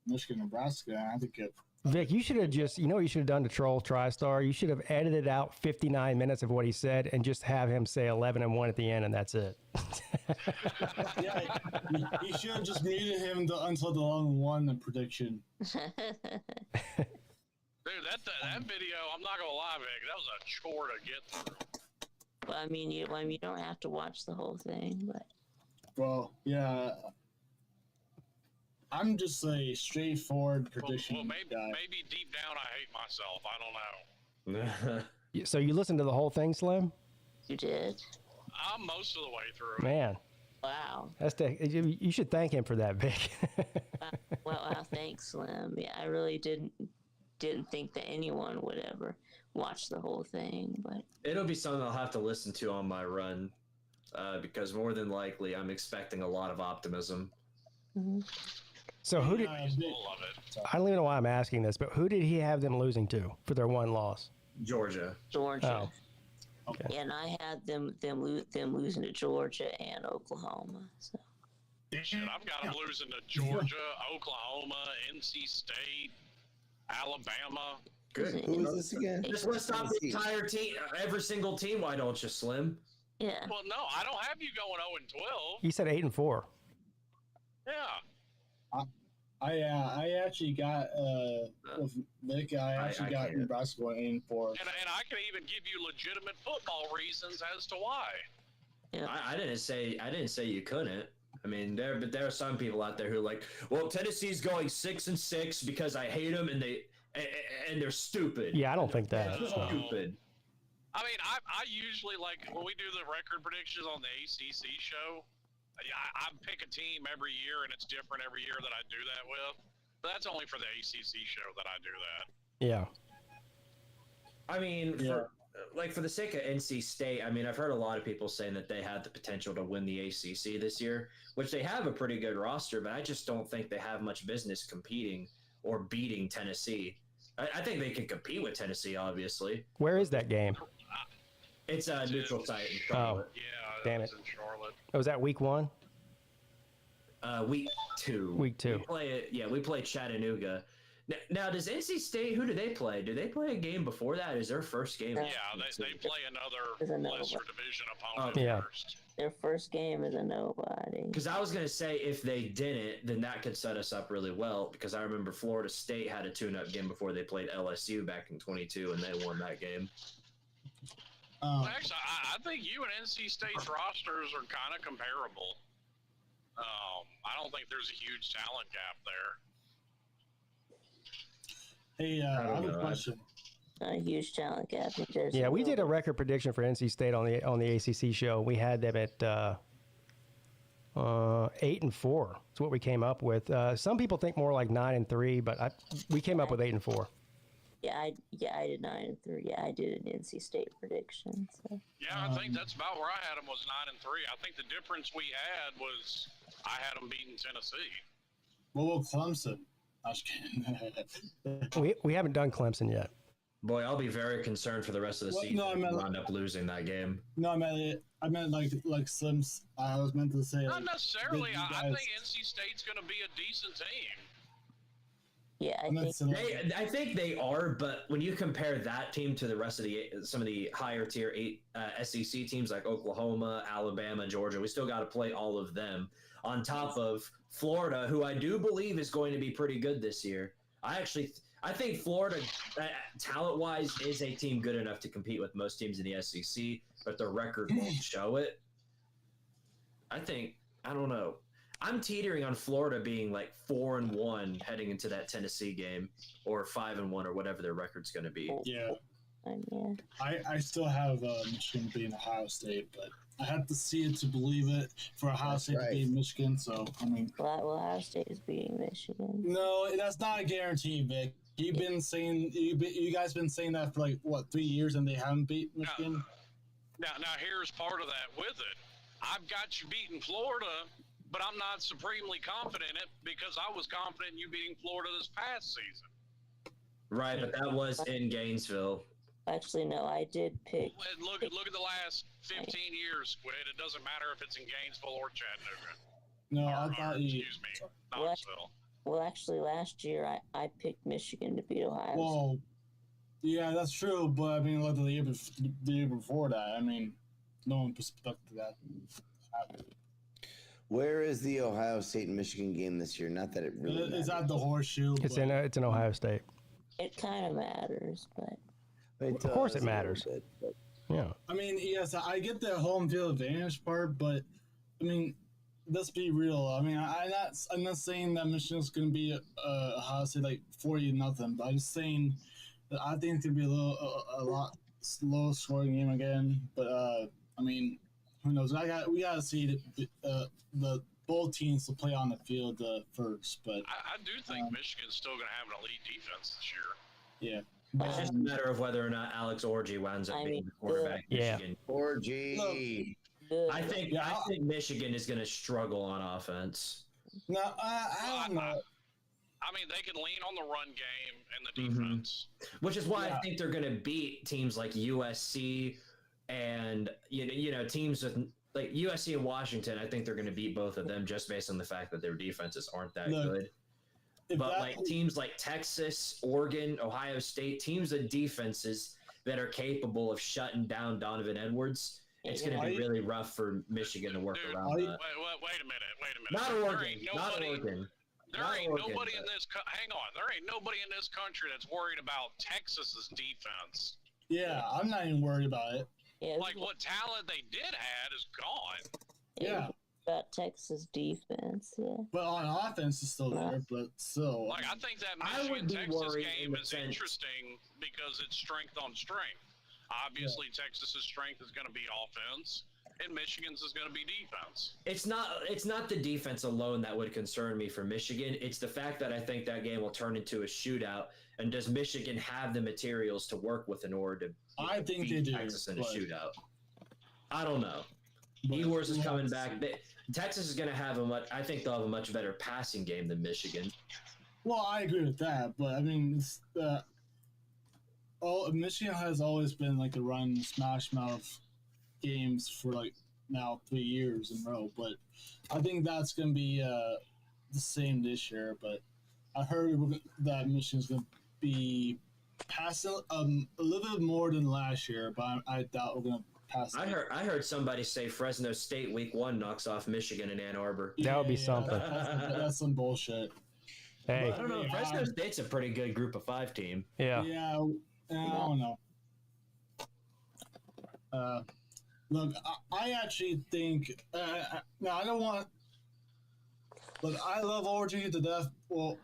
Michigan, Nebraska. And I think it. Vic, you should have just, what you should have done to troll TriStar? You should have edited out 59 minutes of what he said and just have him say 11-1 at the end, and that's it. Yeah, you should have just muted him until the 11-1 prediction. Dude, that video, I'm not gonna lie, Vic, that was a chore to get through. Well, I mean, you don't have to watch the whole thing, but. Well, yeah. I'm just a straightforward prediction. Well, maybe deep down I hate myself. I don't know. So you listened to the whole thing, Slim? You did? I'm most of the way through. Man. Wow. You should thank him for that, Vic. Well, thanks, Slim. Yeah, I really didn't think that anyone would ever watch the whole thing, but it'll be something I'll have to listen to on my run. because more than likely I'm expecting a lot of optimism. Mm-hmm. So who did? I don't even know why I'm asking this, but who did he have them losing to for their one loss? Georgia. Georgia. Oh. Okay. And I had them losing to Georgia and Oklahoma. So. Shit, I've got them losing to Georgia, Oklahoma, NC State, Alabama. Good. Who is this again? Just let's stop the entire team, every single team. Why don't you, Slim? Yeah. Well, no, I don't have you going 0-12. You said 8-4. Yeah. I actually got with Nick. I actually got Nebraska 8-4. And I can even give you legitimate football reasons as to why. Yeah. I didn't say you couldn't. I mean, there are some people out there who are like, well, Tennessee's going 6-6 because I hate them and they're stupid. Yeah, I don't think that. Stupid. I mean, I usually, like, when we do the record predictions on the ACC show, I pick a team every year, and it's different every year that I do that with. But that's only for the ACC show that I do that. Yeah. I mean, for the sake of NC State, I mean, I've heard a lot of people saying that they had the potential to win the ACC this year, which they have a pretty good roster, but I just don't think they have much business competing or beating Tennessee. I think they can compete with Tennessee, obviously. Where is that game? It's a neutral site in Charlotte. Yeah, damn it. In Charlotte. Oh, was that week 1? Week 2. Week 2. We play Chattanooga. Now, does NC State, who do they play? Do they play a game before that? Is their first game? Yeah, they play another lesser division opponent first. Their first game is a nobody. Because I was going to say, if they didn't, then that could set us up really well, because I remember Florida State had a tune-up game before they played LSU back in 22, and they won that game. Well, actually, I think you and NC State's rosters are kind of comparable. I don't think there's a huge talent gap there. Hey, I have a question. A huge talent gap. Yeah, we did a record prediction for NC State on the ACC show. We had them at 8-4. That's what we came up with. Some people think more like 9-3, but we came up with 8-4. Yeah, I did 9-3. Yeah, I did an NC State prediction. So. Yeah, I think that's about where I had them was 9-3. I think the difference we had was I had them beating Tennessee. What about Clemson? I was kidding. we haven't done Clemson yet. Boy, I'll be very concerned for the rest of the season. No, I meant end up losing that game. No, I meant like Slim's. I was meant to say. Not necessarily. I think NC State's going to be a decent team. Yeah, I think they are, but when you compare that team to the rest of some of the higher tier SEC teams like Oklahoma, Alabama, Georgia, we still got to play all of them on top of Florida, who I do believe is going to be pretty good this year. I think Florida, talent-wise, is a team good enough to compete with most teams in the SEC, but their record won't show it. I don't know. I'm teetering on Florida being like 4-1 heading into that Tennessee game, or 5-1, or whatever their record's going to be. Yeah. I still have Michigan beating Ohio State, but I have to see it to believe it for Ohio State to beat Michigan. So I mean, Ohio State is beating Michigan. No, that's not a guarantee, Vic. You've been saying you guys been saying that for like 3 years, and they haven't beat Michigan. Now here's part of that with it. I've got you beating Florida, but I'm not supremely confident in it because I was confident in you beating Florida this past season. Right, but that was in Gainesville. Actually, no, I did pick. Look at the last 15 years, Squid. It doesn't matter if it's in Gainesville or Chattanooga. No, I thought excuse me, Knoxville. Well, actually, last year I picked Michigan to beat Ohio. Well, yeah, that's true, but I mean, like the year before that, I mean, no one expected that happen. Where is the Ohio State and Michigan game this year? Not that it really matters. It's at the Horseshoe. It's in Ohio State. It kind of matters, but of course it matters. Yeah. I mean, yes, I get the home field advantage part, but I mean, let's be real. I mean, I'm not saying that Michigan's going to be Ohio State like 40-0, but I'm just saying that I think it's going to be a lot slow scoring game again. But I mean, who knows? We got to see the both teams to play on the field first. But I do think Michigan's still going to have an elite defense this year. Yeah. It's just a matter of whether or not Alex Orji winds up being the quarterback. Yeah. Orji. I think Michigan is going to struggle on offense. No, I don't know. I mean, they can lean on the run game and the defense, which is why I think they're going to beat teams like USC and teams with like USC and Washington. I think they're going to beat both of them just based on the fact that their defenses aren't that good. But teams like Texas, Oregon, Ohio State, teams with defenses that are capable of shutting down Donovan Edwards, it's going to be really rough for Michigan to work around that. Wait a minute. Not Oregon. There ain't nobody in this. Hang on. There ain't nobody in this country that's worried about Texas's defense. Yeah, I'm not even worried about it. Yeah, like what talent they did had is gone. Yeah. About Texas defense, But on offense, it's still there, but still. Like, I think that Michigan-Texas game is interesting because it's strength on strength. Obviously, Texas's strength is going to be offense, and Michigan's is going to be defense. It's not the defense alone that would concern me for Michigan. It's the fact that I think that game will turn into a shootout. And does Michigan have the materials to work with in order to beat Texas in a shootout? I don't know. Ewers is coming back. Texas is going to have I think they'll have a much better passing game than Michigan. Well, I agree with that, but I mean, Michigan has always been like a run smash mouth games for like now 3 years in a row. But I think that's going to be the same this year. But I heard that Michigan's going to be passing a little bit more than last year, but I doubt we're going to. I heard somebody say Fresno State week 1 knocks off Michigan and Ann Arbor. That would be something. That's some bullshit. Hey, I don't know. Fresno State's a pretty good Group of 5 team. Yeah. Yeah. I don't know. Look, I actually think. No, I don't want. Look, I love orgy to death. Well.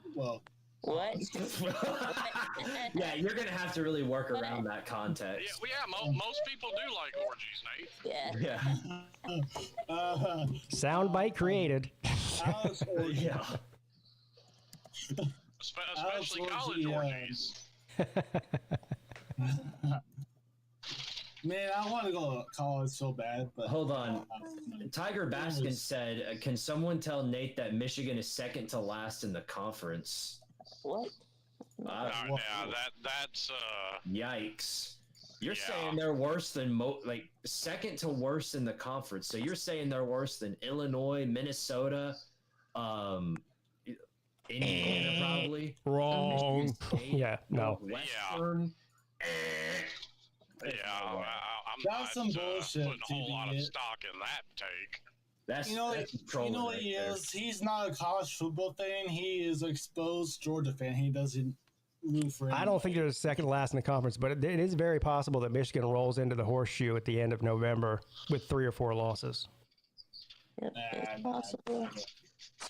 What? Yeah, you're gonna have to really work around that context. Most people do like orgies, Nate. Yeah. Soundbite created. Yeah. Especially college orgies. Man, I want to go to college so bad, but hold on. Tiger Baskin said, "Can someone tell Nate that Michigan is second to last in the conference?" What? That's yikes. You're saying they're worse than second to worst in the conference. So you're saying they're worse than Illinois, Minnesota, Indiana, probably. Wrong. Yeah, no. Western. I'm that's not some bullshit, putting a whole lot of stock in that take. That's what he is. He's not a college football fan. He is an exposed Georgia fan. He doesn't root for anything. I don't think they're second to last in the conference, but it is very possible that Michigan rolls into the horseshoe at the end of November with 3 or 4 losses. It's possible.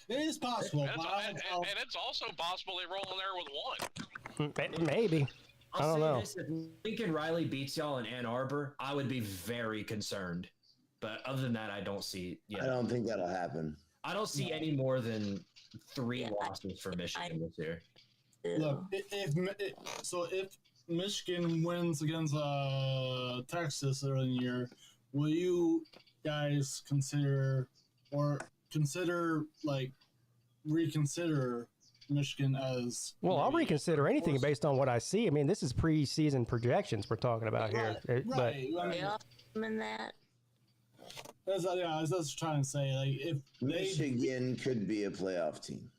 It is possible. And it's also possible they roll in there with 1. Maybe. I don't know. This, if Lincoln Riley beats y'all in Ann Arbor, I would be very concerned. But other than that, I don't see. I don't think that'll happen. I don't see any more than 3 losses for Michigan this year. Look, if Michigan wins against Texas early in the year, will you guys reconsider Michigan as? Well, I'll reconsider anything based on what I see. I mean, this is preseason projections we're talking about here. But in that. That's what I was trying to say. Like, if Michigan could be a playoff team,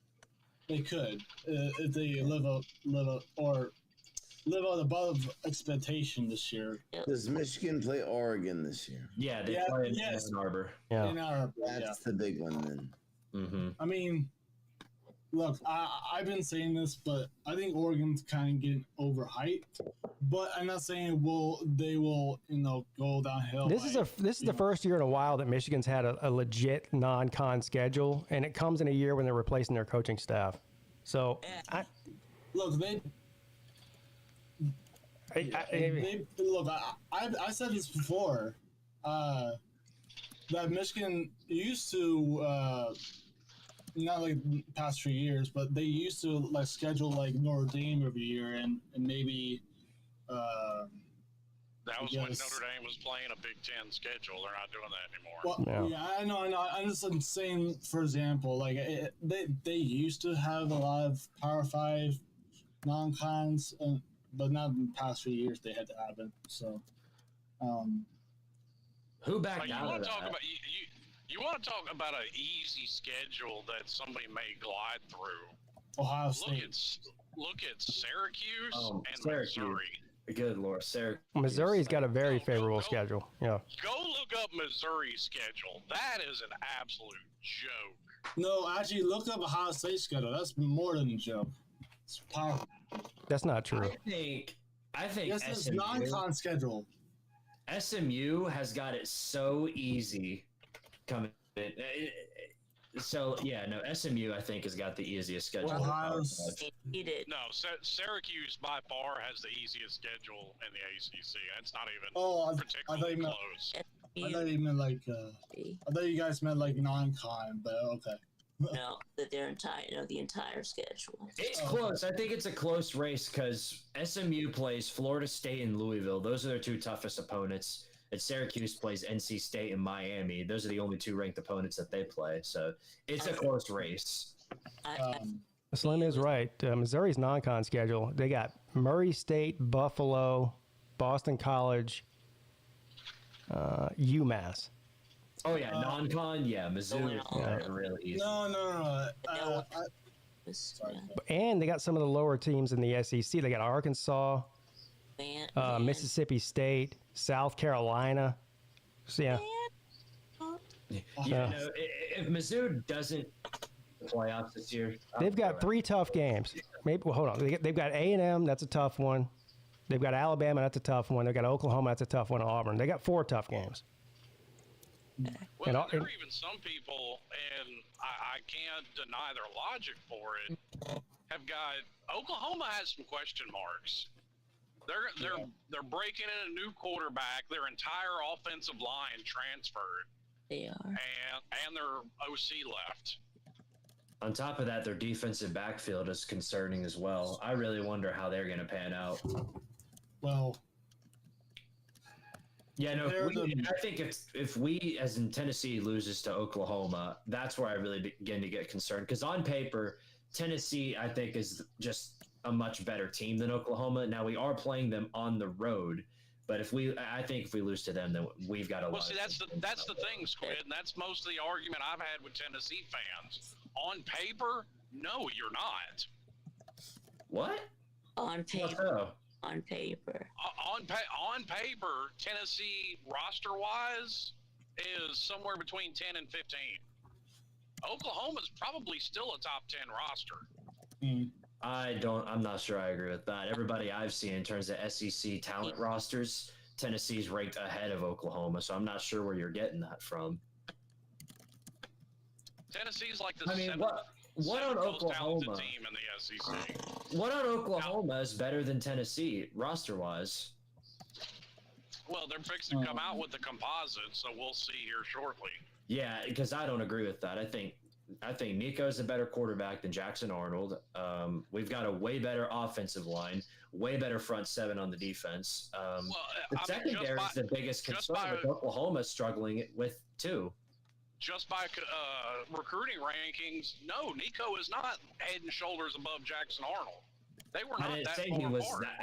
they could if they live out above expectation this year. Does Michigan play Oregon this year? Yeah, they play in Ann Arbor. Yeah, Ann Arbor, that's the big one then. Mm-hmm. I mean, look, I've been saying this, but I think Oregon's kind of getting overhyped. But I'm not saying they will go downhill. This is the first year in a while that Michigan's had a legit non-con schedule, and it comes in a year when they're replacing their coaching staff. So, I said this before. That Michigan used to. Not like the past 3 years, but they used to schedule Notre Dame every year and maybe That was when Notre Dame was playing a Big Ten schedule. They're not doing that anymore. Well, yeah, I know. I'm just saying, for example, like they used to have a lot of Power 5 non-cons, but not in the past few years they had to happen. So, who backed out of that? You want to talk about an easy schedule that somebody may glide through? Ohio State. Look at Syracuse and Syracuse. Missouri. Good Lord, Syracuse. Missouri's got a very favorable schedule. Yeah. Go look up Missouri's schedule. That is an absolute joke. No, actually, look up Ohio State's schedule. That's more than a joke. It's powerful. That's not true. I think yes, it's non-con schedule. SMU has got it so easy coming in. So yeah, no, SMU I think has got the easiest schedule. No, Syracuse by far has the easiest schedule in the ACC. It's not even particularly close. I thought you meant like I thought you guys meant like non-con, but okay. No, that their the entire schedule. It's close. I think it's a close race because SMU plays Florida State and Louisville. Those are their two toughest opponents. And Syracuse plays NC State and Miami. Those are the only two ranked opponents that they play. So it's a close race. Slim is right. Missouri's non-con schedule, they got Murray State, Buffalo, Boston College, UMass. Oh, yeah, non-con? Yeah, Missouri. Really easy. No. And they got some of the lower teams in the SEC. They got Arkansas, Mississippi State, South Carolina. So, yeah. No, if Mizzou doesn't playoffs this year, they've got 3 tough games. Maybe hold on. They've got A&M. That's a tough one. They've got Alabama. That's a tough one. They've got Oklahoma. That's a tough one. Auburn. They got 4 tough games. Well, there are even some people, and I can't deny their logic for it, have got Oklahoma has some question marks. They're breaking in a new quarterback. Their entire offensive line transferred. They are. And their OC left. On top of that, their defensive backfield is concerning as well. I really wonder how they're going to pan out. Well, yeah, no. I think if we, as in Tennessee, loses to Oklahoma, that's where I really begin to get concerned. Because on paper, Tennessee, I think, is just a much better team than Oklahoma. Now we are playing them on the road, but I think if we lose to them, then we've got a lot. Well, see, that's the thing, Squid, and that's most of the argument I've had with Tennessee fans. On paper, no, you're not. What? On paper. On paper. On paper, Tennessee roster-wise is somewhere between 10 and 15. Oklahoma's probably still a top 10 roster. I'm not sure I agree with that. Everybody I've seen in terms of SEC talent rosters, Tennessee's ranked ahead of Oklahoma, so I'm not sure where you're getting that from. Tennessee's like the what on Oklahoma team in the SEC. What on Oklahoma is better than Tennessee roster-wise? Well, they're fixing to come out with the composite, so we'll see here shortly. Yeah, because I don't agree with that. I think Nico's a better quarterback than Jackson Arnold. We've got a way better offensive line, way better front 7 on the defense. The secondary is the biggest concern with Oklahoma struggling with too. Just by recruiting rankings, no, Nico is not head and shoulders above Jackson Arnold. They were not I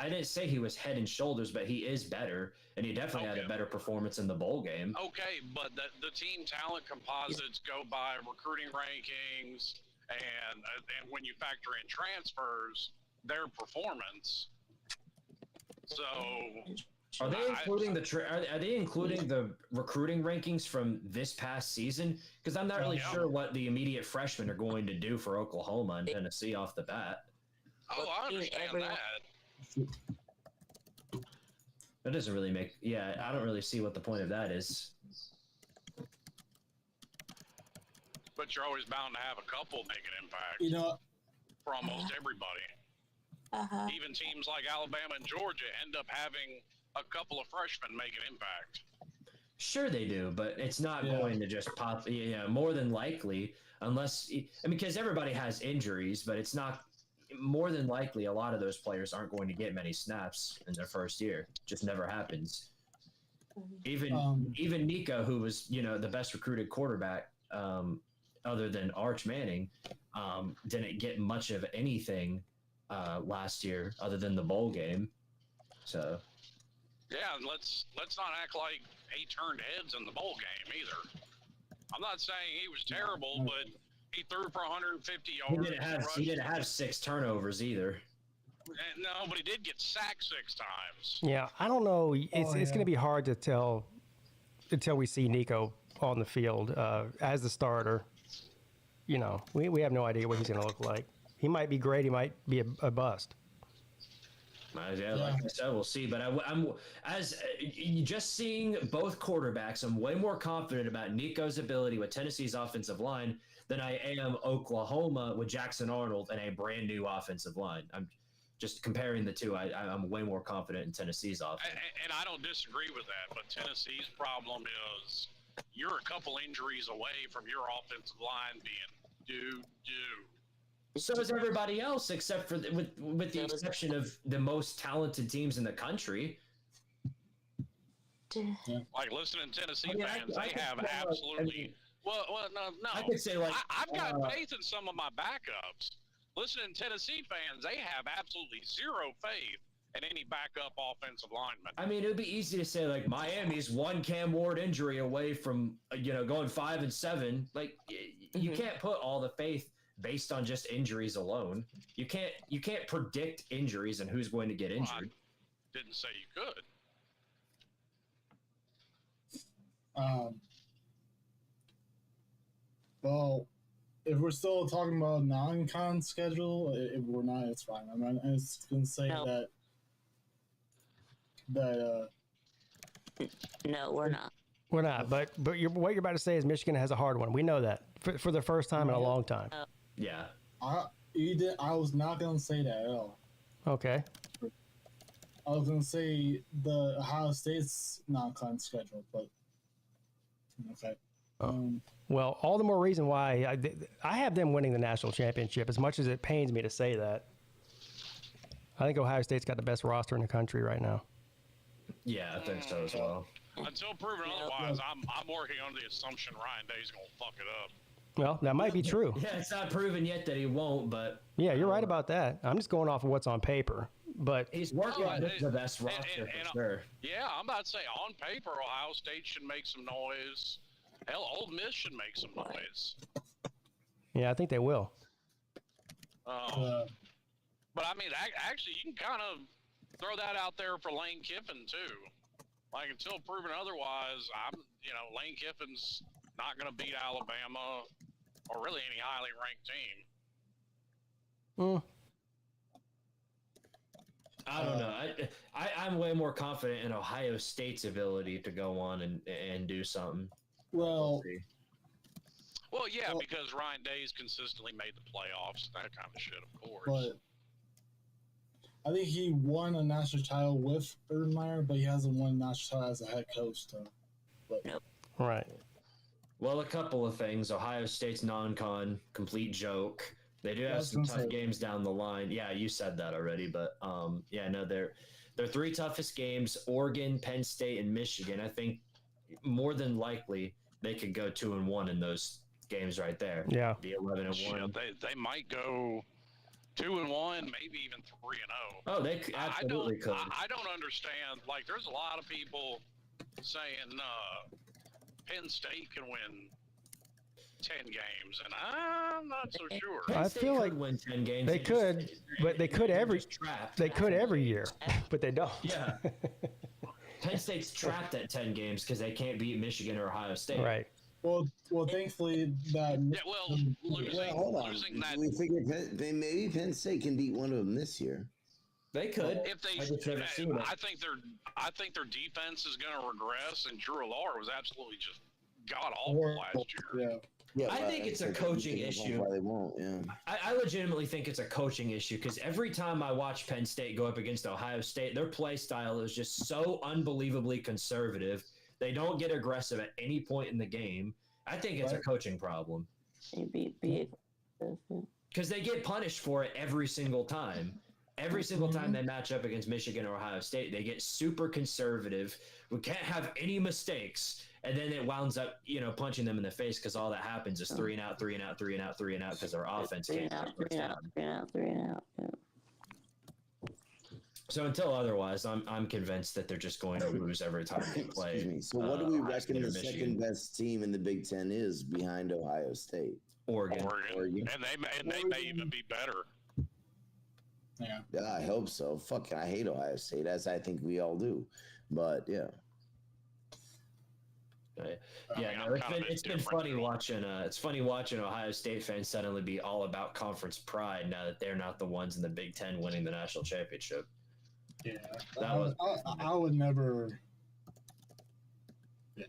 didn't say he was head and shoulders, but he is better, and he definitely had a better performance in the bowl game. Okay, but the team talent composites go by recruiting rankings, and when you factor in transfers, their performance. So, are they including are they including the recruiting rankings from this past season? Because I'm not really sure what the immediate freshmen are going to do for Oklahoma and Tennessee off the bat. Oh, I understand that. That doesn't really make... Yeah, I don't really see what the point of that is. But you're always bound to have a couple make an impact. For almost everybody. Even teams like Alabama and Georgia end up having a couple of freshmen make an impact. Sure they do, but it's not going to just pop... Yeah, more than likely, unless... because everybody has injuries, but it's not... More than likely, a lot of those players aren't going to get many snaps in their first year. Just never happens. Even Nico, who was the best recruited quarterback, other than Arch Manning, didn't get much of anything last year other than the bowl game. So yeah, and let's not act like he turned heads in the bowl game either. I'm not saying he was terrible, but he threw for 150 yards. He didn't have 6 turnovers either. No, but he did get sacked 6 times. Yeah, I don't know. It's going to be hard to tell until we see Nico on the field as the starter. We have no idea what he's going to look like. He might be great. He might be a bust. Like I said, we'll see. But I'm just seeing both quarterbacks. I'm way more confident about Nico's ability with Tennessee's offensive line than I am Oklahoma with Jackson Arnold and a brand new offensive line. I'm just comparing the two. I'm way more confident in Tennessee's offense. And I don't disagree with that. But Tennessee's problem is you're a couple injuries away from your offensive line being doo. So is everybody else, except for with the exception of the most talented teams in the country. Like listening to Tennessee fans, they have absolutely. Well, no. I could say I've got faith in some of my backups. Listening to Tennessee fans, they have absolutely zero faith in any backup offensive lineman. I mean, it would be easy to say like Miami's one Cam Ward injury away from going 5-7. Like you can't put all the faith based on just injuries alone. You can't predict injuries and who's going to get injured. I didn't say you could. Well, if we're still talking about non-con schedule, if we're not, it's fine. I'm just gonna say that. No, we're not. We're not. But what you're about to say is Michigan has a hard one. We know that for the first time in a long time. Yeah. I was not gonna say that at all. Okay. I was gonna say the Ohio State's non-con schedule, but okay. Well, all the more reason why I have them winning the national championship, as much as it pains me to say that. I think Ohio State's got the best roster in the country right now. Yeah, I think so as well. Until proven otherwise, I'm working on the assumption Ryan Day's going to fuck it up. Well, that might be true. Yeah, it's not proven yet that he won't, but... Yeah, you're right about that. I'm just going off of what's on paper. But he's working on the best roster for sure. Yeah, I'm about to say, on paper, Ohio State should make some noise. Hell, Ole Miss should make some noise. Yeah, I think they will. But, I mean, actually, you can kind of throw that out there for Lane Kiffin, too. Like, until proven otherwise, Lane Kiffin's not going to beat Alabama or really any highly ranked team. I don't know. I'm way more confident in Ohio State's ability to go on and do something. Well, yeah, because Ryan Day's consistently made the playoffs, that kind of shit, of course. But I think he won a national title with Urban Meyer, but he hasn't won a national title as a head coach, though. Nope. Right. Well, a couple of things. Ohio State's non-con, complete joke. They do have some tough games down the line. Yeah, you said that already, but their 3 toughest games: Oregon, Penn State, and Michigan. I think more than likely they could go 2-1 in those games right there. Yeah, be 11-1. They might go 2-1, maybe even 3-0. Oh, they absolutely could. I don't understand. Like, there's a lot of people saying Penn State can win 10 games, and I'm not so sure. I feel like win 10 games. They could, but they could every year, but they don't. Yeah. Penn State's trapped at 10 games because they can't beat Michigan or Ohio State. Right. Well, thankfully that. Yeah, losing that. We figure maybe Penn State can beat one of them this year. They could. If they, I think their defense is going to regress, and Drew Allard was absolutely just god awful last year. Yeah. I think it's a coaching issue. Why they won't? Yeah. I legitimately think it's a coaching issue because every time I watch Penn State go up against Ohio State, their play style is just so unbelievably conservative. They don't get aggressive at any point in the game. I think it's a coaching problem. Because they get punished for it every single time. Every single time they match up against Michigan or Ohio State, they get super conservative. We can't have any mistakes. And then it wounds up, punching them in the face because all that happens is 3 and out, 3 and out, 3 and out, 3 and out because their offense can't get first down. 3 and out, 3 and out. Yeah. So until otherwise, I'm convinced that they're just going to lose every time they play. Excuse me. So what do we reckon the second best team in the Big Ten is behind Ohio State? Oregon. And they may even be better. Yeah, I hope so. Fucking, I hate Ohio State, as I think we all do. But yeah. It's been funny watching. It's funny watching Ohio State fans suddenly be all about conference pride now that they're not the ones in the Big Ten winning the national championship. Yeah, I would never. Yeah.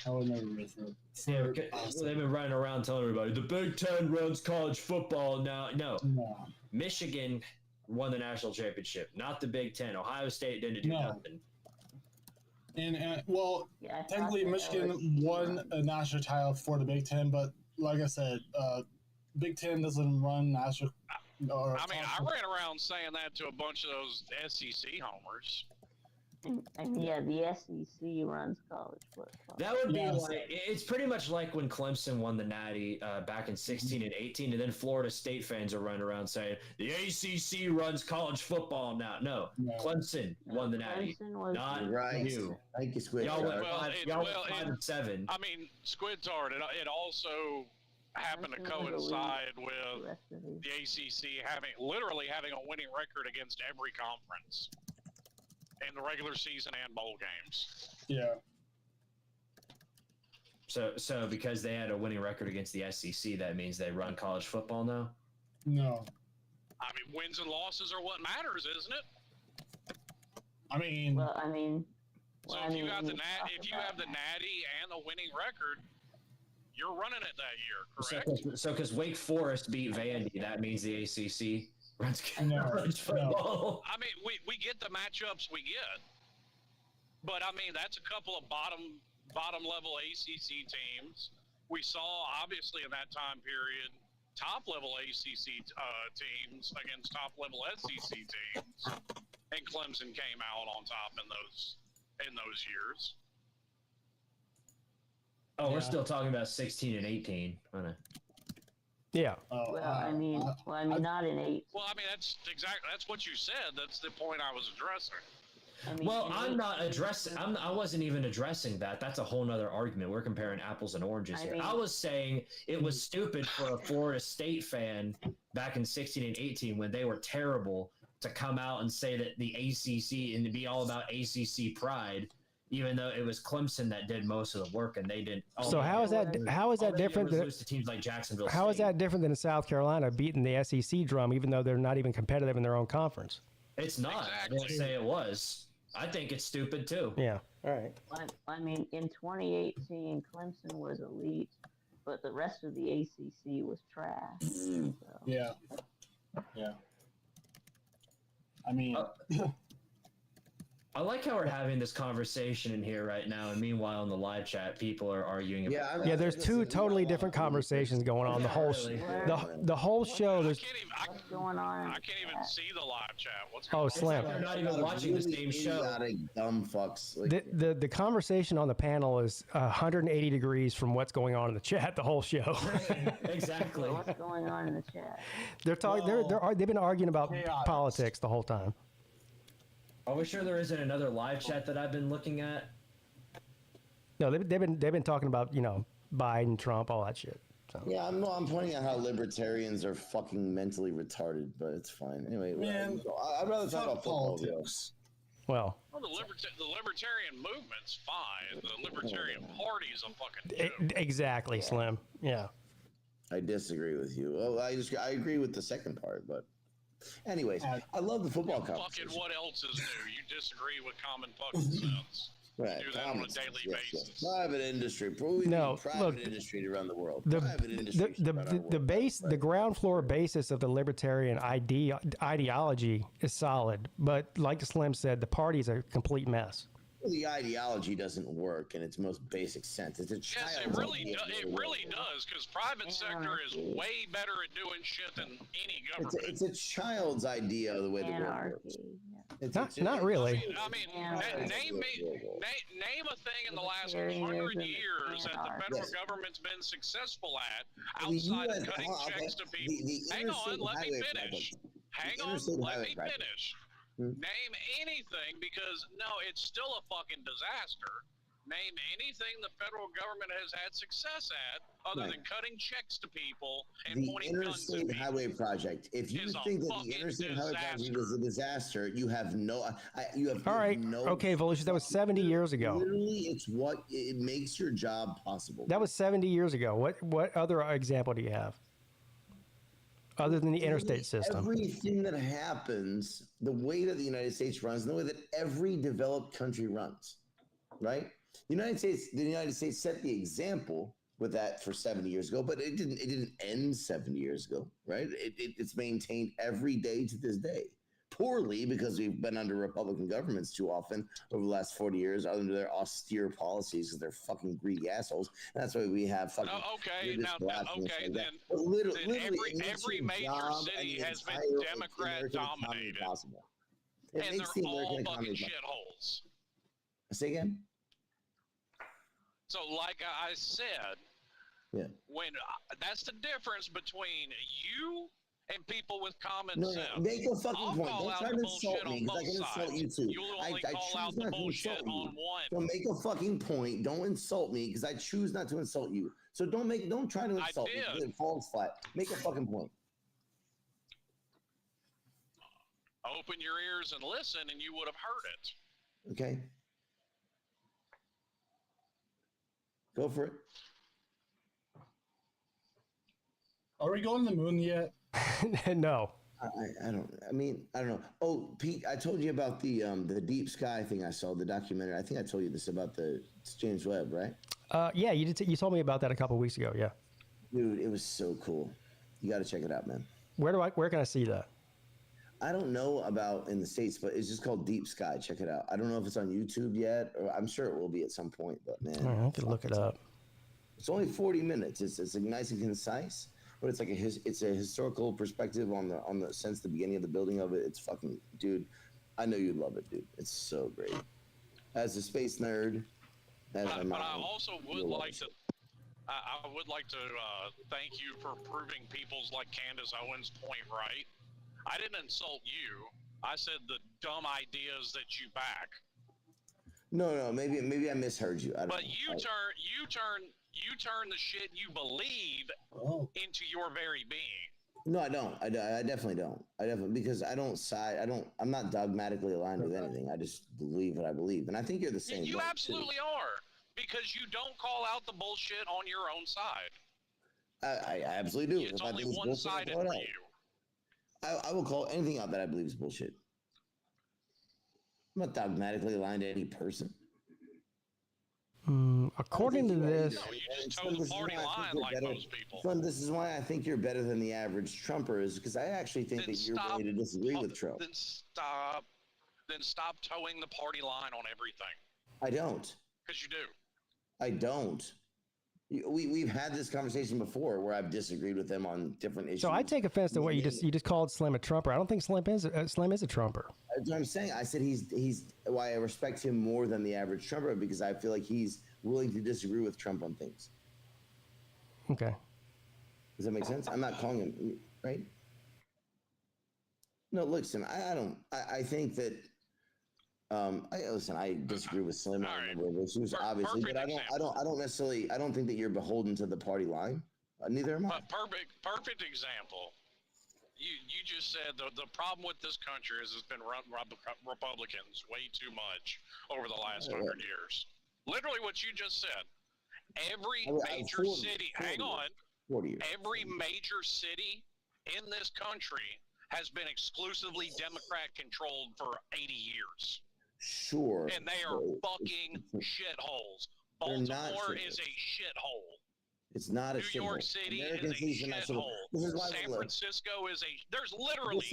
I would never refer. They've been running around telling everybody the Big Ten runs college football now. No. Michigan won the national championship, not the Big Ten. Ohio State didn't do nothing. And technically Michigan won a national title for the Big Ten, but like I said, Big Ten doesn't run national. I ran around saying that to a bunch of those SEC homers. The SEC runs college football. That would be it's pretty much like when Clemson won the Natty back in 16 and 18, and then Florida State fans are running around saying the ACC runs college football now. No, Clemson won the Natty, not you. Thank you, Squid. Y'all went 5-7. I mean, Squid Tart, it also happened to coincide with the ACC literally having a winning record against every conference in the regular season and bowl games. Yeah. So because they had a winning record against the SEC, that means they run college football now? No. I mean, wins and losses are what matters, isn't it? So if you have the Natty and the winning record, you're running it that year, correct? So because Wake Forest beat Vandy, that means the ACC runs football. I mean, we get the matchups we get, but I mean that's a couple of bottom level ACC teams. We saw obviously in that time period top level ACC teams against top level SEC teams, and Clemson came out on top in those years. Oh, we're still talking about 16 and 18. Yeah. Not in 8. Well, I mean, that's what you said. That's the point I was addressing. I wasn't even addressing that. That's a whole nother argument. We're comparing apples and oranges here. I was saying it was stupid for a Florida State fan back in 16 and 18 when they were terrible to come out and say that the ACC and to be all about ACC pride, even though it was Clemson that did most of the work and they did. So how is that different than to teams like Jacksonville How State. Is that different than South Carolina beating the SEC drum, even though they're not even competitive in their own conference? It's not. Exactly. I didn't say it was. I think it's stupid too. Yeah. All right. I mean, in 2018, Clemson was elite, but the rest of the ACC was trash. So. Yeah. I mean, I like how we're having this conversation in here right now, and meanwhile in the live chat, people are arguing about. Yeah, there's two totally different conversations going on. The whole the whole show. There's what's going on? I can't even see the live chat. What's going on? Slim. They're not even watching the same show. Dumb fucks. The conversation on the panel is 180 degrees from what's going on in the chat. The whole show. Exactly. What's going on in the chat? They're talking. They've been arguing about politics the whole time. Are we sure there isn't another live chat that I've been looking at? No, they've been talking about Biden, Trump, all that shit. So. Yeah, I'm pointing out how libertarians are fucking mentally retarded, but it's fine. Anyway, I'd rather talk about politics. Well, the libertarian movement's fine. The libertarian party's a fucking joke. Exactly, Slim. Yeah. I disagree with you. Well, I agree with the second part, but. Anyways, I love the football conversation. Fucking what else is new? You disagree with common fucking sense. Right. Do that on a daily basis. Yes. Private industry. Industry to run the world. The ground floor basis of the libertarian ideology is solid, but like Slim said, the party's a complete mess. The ideology doesn't work in its most basic sense. It's a child. Yes, it really does, because private sector is way better at doing shit than any government. It's a child's idea of the way the world works. Not really. I mean, name a thing in the last 100 years that the federal government's been successful at outside of cutting checks to people. Hang on, let me finish. Name anything, because no, it's still a fucking disaster. Name anything the federal government has had success at other than cutting checks to people and pointing guns at people. The Interstate Highway Project. If you think that the Interstate Highway Project is a disaster, you have no. All right. Okay, Volusius, that was 70 years ago. Literally, it makes your job possible. That was 70 years ago. What other example do you have? Other than the interstate system. Everything that happens, the way that the United States runs, the way that every developed country runs, right? The United States set the example with that for 70 years ago, but it didn't end 70 years ago, right? It's maintained every day to this day. Poorly, because we've been under Republican governments too often over the last 40 years, under their austere policies, because they're fucking greedy assholes. And that's why we have fucking. Then every major city has been Democrat dominated, and they're all fucking shitholes. Say again. So, like I said, when that's the difference between you and people with common sense. Make a fucking point. Don't try to insult me, because I can insult you too. You'll only call out the bullshit on one. So make a fucking point. Don't insult me, because I choose not to insult you. So don't try to insult me, because it falls flat. Make a fucking point. Open your ears and listen, and you would have heard it. Okay. Go for it. Are we going to the moon yet? No. I don't know. Oh, Pete, I told you about the deep sky thing I saw, the documentary. I think I told you this about the James Webb, right? Yeah, you did. You told me about that a couple weeks ago. Yeah. Dude, it was so cool. You got to check it out, man. Where can I see that? I don't know about in the States, but it's just called Deep Sky. Check it out. I don't know if it's on YouTube yet, or I'm sure it will be at some point, but man. All right, I have to look it up. It's only 40 minutes. It's like nice and concise, but it's like it's a historical perspective on since the beginning of the building of it. It's fucking, dude, I know you'd love it, dude. It's so great. As a space nerd, but I also would like to. I would like to thank you for proving people's like Candace Owens' point right. I didn't insult you. I said the dumb ideas that you back. No. Maybe I misheard you. But you turn the shit you believe into your very being. No, I don't. I definitely don't. Because I don't side. I'm not dogmatically aligned with anything. I just believe what I believe, and I think you're the same. You absolutely are, because you don't call out the bullshit on your own side. I absolutely do. It's only one-sided for you. I will call anything out that I believe is bullshit. I'm not dogmatically aligned to any person. According to this, you just toe the party line like most people. Son, this is why I think you're better than the average Trumper, is because I actually think that you're willing to disagree with Trump. Then stop towing the party line on everything. I don't. Because you do. I don't. We've had this conversation before where I've disagreed with them on different issues. So I take offense to what you just called Slim a Trumper. I don't think Slim is a Trumper. That's what I'm saying. I said he's why I respect him more than the average Trumper, because I feel like he's willing to disagree with Trump on things. Okay. Does that make sense? I'm not calling him right. No, listen. I think that. I disagree with Slim on a number of issues, obviously, but I don't necessarily. I don't think that you're beholden to the party line. Neither am I. Perfect example. You just said the problem with this country is it's been run Republicans way too much over the last 100 years. Literally, what you just said. Every major city. Hang on. 40 years. Every major city in this country has been exclusively Democrat controlled for 80 years. Sure. And they are fucking shitholes. Baltimore is a shithole. It's not a New York City American is a shithole. San Francisco is there's literally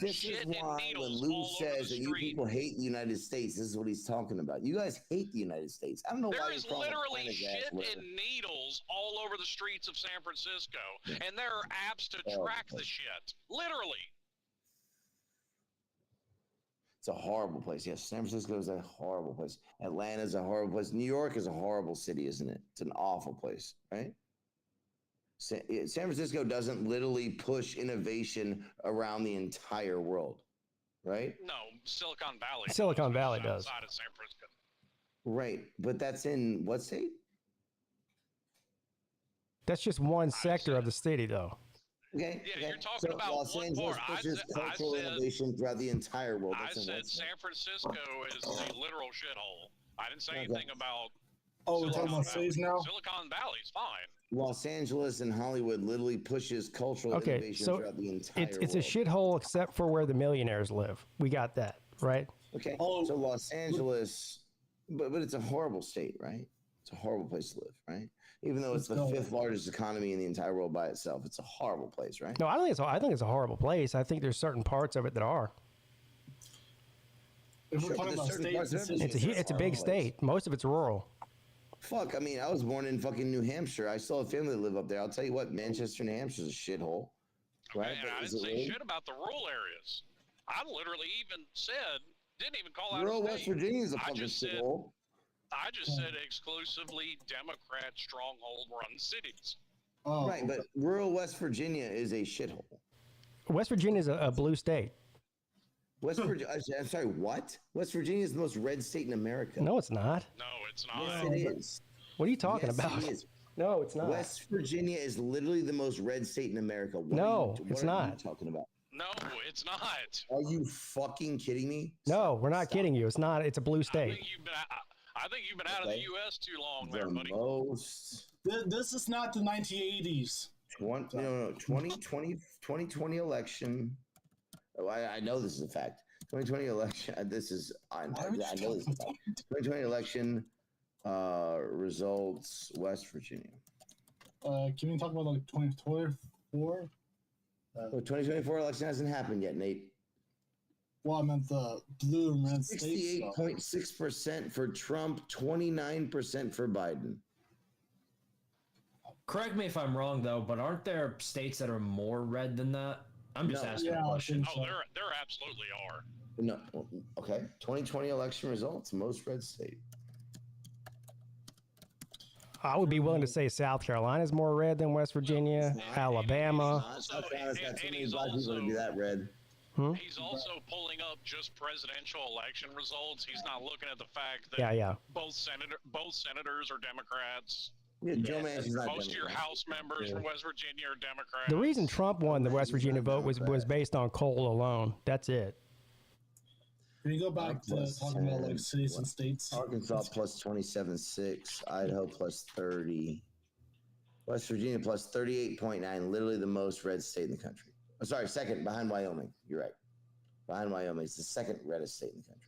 this is why when Lou says that you people hate the United States, this is what he's talking about. You guys hate the United States. I don't know why there is literally shit and needles all over the streets of San Francisco, and there are apps to track the shit. Literally. It's a horrible place. Yes, San Francisco is a horrible place. Atlanta is a horrible place. New York is a horrible city, isn't it? It's an awful place, right? San Francisco doesn't literally push innovation around the entire world, right? No, Silicon Valley. Silicon Valley does. Outside of San Francisco. Right, but that's in what state? That's just one sector of the city, though. Okay. Yeah, you're talking about Los Angeles pushes cultural innovation throughout the entire world. I said San Francisco is a literal shithole. I didn't say anything about. Oh, we're talking about cities now. Silicon Valley's fine. Los Angeles and Hollywood literally pushes cultural innovation throughout the entire world. It's a shithole except for where the millionaires live. We got that, right? Okay. So Los Angeles, but it's a horrible state, right? It's a horrible place to live, right? Even though it's the fifth largest economy in the entire world by itself, it's a horrible place, right? No, I think it's a horrible place. I think there's certain parts of it that are. If we're talking about states, it's a big state. Most of it's rural. Fuck, I mean, I was born in fucking New Hampshire. I still have family that live up there. I'll tell you what, Manchester, New Hampshire is a shithole. Right? And I didn't say shit about the rural areas. I literally didn't even call out rural West Virginia is a fucking shithole. I just said exclusively Democrat stronghold-run cities. Oh, right, but rural West Virginia is a shithole. West Virginia is a blue state. West Virginia. I'm sorry, what? West Virginia is the most red state in America. No, it's not. No, it's not. Yes, it is. What are you talking about? It is. No, it's not. West Virginia is literally the most red state in America. What are you talking about? No, it's not. Are you fucking kidding me? No, we're not kidding you. It's not. It's a blue state. I think you've been out of the U.S. too long there, buddy. This is not the 1980s. 2020 election. Oh, I know this is a fact. 2020 election. I know this is a fact. 2020 election results, West Virginia. Can we talk about like 2024? The 2024 election hasn't happened yet, Nate. Well, I meant the blue and red states. 68.6% for Trump, 29% for Biden. Correct me if I'm wrong, though, but aren't there states that are more red than that? I'm just asking a question. Oh, there absolutely are. No, okay. 2020 election results, most red state. I would be willing to say South Carolina is more red than West Virginia, Alabama. South Carolina's got too many black people to be that red. He's also pulling up just presidential election results. He's not looking at the fact that both senators are Democrats. Yeah, Joe Manchin's not most of your House members from West Virginia are Democrats. The reason Trump won the West Virginia vote was based on coal alone. That's it. Can you go back to talking about like cities and states? Arkansas plus 27.6, Idaho plus 30, West Virginia plus 38.9, literally the most red state in the country. Oh, sorry, second behind Wyoming. You're right. Behind Wyoming, it's the second reddest state in the country.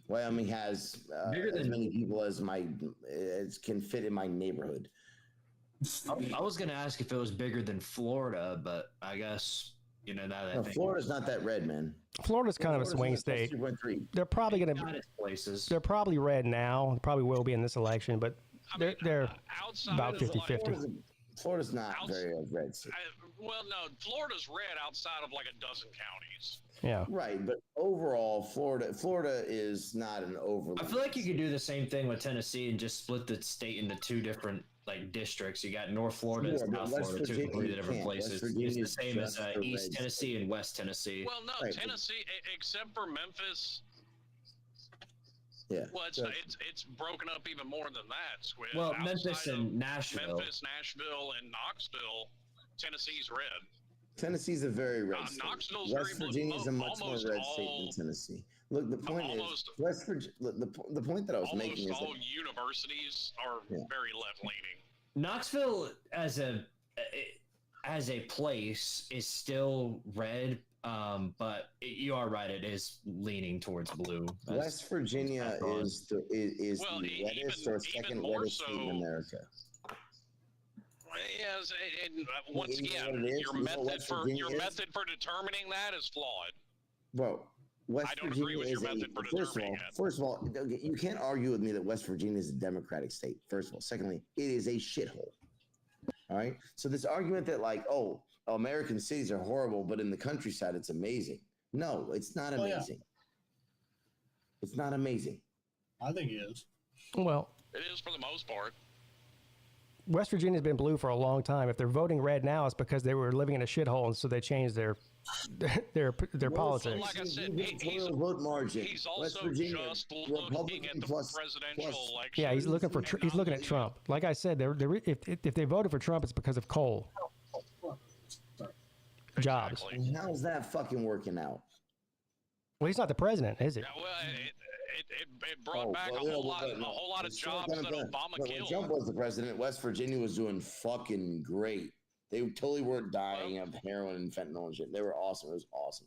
Wyoming has as many people as can fit in my neighborhood. I was going to ask if it was bigger than Florida, but I guess Florida's not that red, man. Florida's kind of a swing state. They're probably going to places. They're probably red now. Probably will be in this election, but they're about 50-50. Florida's not very red state. Florida's red outside of like a dozen counties. Yeah. Right, but overall, Florida is not an overly. I feel like you could do the same thing with Tennessee and just split the state into two different districts. You got North Florida and South Florida, two completely different places. It's the same as East Tennessee and West Tennessee. Well, no, Tennessee, except for Memphis. Yeah. Well, it's broken up even more than that. Squid. Well, Memphis and Nashville. Memphis, Nashville, and Knoxville, Tennessee's red. Tennessee's a very red state. Knoxville's West Virginia is a much more red state than Tennessee. Look, the point is, West Virginia. The point that I was making is all universities are very left-leaning. Knoxville, as a place, is still red. But you are right; it is leaning towards blue. West Virginia is the wettest or second wettest state in America. Yes, and once again, your method for determining that is flawed. Bro, I don't agree with your method for determining it. First of all, you can't argue with me that West Virginia is a democratic state. First of all, secondly, it is a shithole. All right. So this argument that American cities are horrible, but in the countryside it's amazing. No, it's not amazing. It's not amazing. I think it is. Well, it is for the most part. West Virginia's been blue for a long time. If they're voting red now, it's because they were living in a shithole, and so they changed their politics. Like I said, he's vote margin. He's also just looking at the presidential election. Yeah, he's looking at Trump. Like I said, if they voted for Trump, it's because of coal. Jobs. And how's that fucking working out? Well, he's not the president, is he? Yeah, well, it brought back a whole lot of jobs that Obama killed. When Trump was the president, West Virginia was doing fucking great. They totally weren't dying of heroin and fentanyl and shit. They were awesome. It was awesome.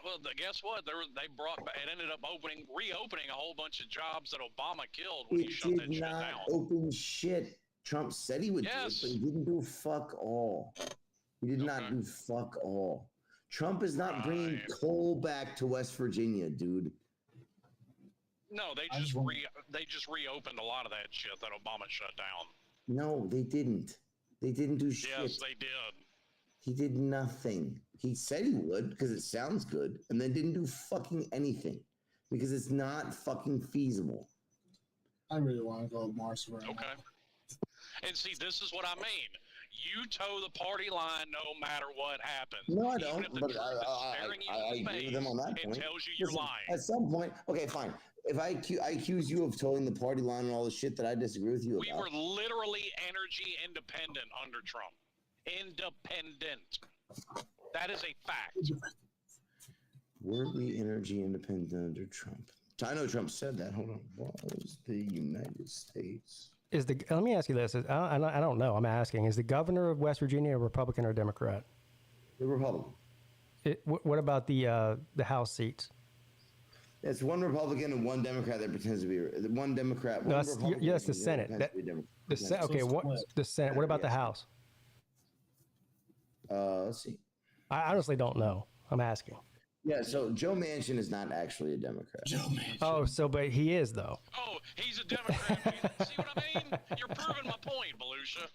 Well, guess what? It ended up reopening a whole bunch of jobs that Obama killed when he shut that shit down. It did not open shit. Trump said he would do it, but he didn't do fuck all. He did not do fuck all. Trump is not bringing coal back to West Virginia, dude. No, they just reopened a lot of that shit that Obama shut down. No, they didn't. They didn't do shit. Yes, they did. He did nothing. He said he would because it sounds good, and then didn't do fucking anything because it's not fucking feasible. I really want to go to Mars right now. And see, this is what I mean. You toe the party line no matter what happens. No, I don't. But I agree with them on that point. It tells you you're lying. At some point, okay, fine. If I accuse you of towing the party line and all the shit that I disagree with you about. We were literally energy independent under Trump. Independent. That is a fact. Were we energy independent under Trump? I know Trump said that. Hold on. Was the United States? Let me ask you this. I don't know. I'm asking. Is the governor of West Virginia a Republican or a Democrat? The Republican. What about the House seats? It's one Republican and one Democrat that pretends to be one Democrat. No, that's the Senate. The Senate. What about the House? Let's see. I honestly don't know. I'm asking. Yeah, so Joe Manchin is not actually a Democrat. Joe Manchin. Oh, but he is though. Oh, he's a Democrat. See what I mean? You're proving my point, Belushi.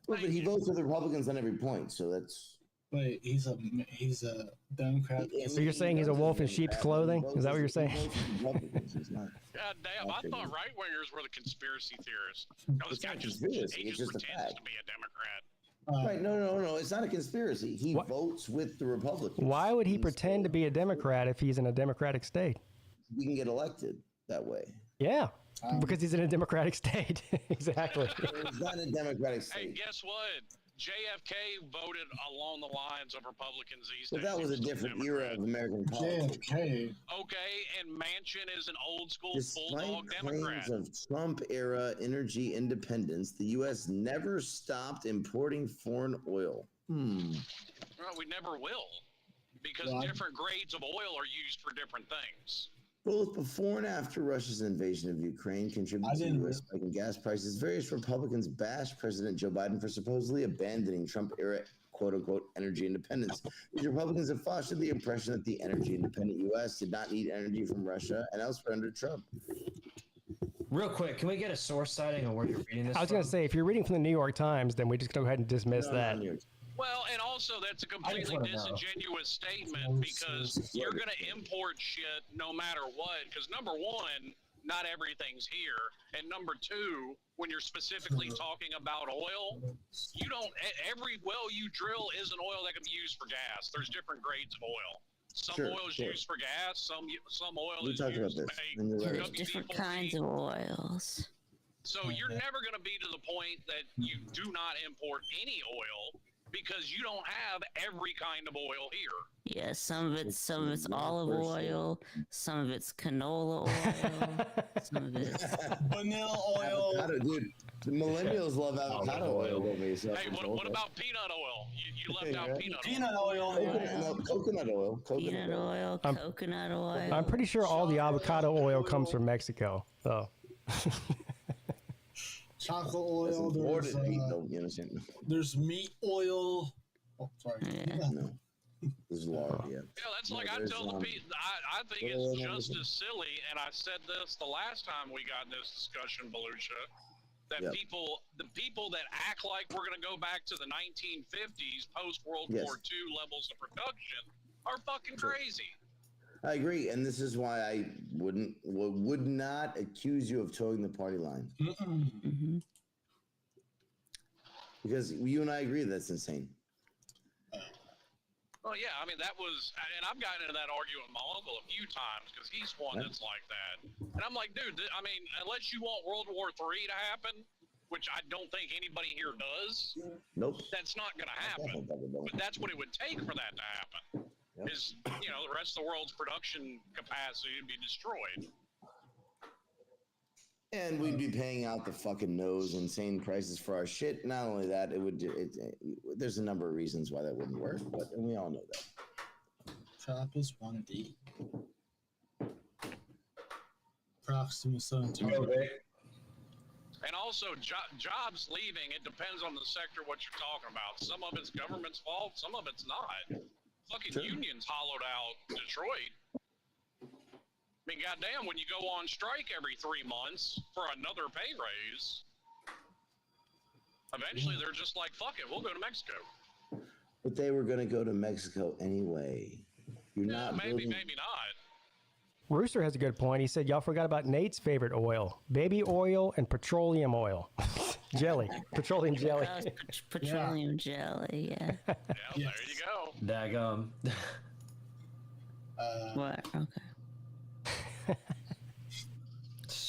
Well, but he votes with the Republicans on every point, so that's. Wait, he's a Democrat. So you're saying he's a wolf in sheep's clothing? Is that what you're saying? God damn! I thought right wingers were the conspiracy theorists. No, this guy just pretends to be a Democrat. Right, no. It's not a conspiracy. He votes with the Republicans. Why would he pretend to be a Democrat if he's in a Democratic state? He can get elected that way. Yeah, because he's in a Democratic state. Exactly. It's not a Democratic state. Hey, guess what? JFK voted along the lines of Republicans these days. But that was a different era of American politics. JFK. Okay, and Manchin is an old school bulldog Democrat. Claims of Trump-era energy independence, the U.S. never stopped importing foreign oil. Well, we never will, because different grades of oil are used for different things. Both before and after Russia's invasion of Ukraine contributed to the U.S. spike in gas prices. Various Republicans bashed President Joe Biden for supposedly abandoning Trump-era quote-unquote energy independence. These Republicans have fostered the impression that the energy-independent U.S. did not need energy from Russia and elsewhere under Trump. Real quick, can we get a source citing on where you're reading this I was going to say, if you're reading from the New York Times, then we just go ahead and dismiss that. Well, and also that's a completely disingenuous statement because you're going to import shit no matter what. Because number one, not everything's here, and number two, when you're specifically talking about oil, you don't. Every well you drill is an oil that can be used for gas. There's different grades of oil. Some oil is used for gas. Some oil is used to make There's different kinds of oils. So you're never going to be to the point that you do not import any oil. because you don't have every kind of oil here. Yeah, some of it's olive oil, some of it's canola oil, some of it's vanilla oil. Avocado, dude. The millennials love avocado oil. Hey, what about peanut oil? You left out peanut oil. Coconut oil. Peanut oil, coconut oil. I'm pretty sure all the avocado oil comes from Mexico. So. Chocolate oil. There's meat oil. Oh, sorry. Yeah. No. There's lard, yeah. Yeah, that's like I tell the people. I think it's just as silly, and I said this the last time we got in this discussion, Belushi, that the people that act like we're going to go back to the 1950s post World War II levels of production are fucking crazy. I agree, and this is why I would not accuse you of towing the party line. Mm-hmm. Because you and I agree that's insane. Well, yeah, I mean, that was, and I've gotten into that argument with my uncle a few times because he's one that's like that. And I'm like, dude, I mean, unless you want World War III to happen, which I don't think anybody here does, that's not going to happen. But that's what it would take for that to happen, is, you know, the rest of the world's production capacity to be destroyed. And we'd be paying out the fucking nose, insane prices for our shit. Not only that, there's a number of reasons why that wouldn't work, but we all know that. Trappist 1D. Proxima 17. And also, jobs leaving, it depends on the sector what you're talking about. Some of it's government's fault, some of it's not. Fucking unions hollowed out Detroit. I mean, goddamn, when you go on strike every 3 months for another pay raise, eventually they're just like, fuck it, we'll go to Mexico. But they were going to go to Mexico anyway. You're not maybe not. Rooster has a good point. He said, y'all forgot about Nate's favorite oil, baby oil and petroleum oil. Jelly. Petroleum jelly. Petroleum jelly, yeah. Yeah, there you go. Daggum. What? Okay.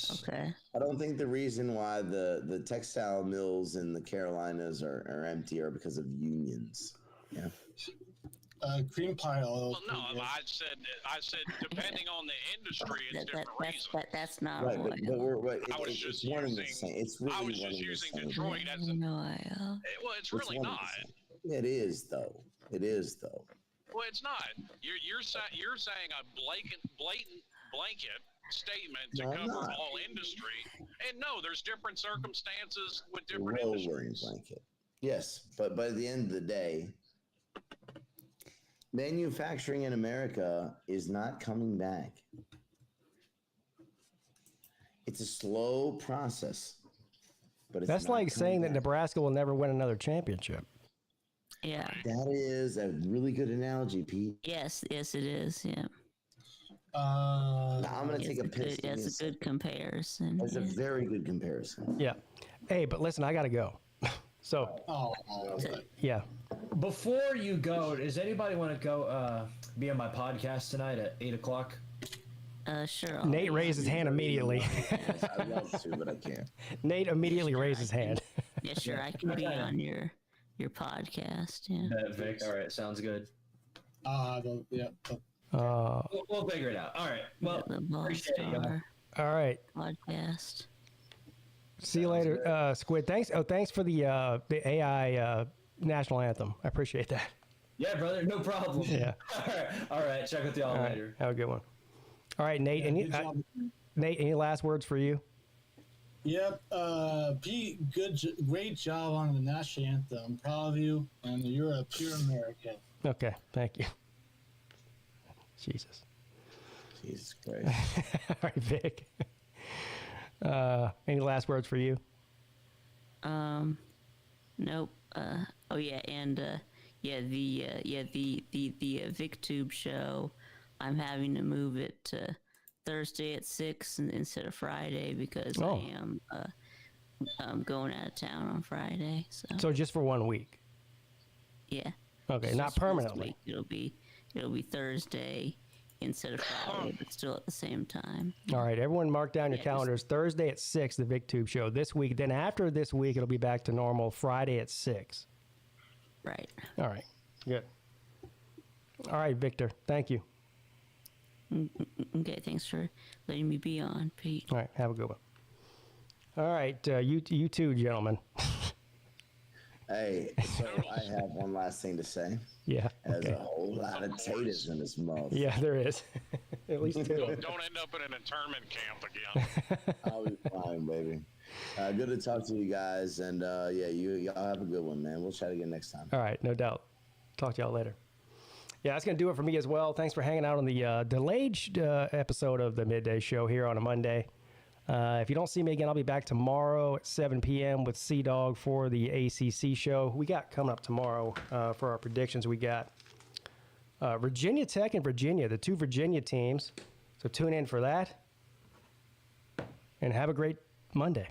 Okay. I don't think the reason why the textile mills in the Carolinas are empty are because of unions. Yeah. Cream pie oil. Well, no, I said depending on the industry, it's different reasons. That's not right. oil. But it's just one of the same. It's really I was just using Detroit as an oil. Well, it's really not. It is though. Well, it's not. You're saying a blatant blanket statement to cover all industry, and no, there's different circumstances with different industries. Blanket. Yes, but by the end of the day, manufacturing in America is not coming back. It's a slow process, but it's that's like saying that Nebraska will never win another championship. Yeah, that is a really good analogy, Pete. Yes, it is. Yeah. I'm going to take a piss. That's a good comparison. That's a very good comparison. Yeah. Hey, but listen, I got to go. So, yeah. Before you go, does anybody want to go be on my podcast tonight at 8:00? Sure. Nate raised his hand immediately. I'd love to, but I can't. Nate immediately raised his hand. Yeah, sure. I can be on your podcast. Yeah. Vic, all right, sounds good. We'll figure it out. All right. Well, appreciate it. All right. Podcast. See you later, Squid. Thanks. Oh, thanks for the AI national anthem. I appreciate that. Yeah, brother. No problem. Yeah. All right. Check with y'all later. Have a good one. All right, Nate. Nate, any last words for you? Yep. Pete, great job on the national anthem. I'm proud of you, and you're a pure American. Okay. Thank you. Jesus Christ. All right, Vic. Any last words for you? Nope. Oh yeah, and the VicTube show. I'm having to move it to Thursday at 6 instead of Friday because I am going out of town on Friday. So just for 1 week. Yeah. Okay, not permanently. It'll be Thursday instead of Friday, but still at the same time. All right, everyone mark down your calendars. Thursday at 6, the VicTube show this week. Then after this week, it'll be back to normal Friday at 6. Right. All right. Good. All right, Victor. Thank you. Okay, thanks for letting me be on, Pete. All right, have a good one. All right, you two gentlemen. Hey, so I have one last thing to say. Yeah. There's a whole lot of taters in this mug. Yeah, there is. At least two. Don't end up in an internment camp again. I'll be fine, baby. Good to talk to you guys, and y'all have a good one, man. We'll chat again next time. All right, no doubt. Talk to y'all later. Yeah, that's going to do it for me as well. Thanks for hanging out on the delayed episode of the Midday Show here on a Monday. If you don't see me again, I'll be back tomorrow at 7 p.m. with C-Dog for the ACC show. We got coming up tomorrow for our predictions. We got Virginia Tech and Virginia, the two Virginia teams. So tune in for that. And have a great Monday.